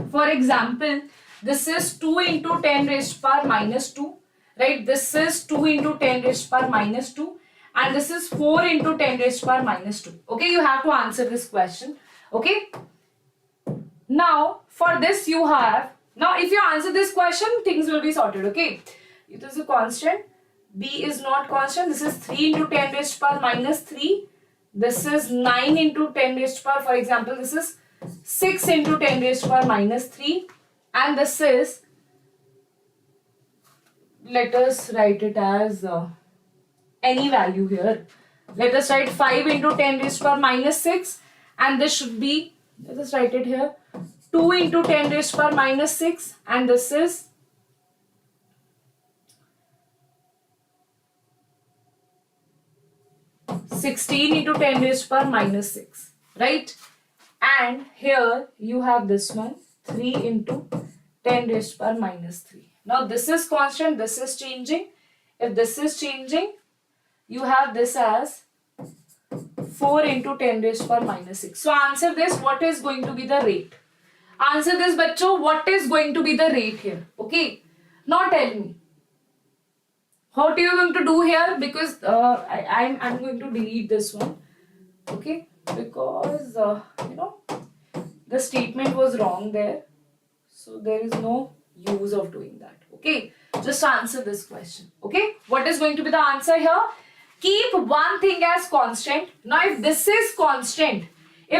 2 into 10 raised to power minus 2, right? This is 2 into 10 raised to power minus 2, and this is 4 into 10 raised to power minus 2. Okay, you have to answer this question. Okay, now for this you have, now if you answer this question, things will be sorted. Okay, it is a constant, B is not constant. This is 3 into 10 raised to power minus 3. This is 9 into 10 raised to power, for example, this is 6 into 10 raised to power minus 3. And this is, let us write it as any value here. Let us write 5 into 10 raised to power minus 6. And this should be, let us write it here, 2 into 10 raised to power minus 6. And this is 16 into 10 raised to power minus 6, right? And here you have this one, 3 into 10 raised to power minus 3. Now this is constant, this is changing. If this is changing, you have this as 4 into 10 raised to power minus 6. So answer this, what is going to be the rate? Answer this, bachcho, what is going to be the rate here? Okay, now tell me. What are you going to do here? Because I'm going to delete this one. Okay, because you know, the statement was wrong there. So there is no use of doing that. Okay, just answer this question. Okay, what is going to be the answer here? Keep one thing as constant. Now if this is constant, A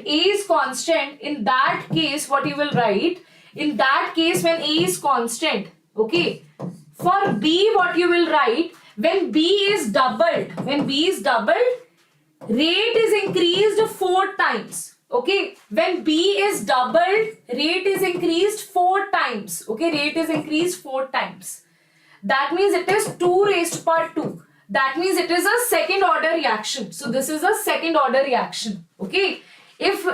is constant, in that case what you will write? In that case, when A is constant, okay, for B what you will write? When B is doubled, rate is increased 4 times. Okay, when B is doubled, rate is increased 4 times. Okay, rate is increased 4 times. That means it is 2 raised to power 2. That means it is a second order reaction. So this is a second order reaction. Okay, if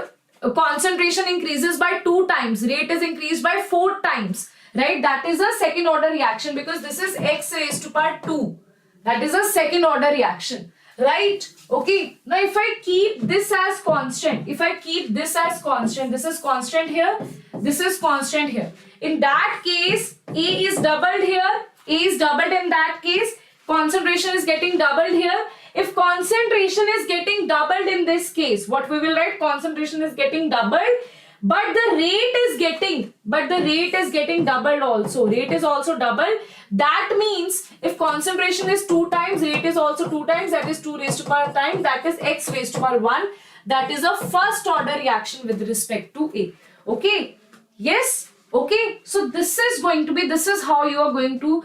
concentration increases by 2 times, rate is increased by 4 times, right? That is a second order reaction because this is x raised to power 2. That is a second order reaction, right? Okay, now if I keep this as constant, this is constant here, this is constant here. In that case, A is doubled here, A is doubled in that case, concentration is getting doubled here. If concentration is getting doubled in this case, what we will write? Concentration is getting doubled, but the rate is getting doubled also. Rate is also doubled. That means if concentration is 2 times, rate is also 2 times. That is 2 raised to power time. That is x raised to power 1. That is a first order reaction with respect to A. Okay. Yes. Okay. So this is how you are going to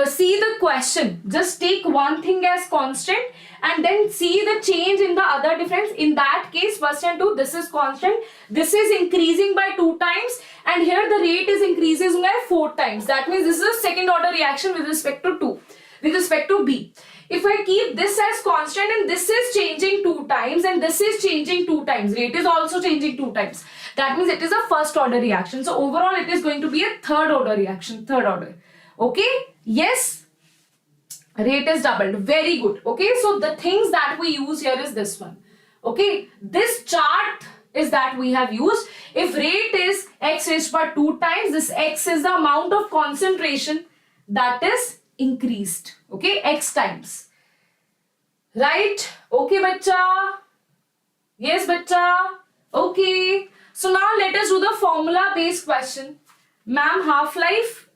see the question. Just take one thing as constant and then see the change in the other difference. In that case, 1 and 2, this is constant. This is increasing by 2 times and here the rate is increasing by 4 times. That means this is a second order reaction with respect to B. If I keep this as constant and this is changing 2 times and this is changing 2 times, rate is also changing 2 times. That means it is a first order reaction. So overall it is going to be a third order reaction, Okay, yes, rate is doubled. Very good. Okay, so the things that we use here is this one. Okay, this chart is that we have used. If rate is x raised to power 2 times, this x is the amount of concentration that is increased. Okay, x times. Right? Okay, bacha. Yes, bacha. Okay. So now let us do the formula based question. Ma'am, half-life.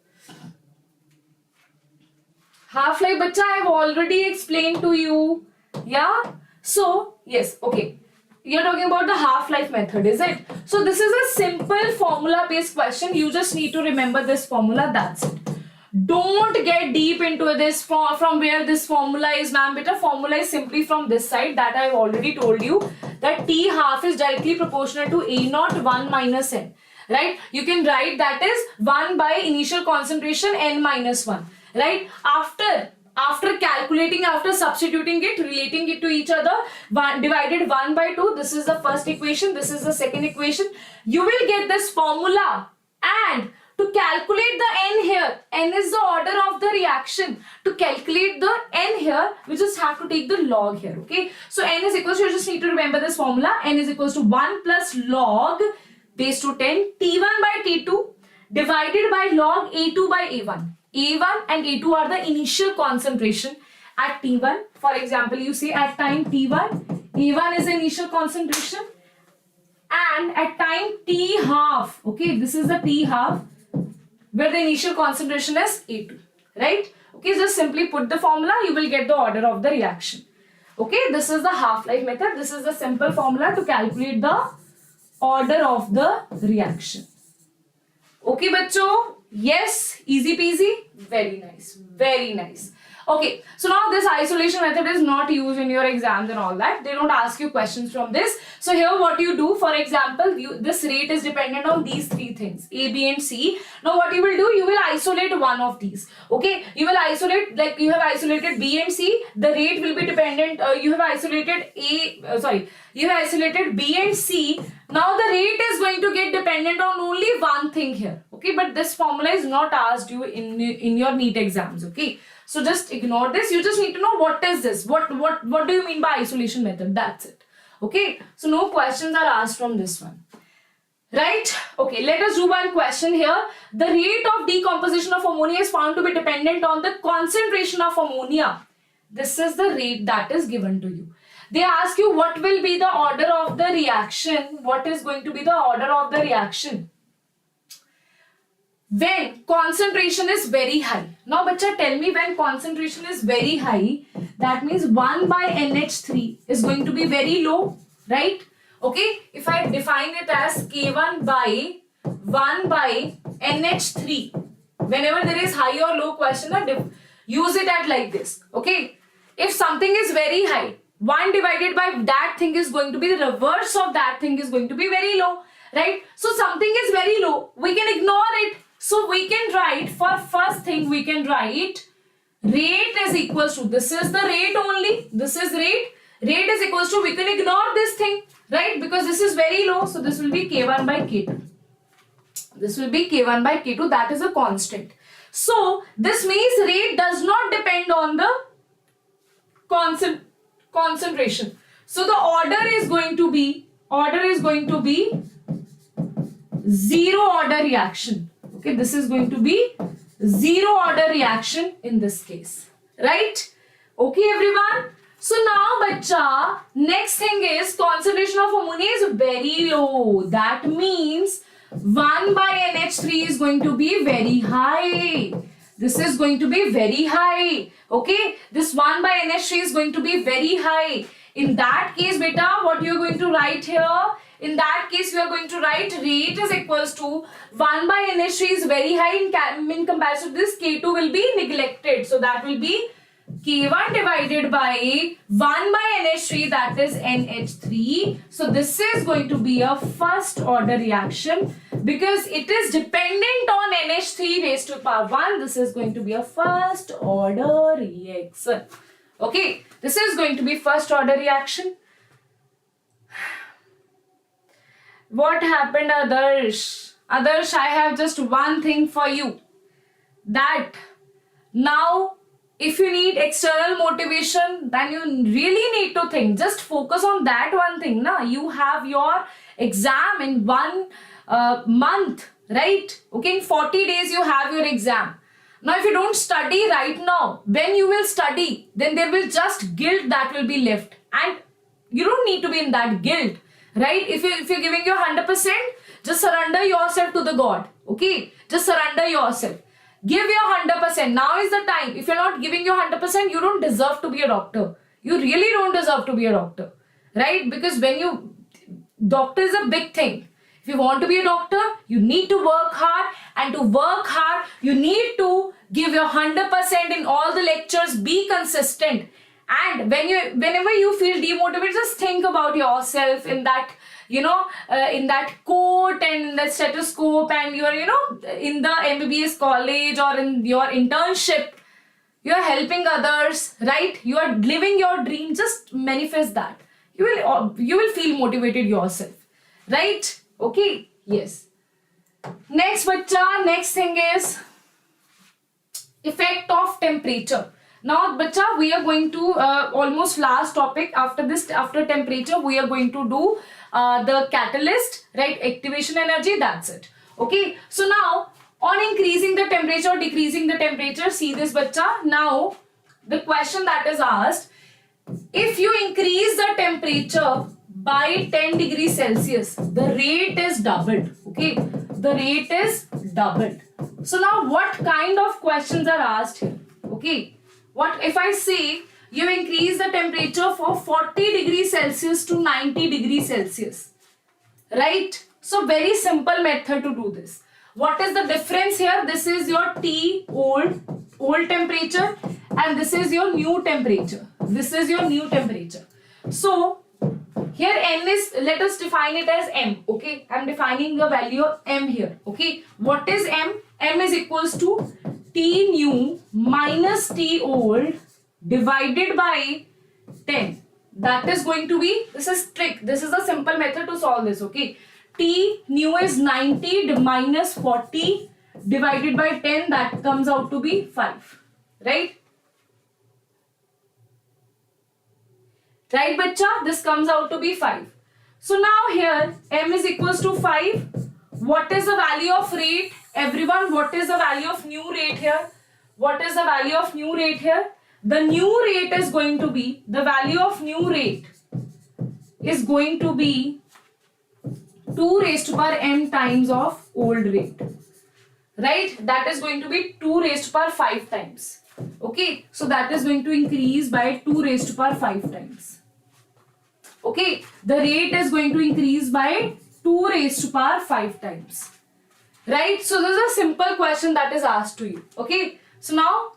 Half-life, bacha, I have already explained to you. Yeah? So, yes, okay. You're talking about the half-life method, is it? So, this is a simple formula-based question. You just need to remember this formula, that's it. Don't get deep into this from where this formula is, ma'am. Beta, formula is simply from this side that I have already told you that T half is directly proportional to A naught 1 minus N. Right? You can write that is 1 by initial concentration N minus 1. Right? After after calculating, after substituting it, relating it to each other, divided 1 by 2, this is the first equation, this is the second equation, you will get this formula. And to calculate the n here, n is the order of the reaction. To calculate the n here, we just have to take the log here, okay? So n is equals to, you just need to remember this formula, n is equals to 1 plus log base to 10 T1 by T2 divided by log A2 by A1. A1 and A2 are the initial concentration at T1. For example, you say at time T1, A1 is the initial concentration, and at time T half, okay, this is the T half where the initial concentration is A2, right? Okay, just simply put the formula, you will get the order of the reaction. Okay, this is the half-life method. This is the simple formula to calculate the order of the reaction. Okay, bachcho? Yes, easy peasy. Very nice, very nice. Okay, so now this isolation method is not used in your exams and all that. They don't ask you questions from this. So here what you do, for example, this rate is dependent on these three things, A, B and C. Now what you will do, you will isolate one of these. Okay, you will isolate, like you have isolated B and C, the rate will be dependent, you have isolated you have isolated B and C. Now the rate is going to get dependent on only one thing here. Okay, but this formula is not asked you in your NEET exams. Okay, so just ignore this. You just need to know what is this, what do you mean by isolation method. That's it. Okay, so no questions are asked from this one, right? Okay, let us do one question here. The rate of decomposition of ammonia is found to be dependent on the concentration of ammonia. This is the rate that is given to you. They ask you what will be the order of the reaction. What is going to be the order of the reaction when concentration is very high? Now, bacha, tell me, when concentration is very high, that means 1 by NH3 is going to be very low, right? Okay, if I define it as K1 by 1 by NH3, whenever there is high or low question, use it at like this. Okay, if something is very high, 1 divided by that thing is going to be the reverse of that thing, is going to be very low, right? So something is very low, we can ignore it. So we can write, for first thing we can write rate is equals to, this is the rate only, this is rate is equals to, we can ignore this thing, right? Because this is very low, so this will be K1 by K2. This will be K1 by K2, that is a constant. So this means rate does not depend on the concentration. So the order is going to be zero order reaction. Okay, this is going to be zero order reaction in this case, right? Okay, everyone. So now, bacha, next thing is concentration of ammonia is very low. That means 1 by NH3 is going to be very high. This is going to be very high. Okay, this 1 by NH3 is going to be very high. In that case, beta, what you are going to write here? In that case, we are going to write rate is equals to 1 by NH3 is very high in comparison to this. K2 will be neglected. So that will be K1 divided by 1 by NH3, that is NH3. So this is going to be a first order reaction because it is dependent on NH3 raised to power 1. This is going to be a first order reaction. Okay, this is going to be first order reaction. What happened, Adarsh? Adarsh, I have just one thing for you. That now, if you need external motivation, then you really need to think. Just focus on that one thing. Na? You have your exam in 1 month, right? Okay, in 40 days you have your exam. Now, if you don't study right now, when you will study, then there will just guilt that will be left. And you don't need to be in that guilt. Right? If you're giving your 100%, just surrender yourself to the God. Okay? Just surrender yourself. Give your 100%. Now is the time. If you're not giving your 100%, you don't deserve to be a doctor. You really don't deserve to be a doctor. Right? Because doctor is a big thing. If you want to be a doctor, you need to work hard. And to work hard, you need to give your 100% in all the lectures. Be consistent. And whenever you feel demotivated, just think about yourself in that, in that coat and in the stethoscope, and you are, in the MBBS college or in your internship. you are helping others, right? You are living your dream. Just manifest that. You will feel motivated yourself, right? Okay, yes. Next, bacha, next thing is effect of temperature. Now, bacha, we are going to almost last topic. After this, after temperature, we are going to do the catalyst, right? Activation energy. That's it. Okay. So now, on increasing the temperature, decreasing the temperature, see this, bacha. Now, the question that is asked: if you increase the temperature by 10 degrees Celsius, the rate is doubled. Okay, the rate is doubled. So now what kind of questions are asked here? Okay, what if I say you increase the temperature for 40 degrees Celsius to 90 degrees Celsius, right? So very simple method to do this. What is the difference here? This is your T old temperature, and this is your new temperature. This is your new temperature. So here n is, let us define it as m. Okay, I'm defining the value of m here. Okay, what is m? M is equals to T new minus T old divided by 10. That is going to be, this is trick. This is a simple method to solve this. Okay, T new is 90 minus 40 divided by 10. That comes out to be 5. Right? Right, bacha? This comes out to be 5. So now here m is equals to 5. What is the value of rate? Everyone, what is the value of new rate here? What is the value of new rate here? The new rate is going to be, the value of new rate is going to be 2 raised to power m times of old rate. Right? That is going to be 2 raised to power 5 times. Okay, so that is going to increase by 2 raised to power 5 times. Okay, the rate is going to increase by 2 raised to power 5 times. Right? So this is a simple question that is asked to you. Okay, so now,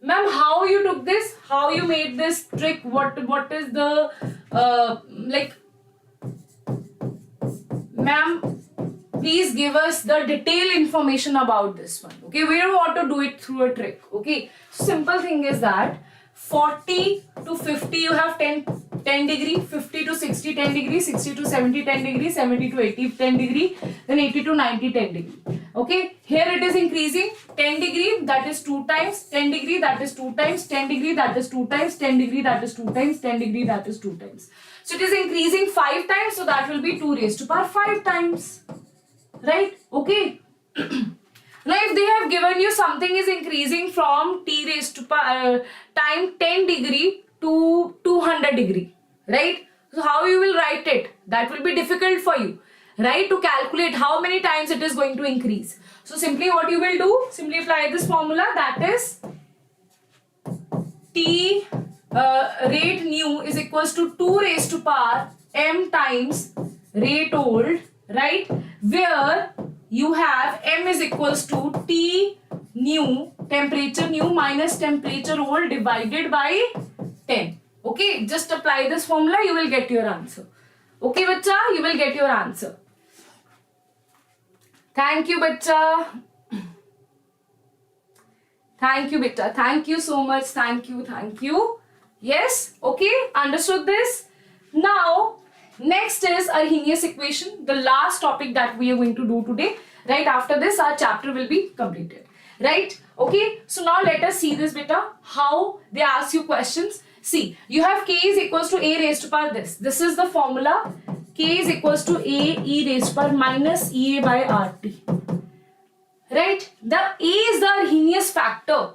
ma'am, how you took this? How you made this trick? What is the like, ma'am, please give us the detailed information about this one. Okay, we don't want to do it through a trick. Okay, simple thing is that 40 to 50 you have 10 degree, 50 to 60 10 degree, 60 to 70 10 degree, 70 to 80 10 degree, then 80 to 90 10 degree. Okay, here it is increasing 10 degree, that is 2 times, 10 degree, that is 2 times, 10 degree, that is 2 times, 10 degree, that is 2 times, 10 degree, that is 2 times. So it is increasing 5 times, so that will be 2 raised to power 5 times. Right? Okay. Now if they have given you something is increasing from t raised to power time 10 degree to 200 degree, right? So how you will write it? That will be difficult for you, right? To calculate how many times it is going to increase. So simply what you will do, simply apply this formula, that is T rate new is equals to 2 raised to power m times rate old, right? Where you have m is equals to T new, temperature new minus temperature old divided by 10. Okay, just apply this formula, you will get your answer. Okay, bacha, you will get your answer. Thank you, bacha. Thank you, beta. Thank you so much. Thank you. Thank you. Yes, okay, understood this. Now, next is Arrhenius equation, the last topic that we are going to do today. Right after this, our chapter will be completed. Right? Okay. So now let us see this, beta. How they ask you questions. See, you have k is equals to a raised to power this. This is the formula. K is equals to a e raised to power minus ea by rt. Right? The a is the Arrhenius factor.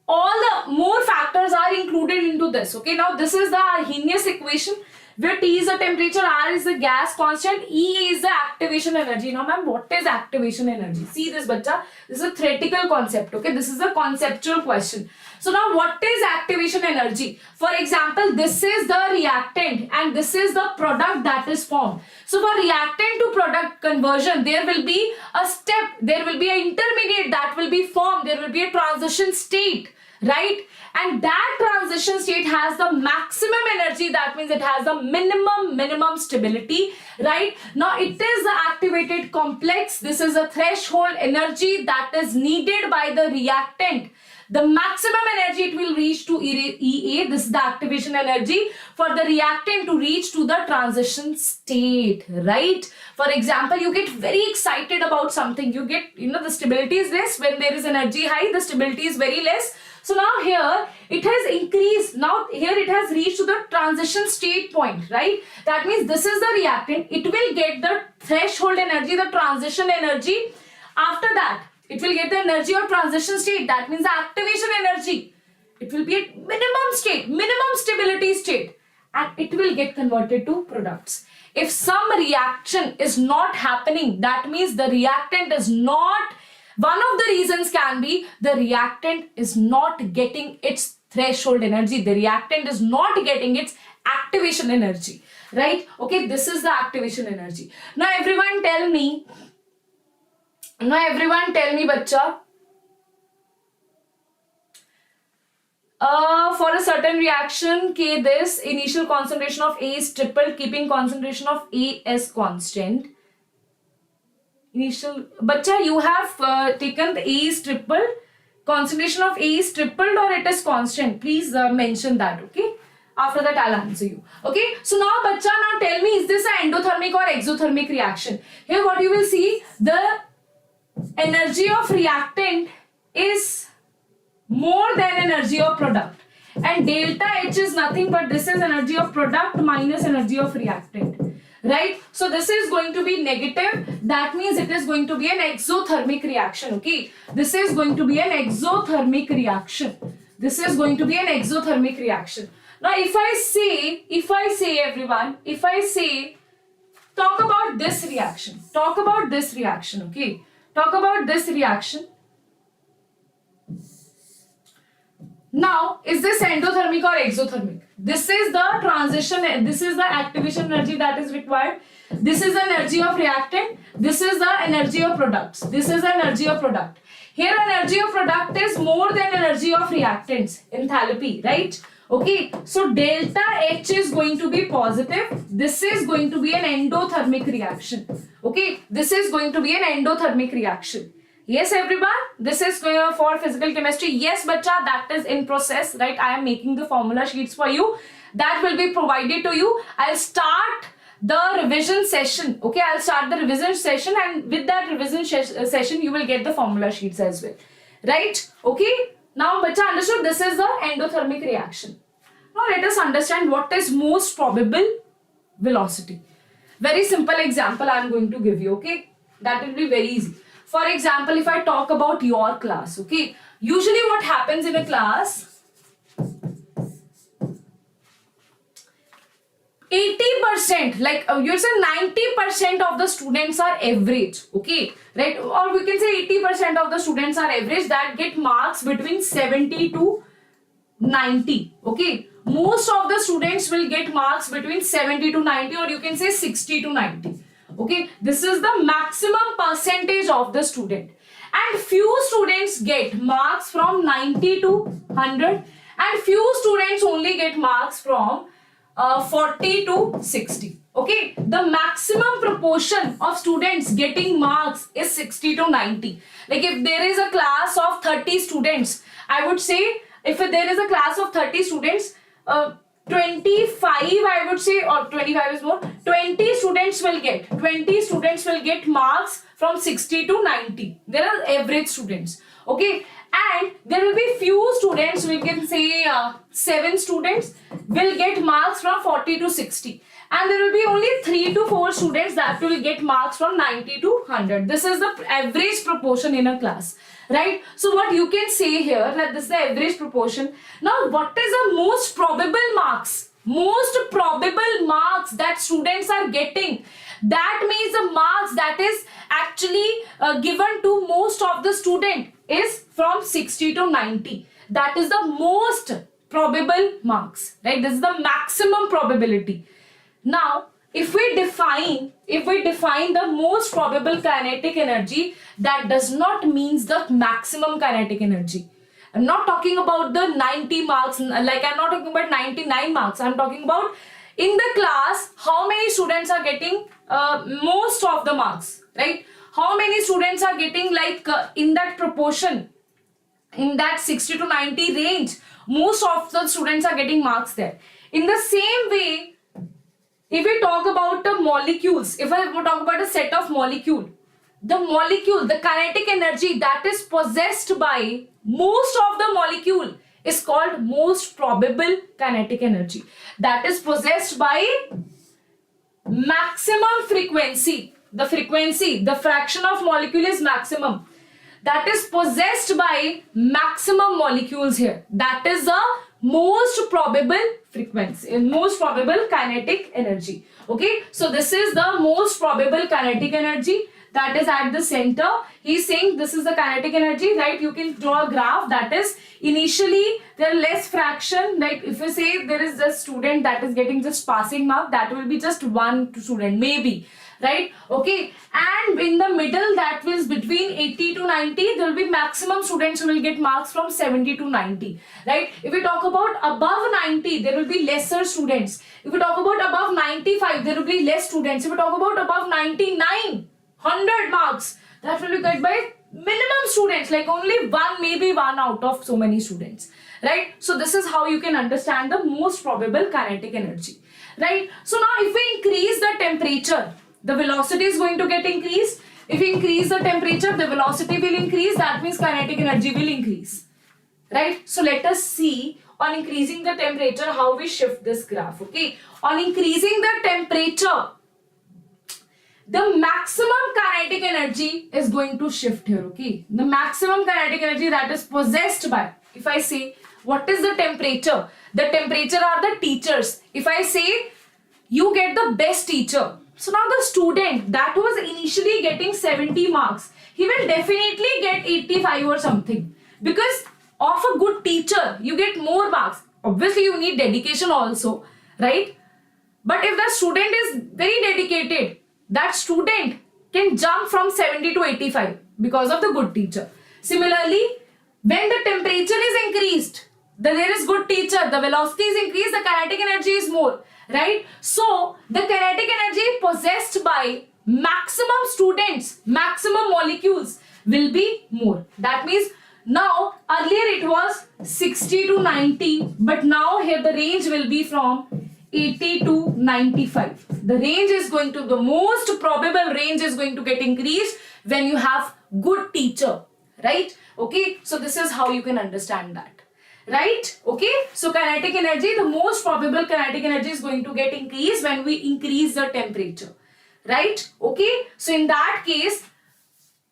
All the more factors are included into this. Okay. Now this is the Arrhenius equation, where T is the temperature, R is the gas constant, E is the activation energy. Now, ma'am, what is activation energy? See this, bacha. This is a theoretical concept. Okay, this is a conceptual question. So now, what is activation energy? For example, this is the reactant and this is the product that is formed. So for reactant to product conversion, there will be a step, there will be an intermediate that will be formed, there will be a transition state. right? And that transition state has the maximum energy. That means it has the minimum stability, right? Now it is the activated complex. This is a threshold energy that is needed by the reactant. The maximum energy it will reach to EA. This is the activation energy for the reactant to reach to the transition state, right? For example, you get very excited about something. You get, the stability is less. When there is energy high, the stability is very less. So now here it has increased. Now here it has reached to the transition state point, right? That means this is the reactant. It will get the threshold energy, the transition energy. After that, it will get the energy of transition state. That means the activation energy. It will be at minimum state, minimum stability state, and it will get converted to products. If some reaction is not happening, that means the reactant is not, one of the reasons can be the reactant is not getting its threshold energy. The reactant is not getting its activation energy, right? Okay, this is the activation energy. Now everyone tell me, bacha, for a certain reaction, this initial concentration of A is tripled, keeping concentration of A as constant. Bacha, you have taken the A is tripled, concentration of A is tripled or it is constant. Please mention that, okay? After that, I'll answer you. Okay, so now, bacha, now tell me, is this an endothermic or exothermic reaction? Here, what you will see, the energy of reactant is more than energy of product, and delta H is nothing but this is energy of product minus energy of reactant, right? So this is going to be negative. That means it is going to be an exothermic reaction. Okay, this is going to be an exothermic reaction. This is going to be an exothermic reaction. Now if I say everyone, talk about this reaction, okay, talk about this reaction. Now, is this endothermic or exothermic? This is the transition, this is the activation energy that is required. This is the energy of reactant. This is the energy of products. This is the energy of product. Here, energy of product is more than energy of reactants, enthalpy, right? Okay, so delta H is going to be positive. This is going to be an endothermic reaction. Okay, this is going to be an endothermic reaction. Yes, everyone, this is for physical chemistry. Yes, bacha, that is in process, right? I am making the formula sheets for you. That will be provided to you. I'll start the revision session. Okay, I'll start the revision session, and with that revision session, you will get the formula sheets as well. Right? Okay. Now, bacha, understood? This is the endothermic reaction. Now, let us understand what is most probable velocity. Very simple example I am going to give you. Okay, that will be very easy. For example, if I talk about your class, okay, usually what happens in a class, 80%, like you say 90% of the students are average, okay, right? Or we can say 80% of the students are average, that get marks between 70 to 90, okay. Most of the students will get marks between 70 to 90, or you can say 60 to 90. Okay, this is the maximum percentage of the student, and few students get marks from 90 to 100, and few students only get marks from 40 to 60. Okay, the maximum proportion of students getting marks is 60 to 90. Like if there is a class of 30 students, I would say if there is a class of 30 students, 25, I would say, or 25 is more, 20 students will get marks from 60 to 90. There are average students, okay, and there will be few students, we can say 7 students will get marks from 40 to 60, and there will be only 3 to 4 students that will get marks from 90 to 100. This is the average proportion in a class, right? So what you can say here, that this is the average proportion. Now what is the most probable marks? Most probable marks that students are getting, that means the marks that is actually given to most of the student is from 60 to 90. That is the most probable marks, right? This is the maximum probability. Now if we define the most probable kinetic energy, that does not mean the maximum kinetic energy. I'm not talking about the 90 marks, like I'm not talking about 99 marks. I'm talking about in the class, how many students are getting most of the marks, right? How many students are getting like in that proportion, in that 60 to 90 range, most of the students are getting marks there. In the same way, if we talk about the molecules, if I talk about a set of molecule, the kinetic energy that is possessed by most of the molecule is called most probable kinetic energy. That is possessed by maximum frequency. The frequency, the fraction of molecule is maximum. That is possessed by maximum molecules here. That is the most probable frequency, most probable kinetic energy. Okay, so this is the most probable kinetic energy that is at the center. He's saying this is the kinetic energy, right? You can draw a graph. That is initially there are less fraction. Like if you say there is a student that is getting just passing mark, that will be just one student maybe, right? Okay, and in the middle, that is between 80 to 90, there will be maximum students who will get marks from 70 to 90, right? If we talk about above 90, there will be lesser students. If we talk about above 95, there will be less students. If we talk about above 99, 100 marks, that will be get by minimum students, like only one, maybe one out of so many students, right? So this is how you can understand the most probable kinetic energy, right? So now if we increase the temperature, the velocity is going to get increased. If we increase the temperature, the velocity will increase. That means kinetic energy will increase, right? So let us see on increasing the temperature how we shift this graph. Okay, on increasing the temperature, the maximum kinetic energy is going to shift here. Okay, the maximum kinetic energy that is possessed by, if I say what is the temperature are the teachers. If I say you get the best teacher, so now the student that was initially getting 70 marks, he will definitely get 85 or something, because of a good teacher you get more marks. Obviously you need dedication also, right? But if the student is very dedicated, that student can jump from 70 to 85 because of the good teacher. Similarly, when the temperature is increased, there is good teacher, the velocity is increased, the kinetic energy is more, right? So the kinetic energy possessed by maximum students, maximum molecules will be more. That means now earlier it was 60 to 90, but now here the range will be from 80 to 95. The range is going to, the most probable range is going to get increased when you have good teacher, right? Okay, so this is how you can understand that, right? Okay, so kinetic energy, the most probable kinetic energy is going to get increased when we increase the temperature, right? Okay, so in that case,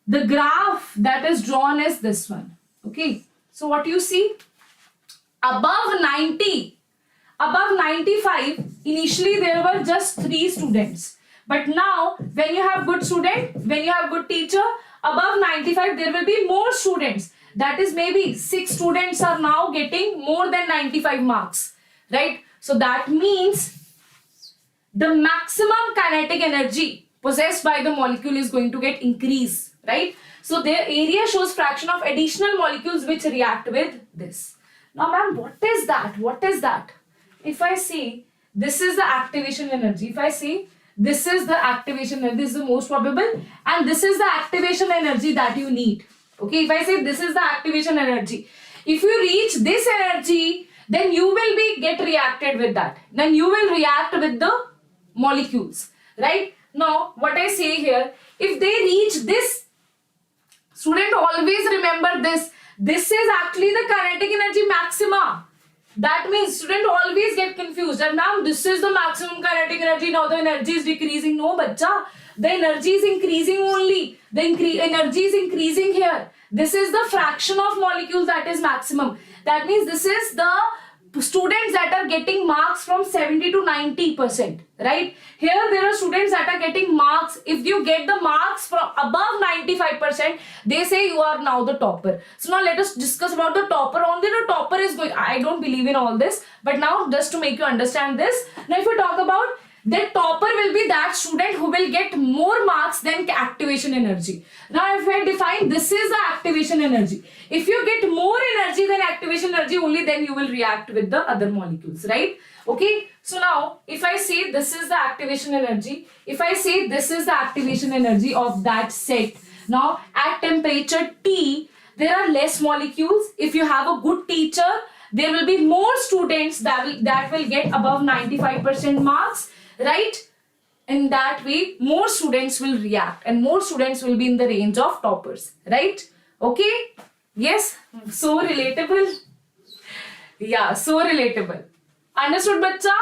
the graph that is drawn is this one. Okay, so what you see, above 90, above 95, initially there were just 3 students. But now, when you have good student, when you have good teacher, above 95, there will be more students. That is maybe 6 students are now getting more than 95 marks, right? So that means the maximum kinetic energy possessed by the molecule is going to get increased, right? So their area shows fraction of additional molecules which react with this. Now, ma'am, what is that? What is that? If I say this is the activation energy, if I say this is the activation energy, this is the most probable, and this is the activation energy that you need. Okay, if I say this is the activation energy, if you reach this energy, then you will get reacted with that. Then you will react with the molecules, right? Now, what I say here, if they reach this, student always remember this. This is actually the kinetic energy maxima. That means student always get confused. And now this is the maximum kinetic energy. Now the energy is decreasing. No, bacha. The energy is increasing only. The energy is increasing here. This is the fraction of molecules that is maximum. That means this is the students that are getting marks from 70 to 90%, right? Here there are students that are getting marks. If you get the marks from above 95%, they say you are now the topper. So now let us discuss about the topper. Only the topper is going, I don't believe in all this, but now just to make you understand this, now if you talk about the topper will be that student who will get more marks than activation energy. Now if I define, this is the activation energy. If you get more energy than activation energy, only then you will react with the other molecules, right? Okay, so now if I say this is the activation energy, if I say this is the activation energy of that set, now at temperature T, there are less molecules. If you have a good teacher, there will be more students that will get above 95% marks, right? In that way, more students will react and more students will be in the range of toppers, right? Okay, yes, so relatable. Yeah, so relatable. Understood, bacha?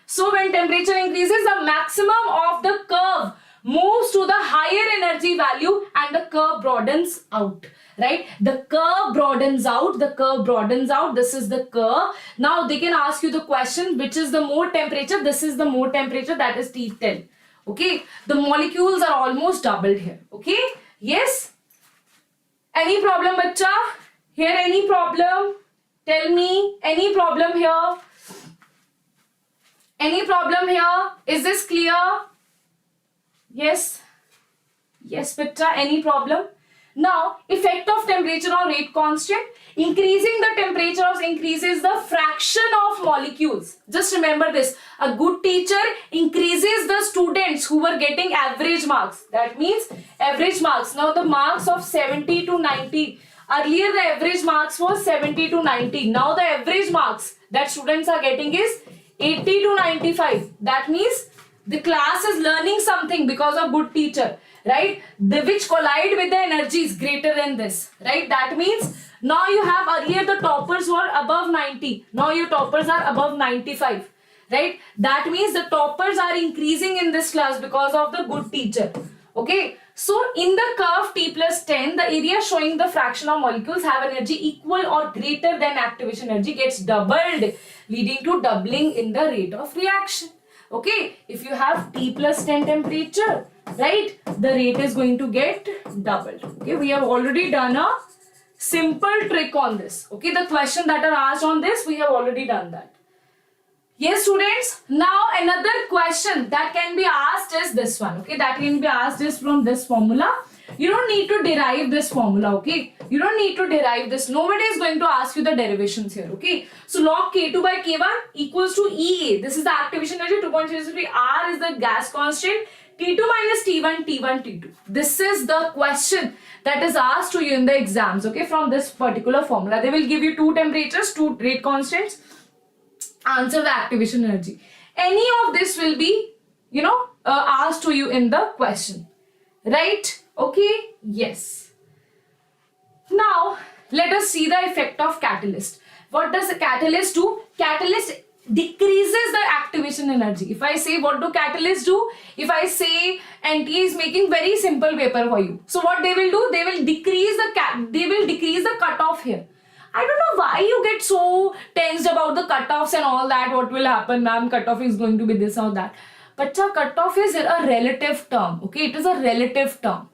So when temperature increases, the maximum of the curve moves to the higher energy value and the curve broadens out, right? The curve broadens out, the curve broadens out. This is the curve. Now they can ask you the question, which is the more temperature? This is the more temperature, that is T10. Okay, the molecules are almost doubled here. Okay, yes? Any problem, bacha? Here, any problem? Tell me, any problem here? Any problem here? Is this clear? Yes? Yes, bacha, any problem? Now, effect of temperature on rate constant. Increasing the temperature increases the fraction of molecules. Just remember this. A good teacher increases the students who were getting average marks. That means average marks. Now, the marks of 70 to 90. Earlier, the average marks was 70 to 90. Now, the average marks that students are getting is 80 to 95. That means the class is learning something because of good teacher, right? Which collide with the energy is greater than this, right? That means now you have earlier the toppers were above 90. Now your toppers are above 95, right? That means the toppers are increasing in this class because of the good teacher. Okay. So in the curve T plus 10, the area showing the fraction of molecules have energy equal or greater than activation energy gets doubled, leading to doubling in the rate of reaction. Okay, if you have T plus 10 temperature, right, the rate is going to get doubled. Okay, we have already done a simple trick on this. Okay, the question that are asked on this, we have already done that. Yes, students. Now another question that can be asked is this one. Okay, that can be asked is from this formula. You don't need to derive this formula. Okay, you don't need to derive this. Nobody is going to ask you the derivations here. Okay, so log K2 by K1 equals to EA. This is the activation energy. 2.03 R is the gas constant. T2 minus T1, T1, T2. This is the question that is asked to you in the exams. Okay, from this particular formula, they will give you two temperatures, two rate constants. Answer the activation energy. Any of this will be, asked to you in the question, right? Okay, yes. Now, let us see the effect of catalyst. What does a catalyst do? Catalyst decreases the activation energy. If I say what do catalysts do? If I say NTA is making very simple paper for you. So what they will do? They will decrease the cutoff here. I don't know why you get so tensed about the cutoffs and all that. What will happen, ma'am? Cutoff is going to be this or that. But cutoff is a relative term. Okay, it is a relative term.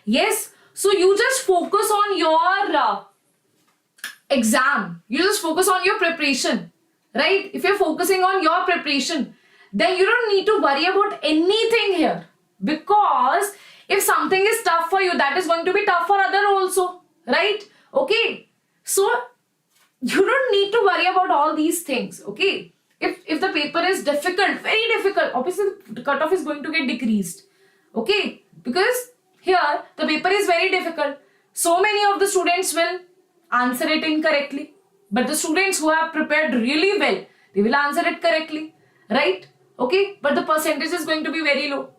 Yes. So you just focus on your exam. You just focus on your preparation. Right? If you're focusing on your preparation, then you don't need to worry about anything here. Because if something is tough for you, that is going to be tough for other also. Right? Okay. So you don't need to worry about all these things. Okay. If the paper is difficult, very difficult, obviously the cutoff is going to get decreased. Okay. Because here the paper is very difficult. So many of the students will answer it incorrectly. But the students who have prepared really well, they will answer it correctly. Right? Okay. But the percentage is going to be very low.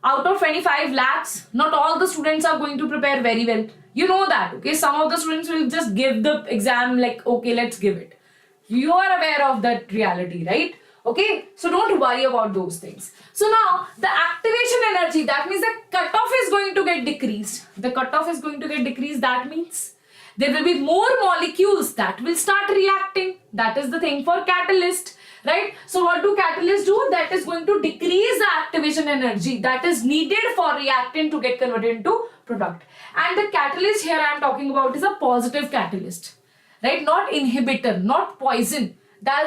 Out of 25 lakhs, not all the students are going to prepare very well. You know that. Okay. Some of the students will just give the exam like, okay, let's give it. You are aware of that reality, right? Okay. So don't worry about those things. So now the activation energy, that means the cutoff is going to get decreased. The cutoff is going to get decreased. That means there will be more molecules that will start reacting. That is the thing for catalyst, right? So what do catalysts do? That is going to decrease the activation energy that is needed for reactant to get converted into product. And the catalyst here I am talking about is a positive catalyst, right? Not inhibitor, not poison.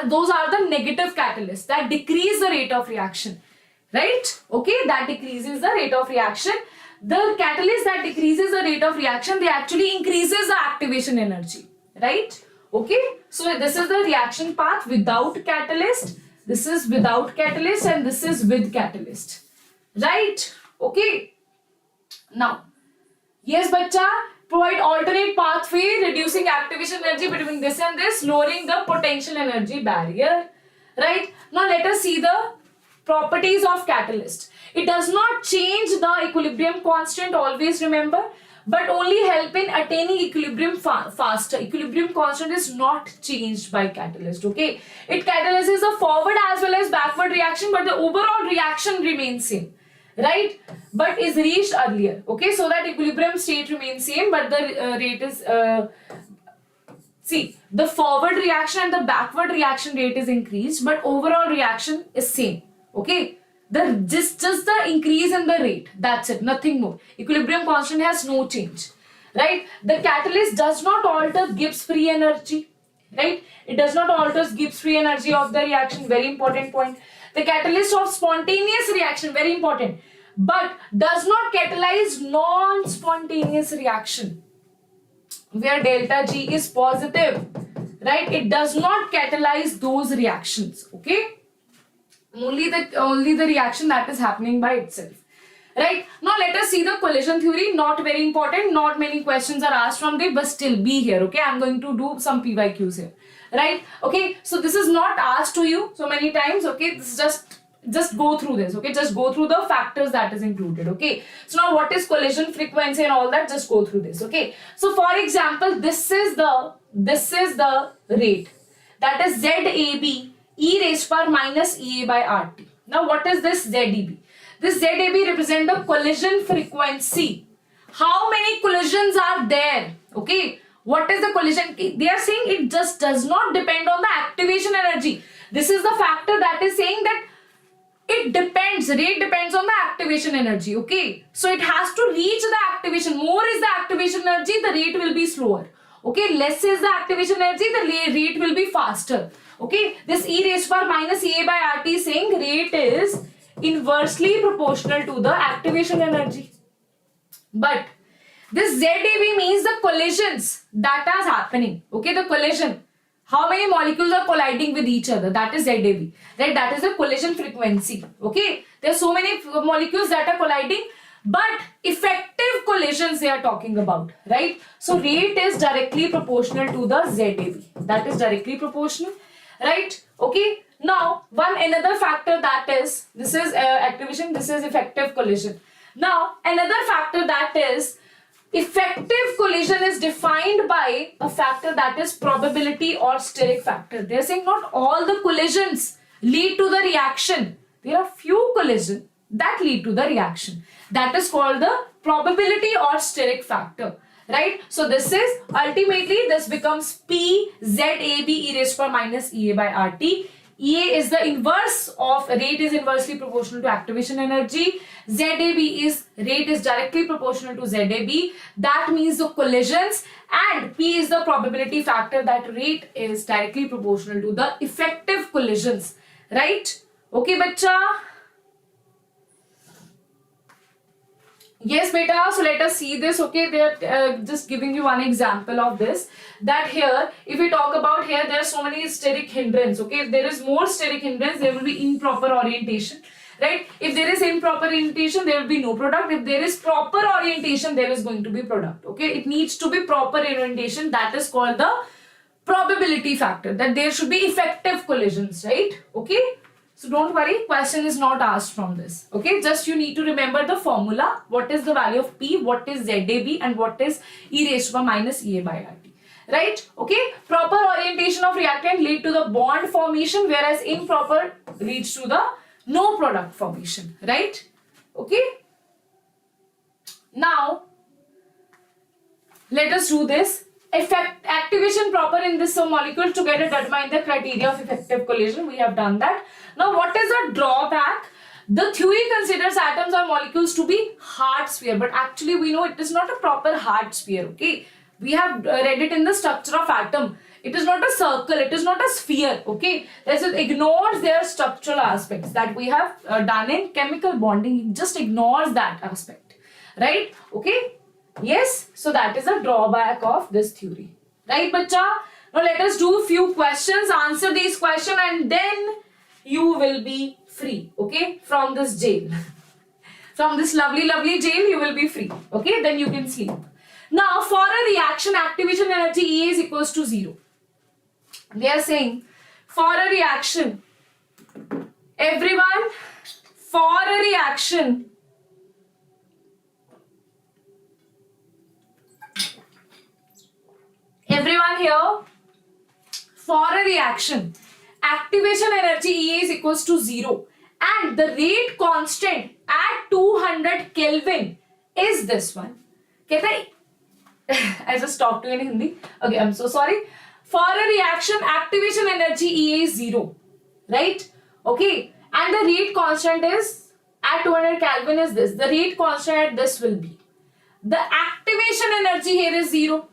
Those are the negative catalysts that decrease the rate of reaction, right? Okay, that decreases the rate of reaction. The catalyst that decreases the rate of reaction, they actually increases the activation energy, right? Okay, so this is the reaction path without catalyst, this is without catalyst, and this is with catalyst, right? Okay, now, yes, bacha, provide alternate pathway, reducing activation energy between this and this, lowering the potential energy barrier, right? Now let us see the properties of catalyst. It does not change the equilibrium constant, always remember, but only help in attaining equilibrium faster. Equilibrium constant is not changed by catalyst, okay? It catalyzes the forward as well as backward reaction, but the overall reaction remains same, right? But is reached earlier, okay? So that equilibrium state remains same, but the rate is see, the forward reaction and the backward reaction rate is increased, but overall reaction is same, okay? The just the increase in the rate, that's it, nothing more. Equilibrium constant has no change, right? The catalyst does not alter Gibbs free energy, right? It does not alter Gibbs free energy of the reaction, very important point. The catalyst of spontaneous reaction, very important, but does not catalyze non-spontaneous reaction where delta G is positive, right? It does not catalyze those reactions, okay? Only the reaction that is happening by itself, right? Now let us see the collision theory. Not very important, not many questions are asked from there, but still be here, okay? I'm going to do some PYQs here, right? Okay, so this is not asked to you so many times, okay? This is just go through this, okay? Just go through the factors that is included, okay? So now what is collision frequency and all that, just go through this, okay? So for example, this is the rate, that is ZAB e raised power minus EA by RT. Now what is this ZAB? This ZAB represents the collision frequency. How many collisions are there, okay? What is the collision? They are saying it just does not depend on the activation energy. This is the factor that is saying that it depends, rate depends on the activation energy, okay? So it has to reach the activation. More is the activation energy, the rate will be slower, okay? Less is the activation energy, the rate will be faster, okay? This e raised power minus EA by RT is saying rate is inversely proportional to the activation energy. But this ZAB means the collisions that are happening, okay? The collision. How many molecules are colliding with each other? That is ZAB, right? That is the collision frequency, okay? There are so many molecules that are colliding, but effective collisions they are talking about, right? So rate is directly proportional to the ZAB. That is directly proportional, right? Okay. Now, another factor that is, this is activation, this is effective collision. Now, another factor that is, effective collision is defined by a factor that is probability or steric factor. They are saying not all the collisions lead to the reaction. There are few collisions that lead to the reaction. That is called the probability or steric factor, right? So this is ultimately this becomes P ZAB e raised power minus EA by RT. EA is the inverse of rate is inversely proportional to activation energy. ZAB is rate is directly proportional to ZAB. That means the collisions, and P is the probability factor that rate is directly proportional to the effective collisions, right? Okay, bacha. Yes, beta. So let us see this. Okay, they're just giving you one example of this. That here, if we talk about here, there are so many steric hindrance. Okay, if there is more steric hindrance, there will be improper orientation, right? If there is improper orientation, there will be no product. If there is proper orientation, there is going to be product. Okay, it needs to be proper orientation. That is called the probability factor. That there should be effective collisions, right? Okay. So don't worry, question is not asked from this. Okay, just you need to remember the formula. What is the value of P, what is ZAB, and what is e raised to power minus EA by RT. Right? Okay, proper orientation of reactant lead to the bond formation, whereas improper leads to the no product formation. Right? Okay. Now, let us do this. Activation proper in this molecule together determine the criteria of effective collision. We have done that. Now, what is the drawback? The theory considers atoms or molecules to be hard sphere, but actually we know it is not a proper hard sphere. Okay, we have read it in the structure of atom. It is not a circle, it is not a sphere. Okay, this ignores their structural aspects that we have done in chemical bonding. It just ignores that aspect, right? Okay. Yes, so that is a drawback of this theory, right, bacha? Now let us do a few questions, answer these questions, and then you will be free, okay, from this jail. From this lovely jail, you will be free, okay, then you can sleep. Now for a reaction, activation energy E is equals to 0. They are saying for a reaction, everyone, for a reaction, everyone here, for a reaction, activation energy E is equals to 0 and the rate constant at 200 Kelvin is this one. I just talked to you in Hindi. Okay, I'm so sorry. For a reaction, activation energy E is 0, right? Okay, and the rate constant is at 200 Kelvin is this. The rate constant at this will be. The activation energy here is 0,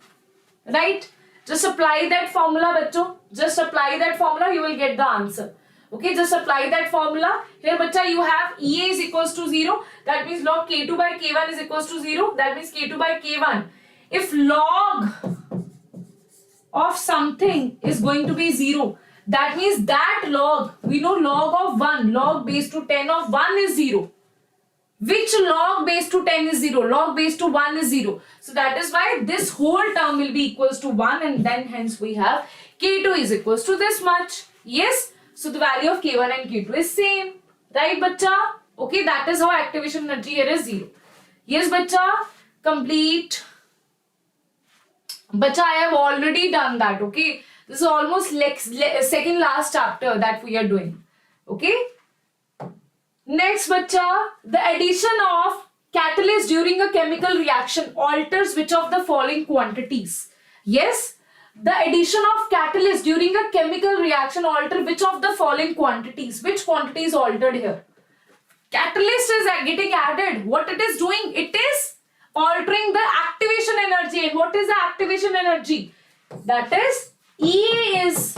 right? Just apply that formula, bachcho. Just apply that formula, you will get the answer. Okay, just apply that formula. Here, bacha, you have EA is equals to 0. That means log K2 by K1 is equals to 0. That means K2 by K1. If log of something is going to be 0, that means that log, we know log of 1, log base to 10 of 1 is 0. Which log base to 10 is 0? Log base to 1 is 0. So that is why this whole term will be equals to 1 and then hence we have K2 is equals to this much. Yes. So the value of K1 and K2 is same. Right, bacha? Okay, that is how activation energy here is 0. Yes, bacha? Complete. Bacha, I have already done that. Okay. This is almost second last chapter that we are doing. Okay. Next, bacha, the addition of catalyst during a chemical reaction alters which of the following quantities? Yes, the addition of catalyst during a chemical reaction alter which of the following quantities? Which quantity is altered here? Catalyst is getting added. What it is doing? It is altering the activation energy. And what is the activation energy? That is EA is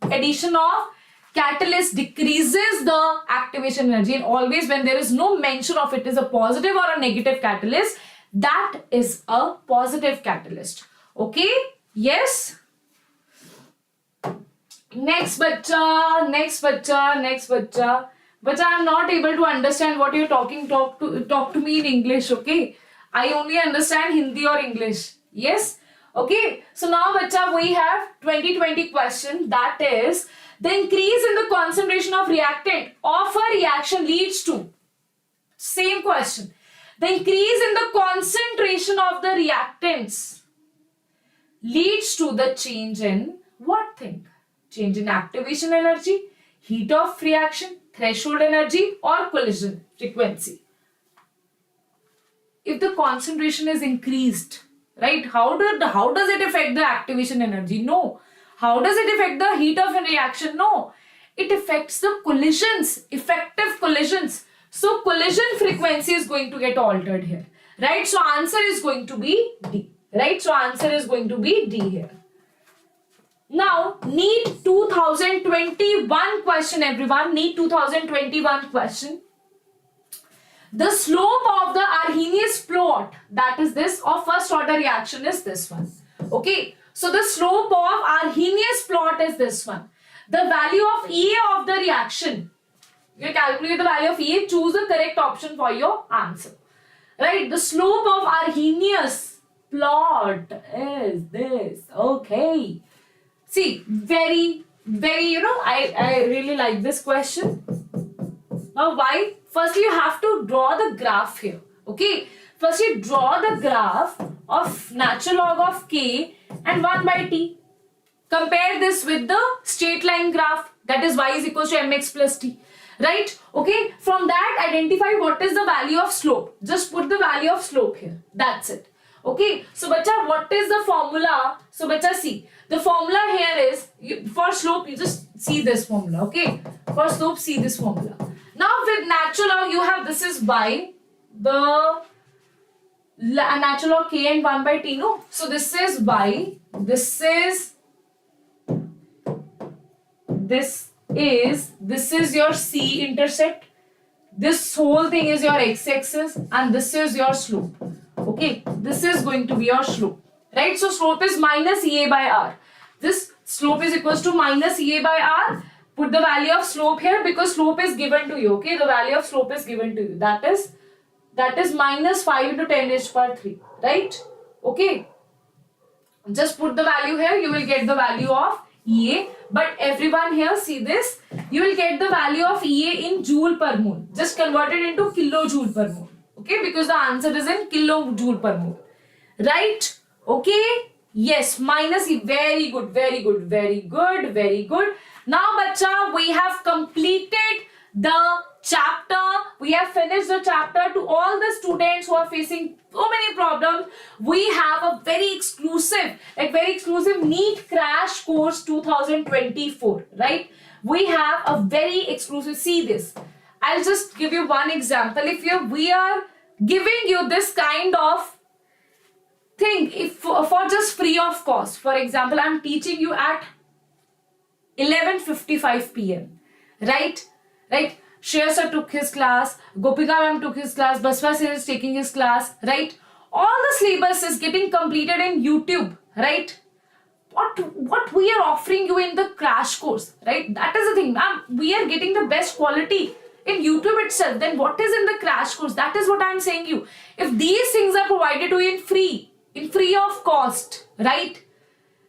addition of catalyst decreases the activation energy, and always when there is no mention of it is a positive or a negative catalyst, that is a positive catalyst. Okay, yes. Next bacha, but I am not able to understand what you're talking. Talk to me in English. Okay, I only understand Hindi or English. Yes. Okay, so now bacha, we have 2020 question, that is the increase in the concentration of reactant of a reaction leads to, same question, the increase in the concentration of the reactants leads to the change in what thing? Change in activation energy, heat of reaction, threshold energy or collision frequency. If the concentration is increased, right, how does it affect the activation energy? No. How does it affect the heat of a reaction? No. It affects the collisions, effective collisions. So collision frequency is going to get altered here. Right? So answer is going to be D. Right? So answer is going to be D here. Now, NEET 2021 question, everyone. NEET 2021 question. The slope of the Arrhenius plot, that is this, of first order reaction is this one. Okay. So the slope of Arrhenius plot is this one. The value of EA of the reaction. You calculate the value of EA, choose the correct option for your answer. Right? The slope of Arrhenius plot is this. Okay. See, very, I really like this question. Now why? First you have to draw the graph here. Okay. First you draw the graph of natural log of K and 1 by T. Compare this with the straight line graph, that is y is equals to mx plus t. Right? Okay. From that, identify what is the value of slope. Just put the value of slope here. That's it. Okay. So, bacha, what is the formula? So, bacha, see. The formula here is, for slope, you just see this formula. Okay. For slope, see this formula. Now, with natural log, you have this is by the natural log K and 1 by T, no? So, this is by, this is your C intercept. This whole thing is your x-axis and this is your slope. Okay, this is going to be your slope. Right? So, slope is minus EA by R. This slope is equals to minus EA by R. Put the value of slope here because slope is given to you. Okay, the value of slope is given to you. That is minus 5 into 10 raised to power 3. Right? Okay. Just put the value here. You will get the value of EA. But everyone here, see this. You will get the value of EA in joule per mole. Just convert it into kilojoule per mole. Okay, because the answer is in kilojoule per mole. Right? Okay. Yes, minus E. Very good, very good, very good, very good. Now, bacha, we have completed the chapter. We have finished the chapter. To all the students who are facing so many problems, we have a very exclusive NEET Crash Course 2024, right? We have a very exclusive, see this. I'll just give you one example. We are giving you this kind of thing for just free of cost. For example, I'm teaching you at 11:55 p.m. Right? Shreya sir took his class, Gopika ma'am took his class, Baswa sir is taking his class, right? All the syllabus is getting completed in YouTube, right? What we are offering you in the crash course, right? That is the thing, ma'am. We are getting the best quality in YouTube itself. Then what is in the crash course? That is what I'm saying you. If these things are provided to you in free of cost, right?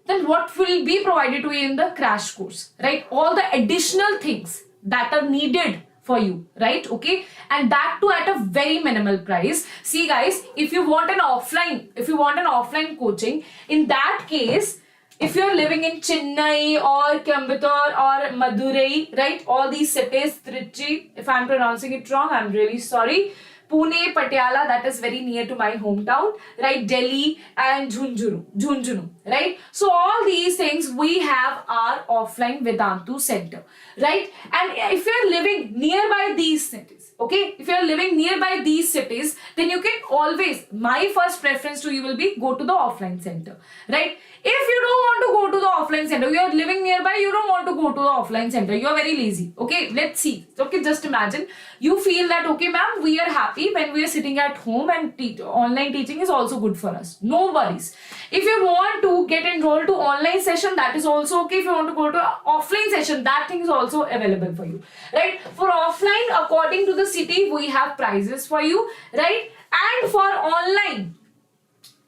Then what will be provided to you in the crash course, right? All the additional things that are needed for you, right? Okay, and that too at a very minimal price. See guys, if you want an offline coaching, in that case, if you're living in Chennai or Coimbatore or Madurai, right? All these cities, Trichy, if I'm pronouncing it wrong, I'm really sorry. Pune, Patiala, that is very near to my hometown, right? Delhi and Jhunjhunu, right? So all these things we have our offline Vedantu center, right? And if you're living nearby these cities, okay? If you're living nearby these cities, then you can always, my first preference to you will be go to the offline center, right? If you don't want to go to the offline center, you are living nearby, you don't want to go to the offline center, you are very lazy, okay? Let's see, okay? Just imagine, you feel that, okay ma'am, we are happy when we are sitting at home and online teaching is also good for us. No worries. If you want to get enrolled to online session, that is also okay. If you want to go to offline session, that thing is also available for you, right? For offline, according to the city, we have prices for you, right? And for online,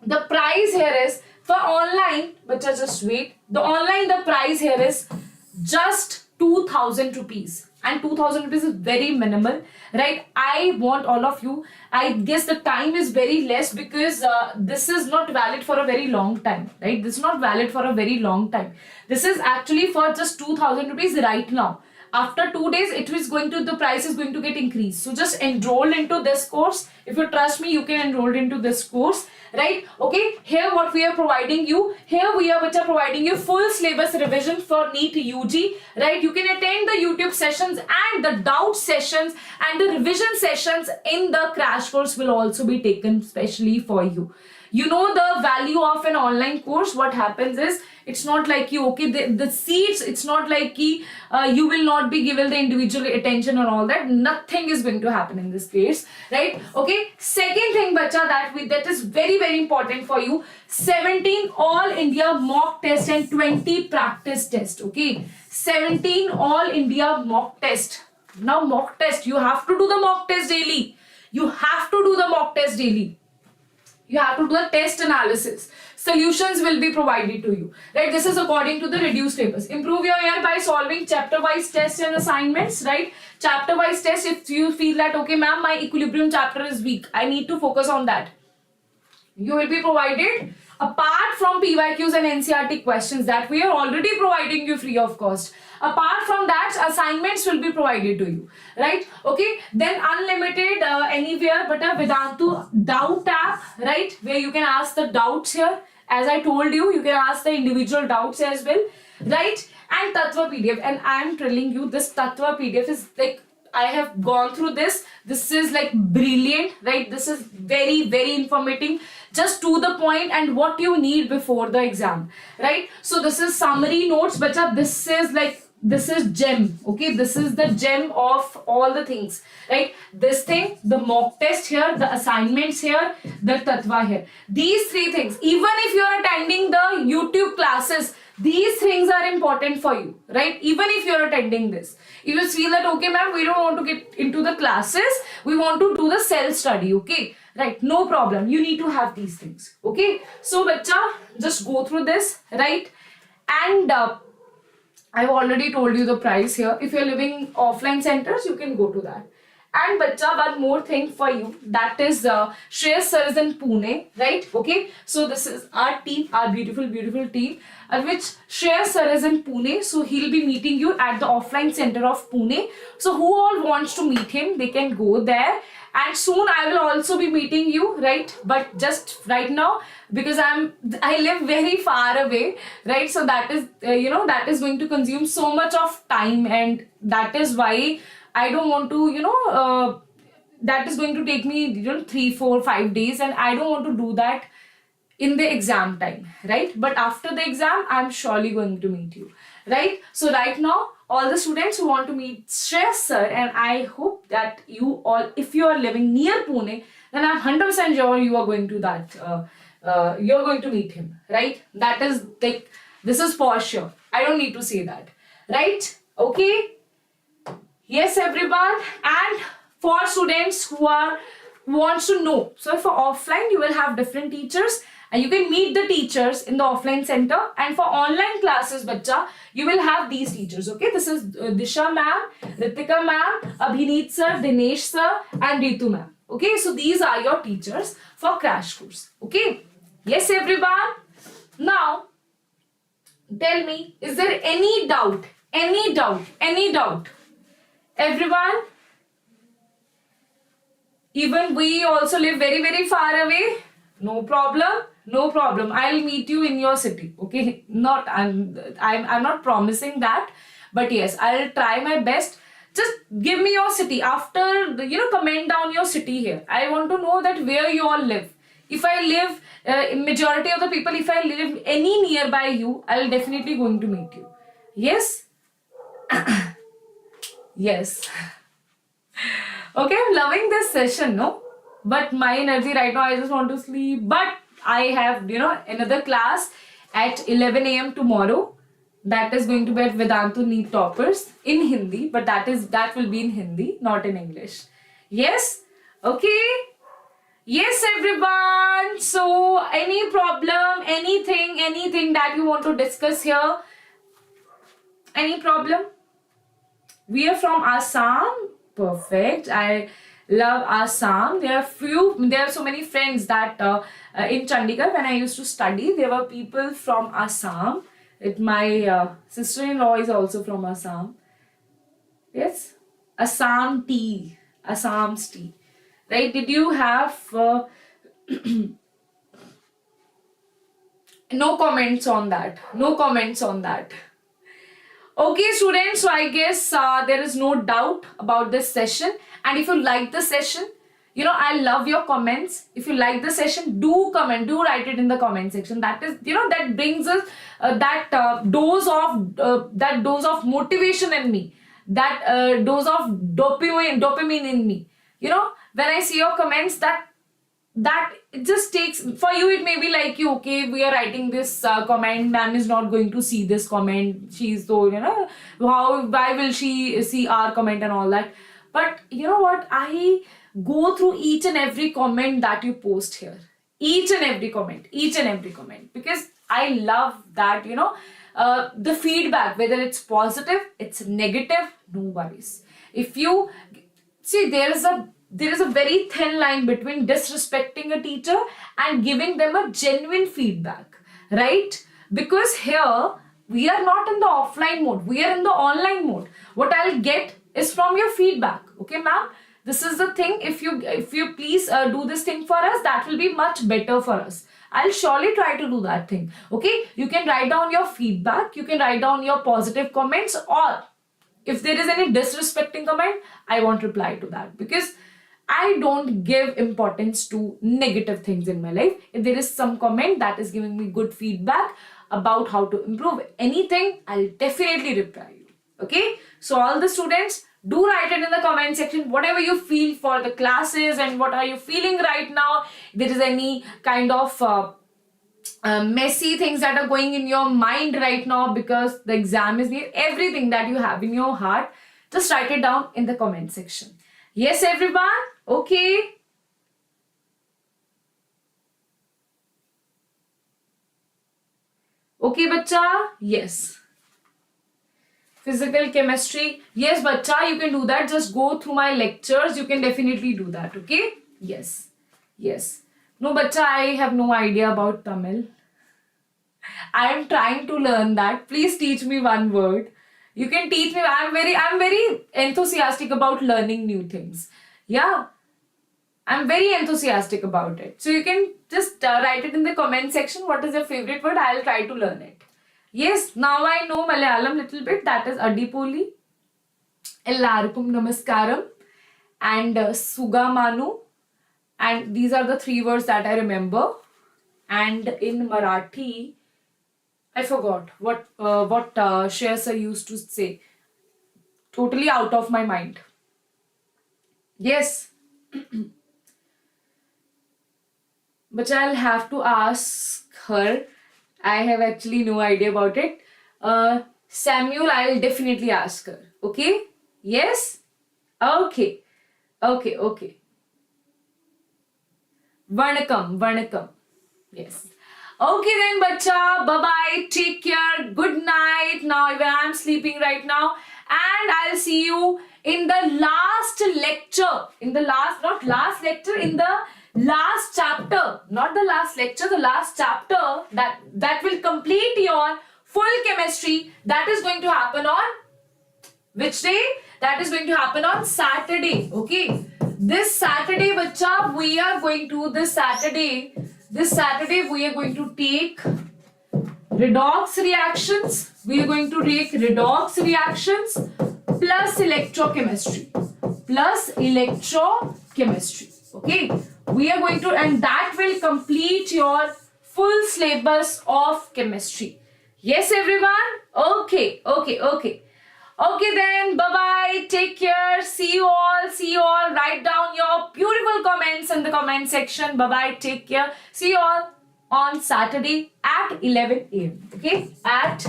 the price here is, for online, but just wait, the price here is just 2,000 rupees. And 2,000 rupees is very minimal, right? I want all of you, I guess the time is very less because this is not valid for a very long time, right? This is not valid for a very long time. This is actually for just 2,000 rupees right now. After 2 days, the price is going to get increased. So just enroll into this course. If you trust me, you can enroll into this course, right? Okay, here what we are providing you, providing you full syllabus revision for NEET UG, right? You can attend the YouTube sessions and the doubt sessions and the revision sessions in the crash course will also be taken specially for you. You know the value of an online course. What happens is, it's not like you, okay, the seats, it's not like you will not be given the individual attention or all that. Nothing is going to happen in this case, right? Okay, second thing, bacha, that is very, very important for you, 17 all India mock test and 20 practice test, okay? 17 all India mock test. Now mock test, you have to do the mock test daily. You have to do the mock test daily. You have to do the test analysis. Solutions will be provided to you, right? This is according to the reduced papers. Improve your year by solving chapter-wise tests and assignments, right? Chapter-wise tests, if you feel that, okay, ma'am, my equilibrium chapter is weak, I need to focus on that. You will be provided, apart from PYQs and NCERT questions that we are already providing you free of cost. Apart from that, assignments will be provided to you, right? Okay, then unlimited anywhere but a Vedantu doubt app, right? Where you can ask the doubts here. As I told you, you can ask the individual doubts as well, right? And Tattva PDF. And I am telling you, this Tattva PDF is like, I have gone through this. This is like brilliant, right? This is very, very informative, just to the point and what you need before the exam, right? So this is summary notes, but this is gem, okay? This is the gem of all the things, right? This thing, the mock test here, the assignments here, the Tattva here. These three things, even if you are attending the YouTube classes, these things are important for you, right? Even if you're attending this, if you feel that okay ma'am, we don't want to get into the classes, we want to do the self study, okay, right, no problem, you need to have these things, okay. So bacha, just go through this, right? And I've already told you the price here. If you're living offline centers, you can go to that. And bacha, one more thing for you. That is Shreyas sir is in Pune, right? Okay. So this is our team, our beautiful, beautiful team, which Shreyas sir is in Pune. So he'll be meeting you at the offline center of Pune. So who all wants to meet him, they can go there. And soon I will also be meeting you, right? But just right now, because I live very far away, right? So that is that is going to consume so much of time, and that is why I don't want to that is going to take me 3, 4, 5 days, and I don't want to do that in the exam time, right? But after the exam, I'm surely going to meet you, right? So right now, all the students who want to meet Shreyas sir, and I hope that you all, if you are living near Pune, then I'm 100% sure you are going to that, you're going to meet him, right? That is like, this is for sure. I don't need to say that, right? Okay. Yes, everyone. And for students who wants to know, so for offline, you will have different teachers, and you can meet the teachers in the offline center. And for online classes, bacha, you will have these teachers, okay? This is Disha ma'am, Ritika ma'am, Abhineet sir, Dinesh sir, and Ritu ma'am. Okay, so these are your teachers for crash course, okay? Yes, everyone. Now, tell me, is there any doubt? Any doubt? Any doubt? Everyone? Even we also live very, very far away. No problem. No problem. I'll meet you in your city. Okay. I'm not promising that, but yes, I'll try my best. Just give me your city. After comment down your city here. I want to know that where you all live. If I live, majority of the people, if I live any nearby you, I'll definitely going to meet you. Yes. Yes. Okay, I'm loving this session, no? But my energy right now, I just want to sleep. But I have, another class at 11 a.m. tomorrow. That is going to be at Vedantu NEET Toppers in Hindi. But that will be in Hindi, not in English. Yes? Okay? Yes, everyone. So, any problem, anything that you want to discuss here? Any problem? We are from Assam. Perfect. I love Assam. There are so many friends that in Chandigarh, when I used to study, there were people from Assam. My sister-in-law is also from Assam. Yes? Assam's tea. Right? Did you have no comments on that? No comments on that. Okay, students, so I guess there is no doubt about this session. And if you like the session, I love your comments. If you like the session, do comment, do write it in the comment section. That is, that brings us that dose of motivation in me, that dose of dopamine in me. When I see your comments, that it just takes, for you it may be like, you okay, we are writing this comment, ma'am is not going to see this comment, she's so why will she see our comment and all that. But you know what, I go through each and every comment that you post here, each and every comment, because I love that, the feedback, whether it's positive, it's negative, no worries. If you see, there is a very thin line between disrespecting a teacher and giving them a genuine feedback, right? Because here we are not in the offline mode, we are in the online mode. What I'll get is from your feedback. Okay, ma'am, this is the thing. If you please do this thing for us, that will be much better for us. I'll surely try to do that thing. Okay, you can write down your feedback, you can write down your positive comments, or if there is any disrespecting comment, I won't reply to that, because I don't give importance to negative things in my life. If there is some comment that is giving me good feedback about how to improve anything, I'll definitely reply you. Okay? So all the students, do write it in the comment section, whatever you feel for the classes and what are you feeling right now. If there is any kind of messy things that are going in your mind right now because the exam is near, everything that you have in your heart, just write it down in the comment section. Yes, everyone? Okay. Okay, bacha? Yes. Physical chemistry. Yes, bacha, you can do that. Just go through my lectures. You can definitely do that. Okay? Yes. Yes. No, bacha, I have no idea about Tamil. I am trying to learn that. Please teach me one word. You can teach me. I'm very enthusiastic about learning new things. Yeah. I'm very enthusiastic about it. So you can just write it in the comment section. What is your favorite word? I'll try to learn it. Yes, now I know Malayalam little bit. That is Adipoli, Ellarkum Namaskaram, and Sugamanu. And these are the 3 words that I remember. And in Marathi, I forgot what Shreyas sir used to say. Totally out of my mind. Yes. But I'll have to ask her. I have actually no idea about it. Samuel, I'll definitely ask her. Okay? Yes? Okay. Okay, okay. Vanakkam. Yes. Okay then, bacha. Bye-bye. Take care. Good night. Now even I'm sleeping right now. And I'll see you in the last lecture. In the last chapter. Not the last lecture, the last chapter that will complete your full chemistry. That is going to happen on which day? That is going to happen on Saturday. Okay. This Saturday, bacha, we are going to take redox reactions. We are going to take redox reactions plus electrochemistry. Okay. We are going to, and that will complete your full syllabus of chemistry. Yes, everyone? Okay. Okay then, bye-bye, take care, see you all, write down your beautiful comments in the comment section, bye-bye, take care, see you all on Saturday at 11 a.m. Okay, at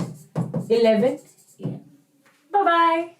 11 a.m. Bye-bye.